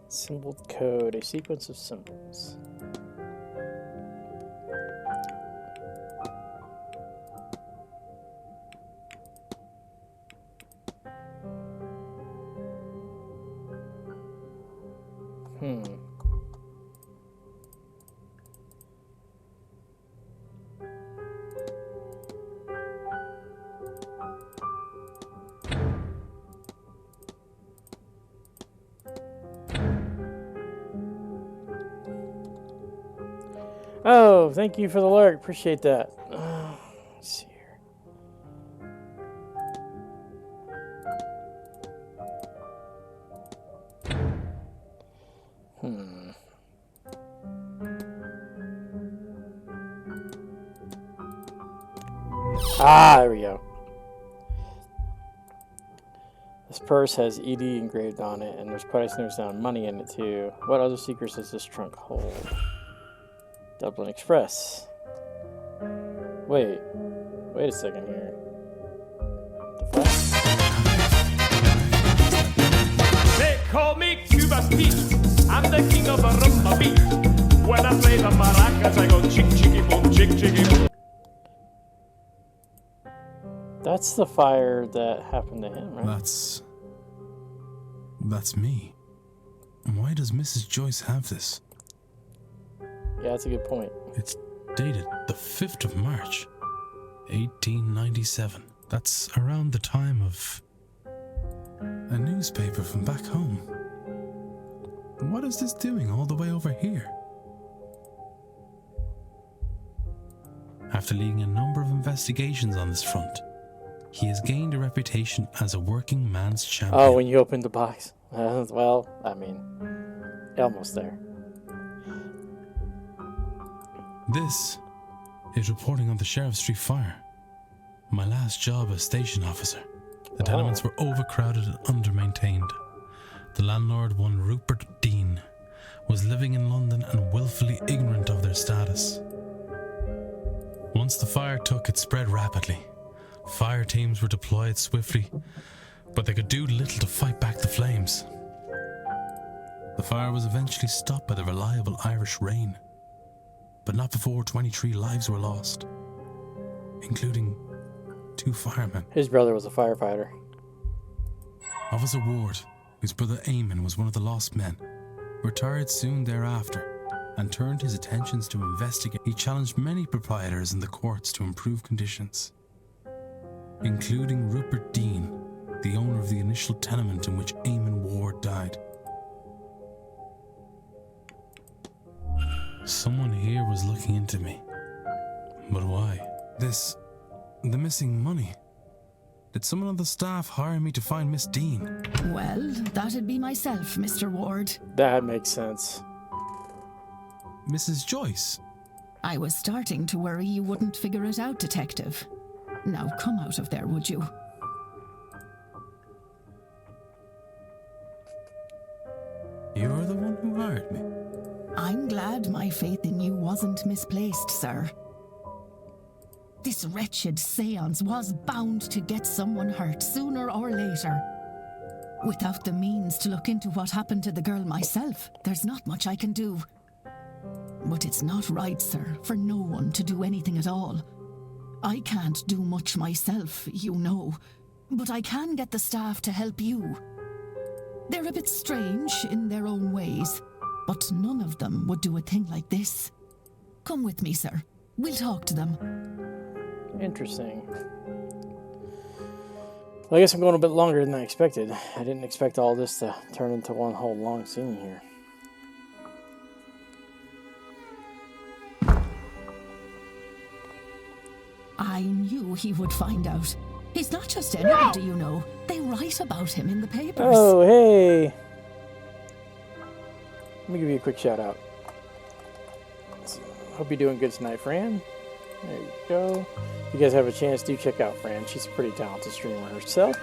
Symbol code, a sequence of symbols. Oh, thank you for the alert. Appreciate that. Let's see here. Ah, there we go. This purse has ED engraved on it, and there's price notes down money in it too. What other secrets does this trunk hold? Dublin Express. Wait a second here. The fuck? They call me Cuba's Pete. I'm the king of a rumba beat. When I play the maracas, I go chick chicky boom, chick chicky boom. That's the fire that happened to him, right? That's me. Why does Mrs. Joyce have this? Yeah, that's a good point. It's dated the 5th of March, 1897. That's around the time of a newspaper from back home. What is this doing all the way over here? After after leading a number of investigations on this front, he has gained a reputation as a working man's champion. Oh, when you opened the box. Well, I mean, almost there. This is reporting on the Sheriff Street fire. My last job as station officer. The tenements were overcrowded and under-maintained. The landlord, one Rupert Dean, was living in London and willfully ignorant of their status. Once the fire took, it spread rapidly. Fire teams were deployed swiftly, but they could do little to fight back the flames. The fire was eventually stopped by the reliable Irish rain, but not before 23 lives were lost, including 2 firemen. His brother was a firefighter. Officer Ward, whose brother Eamon was one of the lost men, retired soon thereafter and turned his attentions to investigate. He challenged many proprietors in the courts to improve conditions, including Rupert Dean, the owner of the initial tenement in which Eamon Ward died. Someone here was looking into me. But why? The missing money. Did someone on the staff hire me to find Miss Dean? Well, that'd be myself, Mr. Ward. That makes sense. Mrs. Joyce? I was starting to worry you wouldn't figure it out, Detective. Now come out of there, would you? You're the one who hired me. I'm glad my faith in you wasn't misplaced, sir. This wretched seance was bound to get someone hurt sooner or later. Without the means to look into what happened to the girl myself, there's not much I can do. But it's not right, sir, for no one to do anything at all. I can't do much myself, you know, but I can get the staff to help you. They're a bit strange in their own ways, but none of them would do a thing like this. Come with me, sir. We'll talk to them. Interesting. Well, I guess I'm going a bit longer than I expected. I didn't expect all this to turn into one whole long scene here. I knew he would find out. He's not just anybody, you know. They write about him in the papers. Oh, hey. Let me give you a quick shout out. Hope you're doing good tonight, Fran. There you go. If you guys have a chance, do check out Fran. She's a pretty talented streamer herself.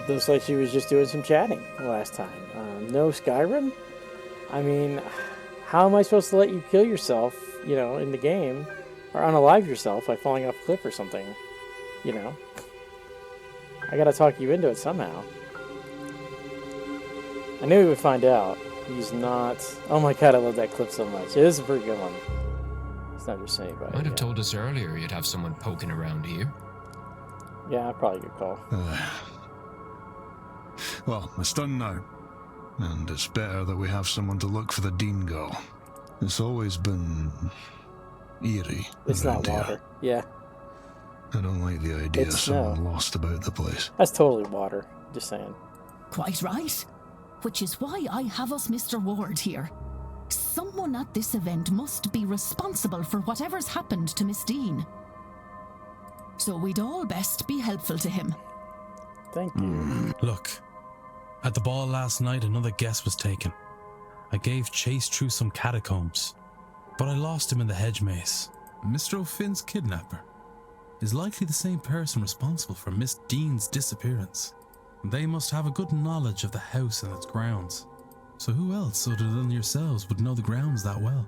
Looks like she was just doing some chatting last time. No Skyrim? I mean, how am I supposed to let you kill yourself, you know, in the game? Or unalive yourself by falling off a cliff or something, you know? I gotta talk you into it somehow. I knew he would find out. He's not... Oh my god, I love that clip so much. It is a pretty good one. It's not just anybody. Might have told us earlier you'd have someone poking around here. Yeah, probably a good call. Well, it's done now. And it's better that we have someone to look for the Dean girl. It's always been... eerie. It's not water. Yeah. I don't like the idea of It's someone snow. lost about the place. That's totally water. Just saying. Quite right. Which is why I have us Mr. Ward here. Someone at this event must be responsible for whatever's happened to Miss Dean. So we'd all best be helpful to him. Thank you. Look, at the ball last night, another guess was taken. I gave chase through some catacombs, but I lost him in the hedge maze. Mr. O'Finn's kidnapper is likely the same person responsible for Miss Dean's disappearance. They must have a good knowledge of the house and its grounds. So who else other than yourselves would know the grounds that well?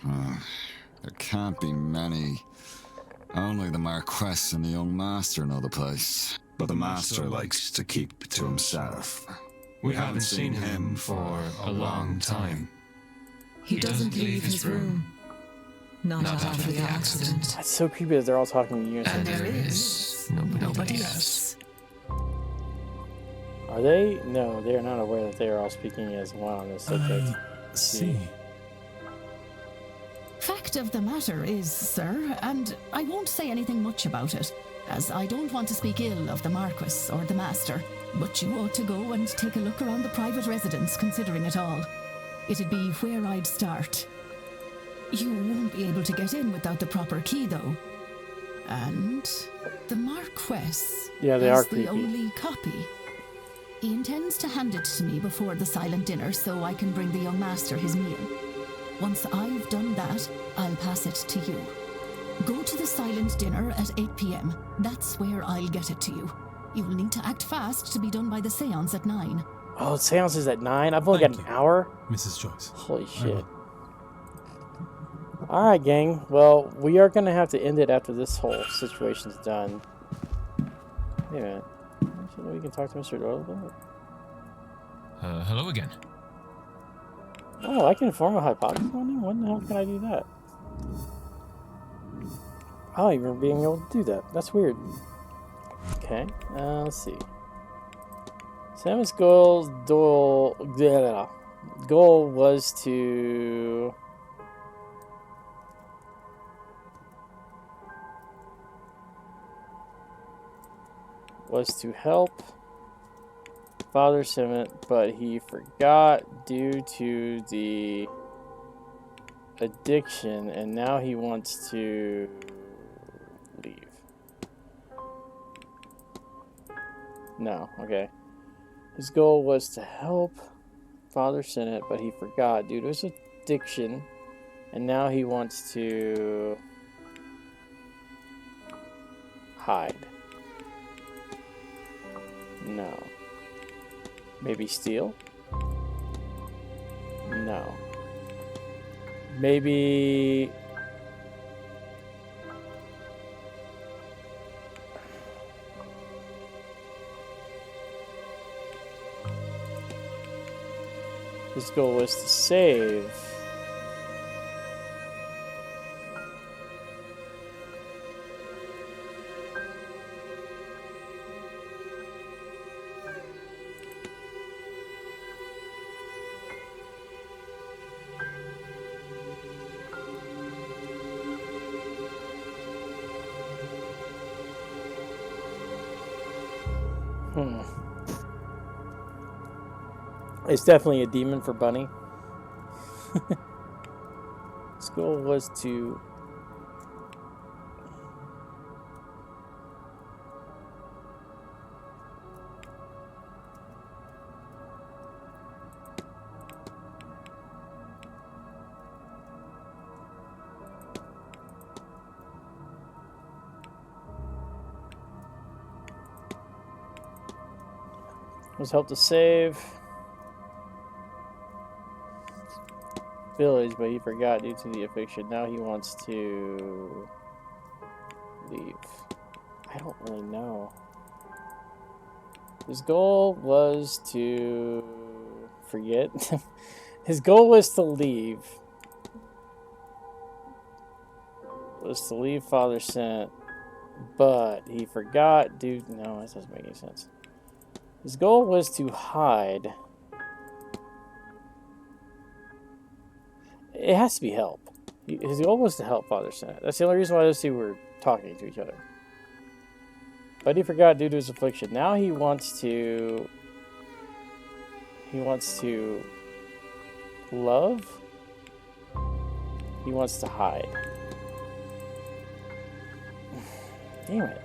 There can't be many. Only the Marquess and the young master know the place. But the master likes to keep to himself. We haven't seen him for a long time. He doesn't leave his room. Not after the accident. That's so creepy that they're all talking in unison. And there is nobody else. Are they? No, they are not aware that they are all speaking as one on this subject. See. Fact of the matter is, sir, and I won't say anything much about it, as I don't want to speak ill of the Marquis or the Master, but you ought to go and take a look around the private residence, considering it all. It'd be where I'd start. You won't be able to get in without the proper key, though. And the Marquess Yeah, they are has the creepy. only copy. He intends to hand it to me before the silent dinner so I can bring the young master his meal. Once I've done that, I'll pass it to you. Go to the silent dinner at 8 p.m. That's where I'll get it to you. You will need to act fast to be done by the seance at 9. Oh, seance is at 9? I've only got an hour? Mrs. Joyce. Holy shit. Alright, gang. Well, we are going to have to end it after this whole situation's done. Wait a minute. Actually, we can talk to Mr. Doyle about it. Hello again. Oh, I can form a hypothesis on him? When the hell can I do that? I don't even remember being able to do that. That's weird. Okay, let's see. Samus goal was to help Father Simon, but he forgot due to the addiction, and now he wants to leave. No, okay. His goal was to help Father Senate, but he forgot due to his addiction, and now he wants to hide. No. Maybe steal? No. Maybe... his goal was to save. It's definitely a demon for Bunny. His goal was to... help to save village, but he forgot due to the eviction. Now he wants to leave. I don't really know. His goal was to forget. His goal was to leave. Was to leave Father Sent, but he forgot due... No, that doesn't make any sense. His goal was to hide. It has to be help. His goal was to help Father Senate. That's the only reason why those two were talking to each other. But he forgot due to his affliction. Now he wants to... He wants to... love? He wants to hide. Damn it.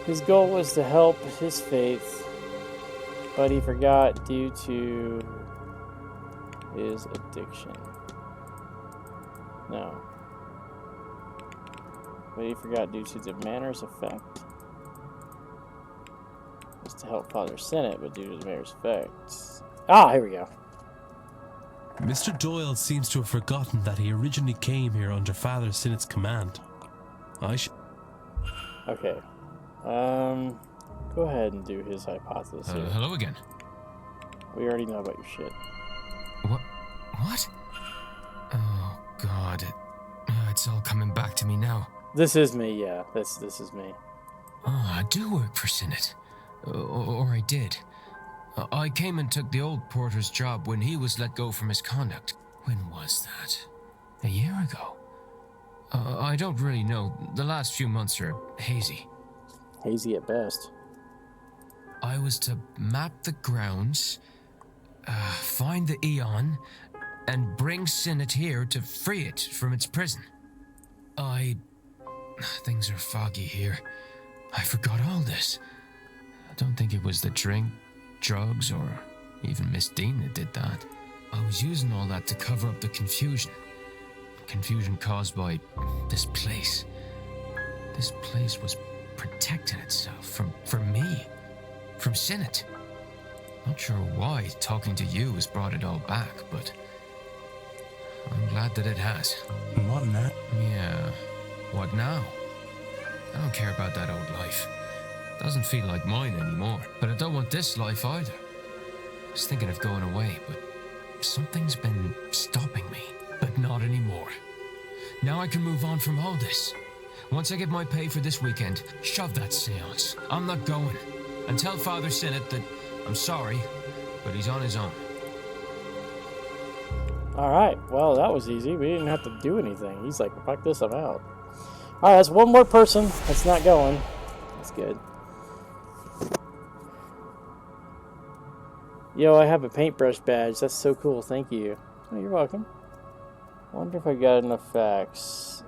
His goal was to help his faith, but he forgot due to his addiction. No. But he forgot due to the manor's effect. It was to help Father Senate, but due to the manor's effect. Ah, here we go. Mr. Doyle seems to have forgotten that he originally came here under Father Sinnott's command. Okay. Go ahead and do his hypothesis here. Hello again. We already know about your shit. What? it's all coming back to me now. This is me, yeah. This is me. Oh, I do work for Sinnott. Or I did. I came and took the old porter's job when he was let go for misconduct. When was that? A year ago? I don't really know. The last few months are hazy. Hazy at best. I was to map the grounds, find the Eon, and bring Sinnott here to free it from its prison. Things are foggy here. I forgot all this. I don't think it was the drink, drugs, or even Miss Dean that did that. I was using all that to cover up the confusion. Confusion caused by this place. This place was protecting itself from me, from Sinnott. Not sure why talking to you has brought it all back, but I'm glad that it has. What now? Yeah, what now? I don't care about that old life. Doesn't feel like mine anymore, but I don't want this life either. I was thinking of going away, but something's been stopping me. But not anymore. Now I can move on from all this. Once I get my pay for this weekend, shove that seance. I'm not going. And tell Father Sinnott that I'm sorry, but he's on his own. Alright, well, that was easy. We didn't have to do anything. He's like, fuck this, I'm out. Alright, that's one more person that's not going. That's good. Yo, I have a paintbrush badge. That's so cool. Thank you. Oh, you're welcome. I wonder if I got enough facts.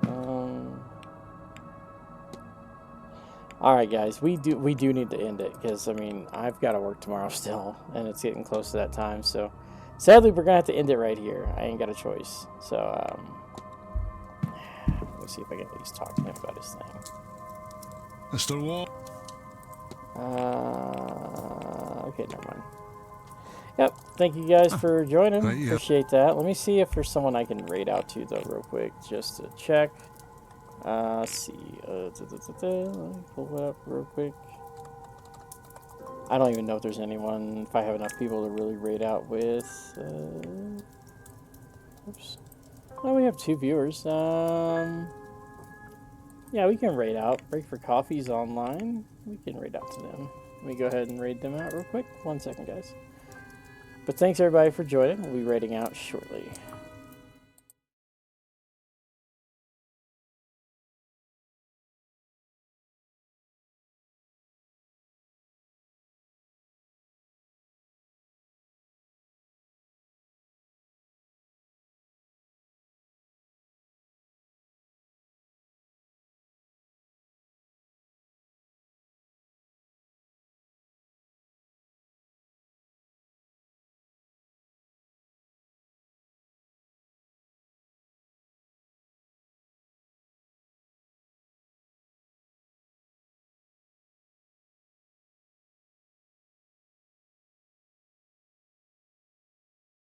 Alright, guys. We do need to end it. Because, I mean, I've got to work tomorrow still. And it's getting close to that time. So, sadly, we're going to have to end it right here. I ain't got a choice. So, let me see if I can at least talk to him about his thing. Mr. Wall. Okay, never mind. Yep, thank you guys for joining. Appreciate that. Let me see if there's someone I can raid out to, though, real quick, just to check. Let's see. Let me pull it up real quick. I don't even know if there's anyone, if I have enough people to really raid out with. Oops. Oh, we have 2 viewers. Yeah, we can raid out. Break for Coffee's online. We can raid out to them. Let me go ahead and raid them out real quick. 1 second, guys. But thanks everybody for joining. We'll be raiding out shortly.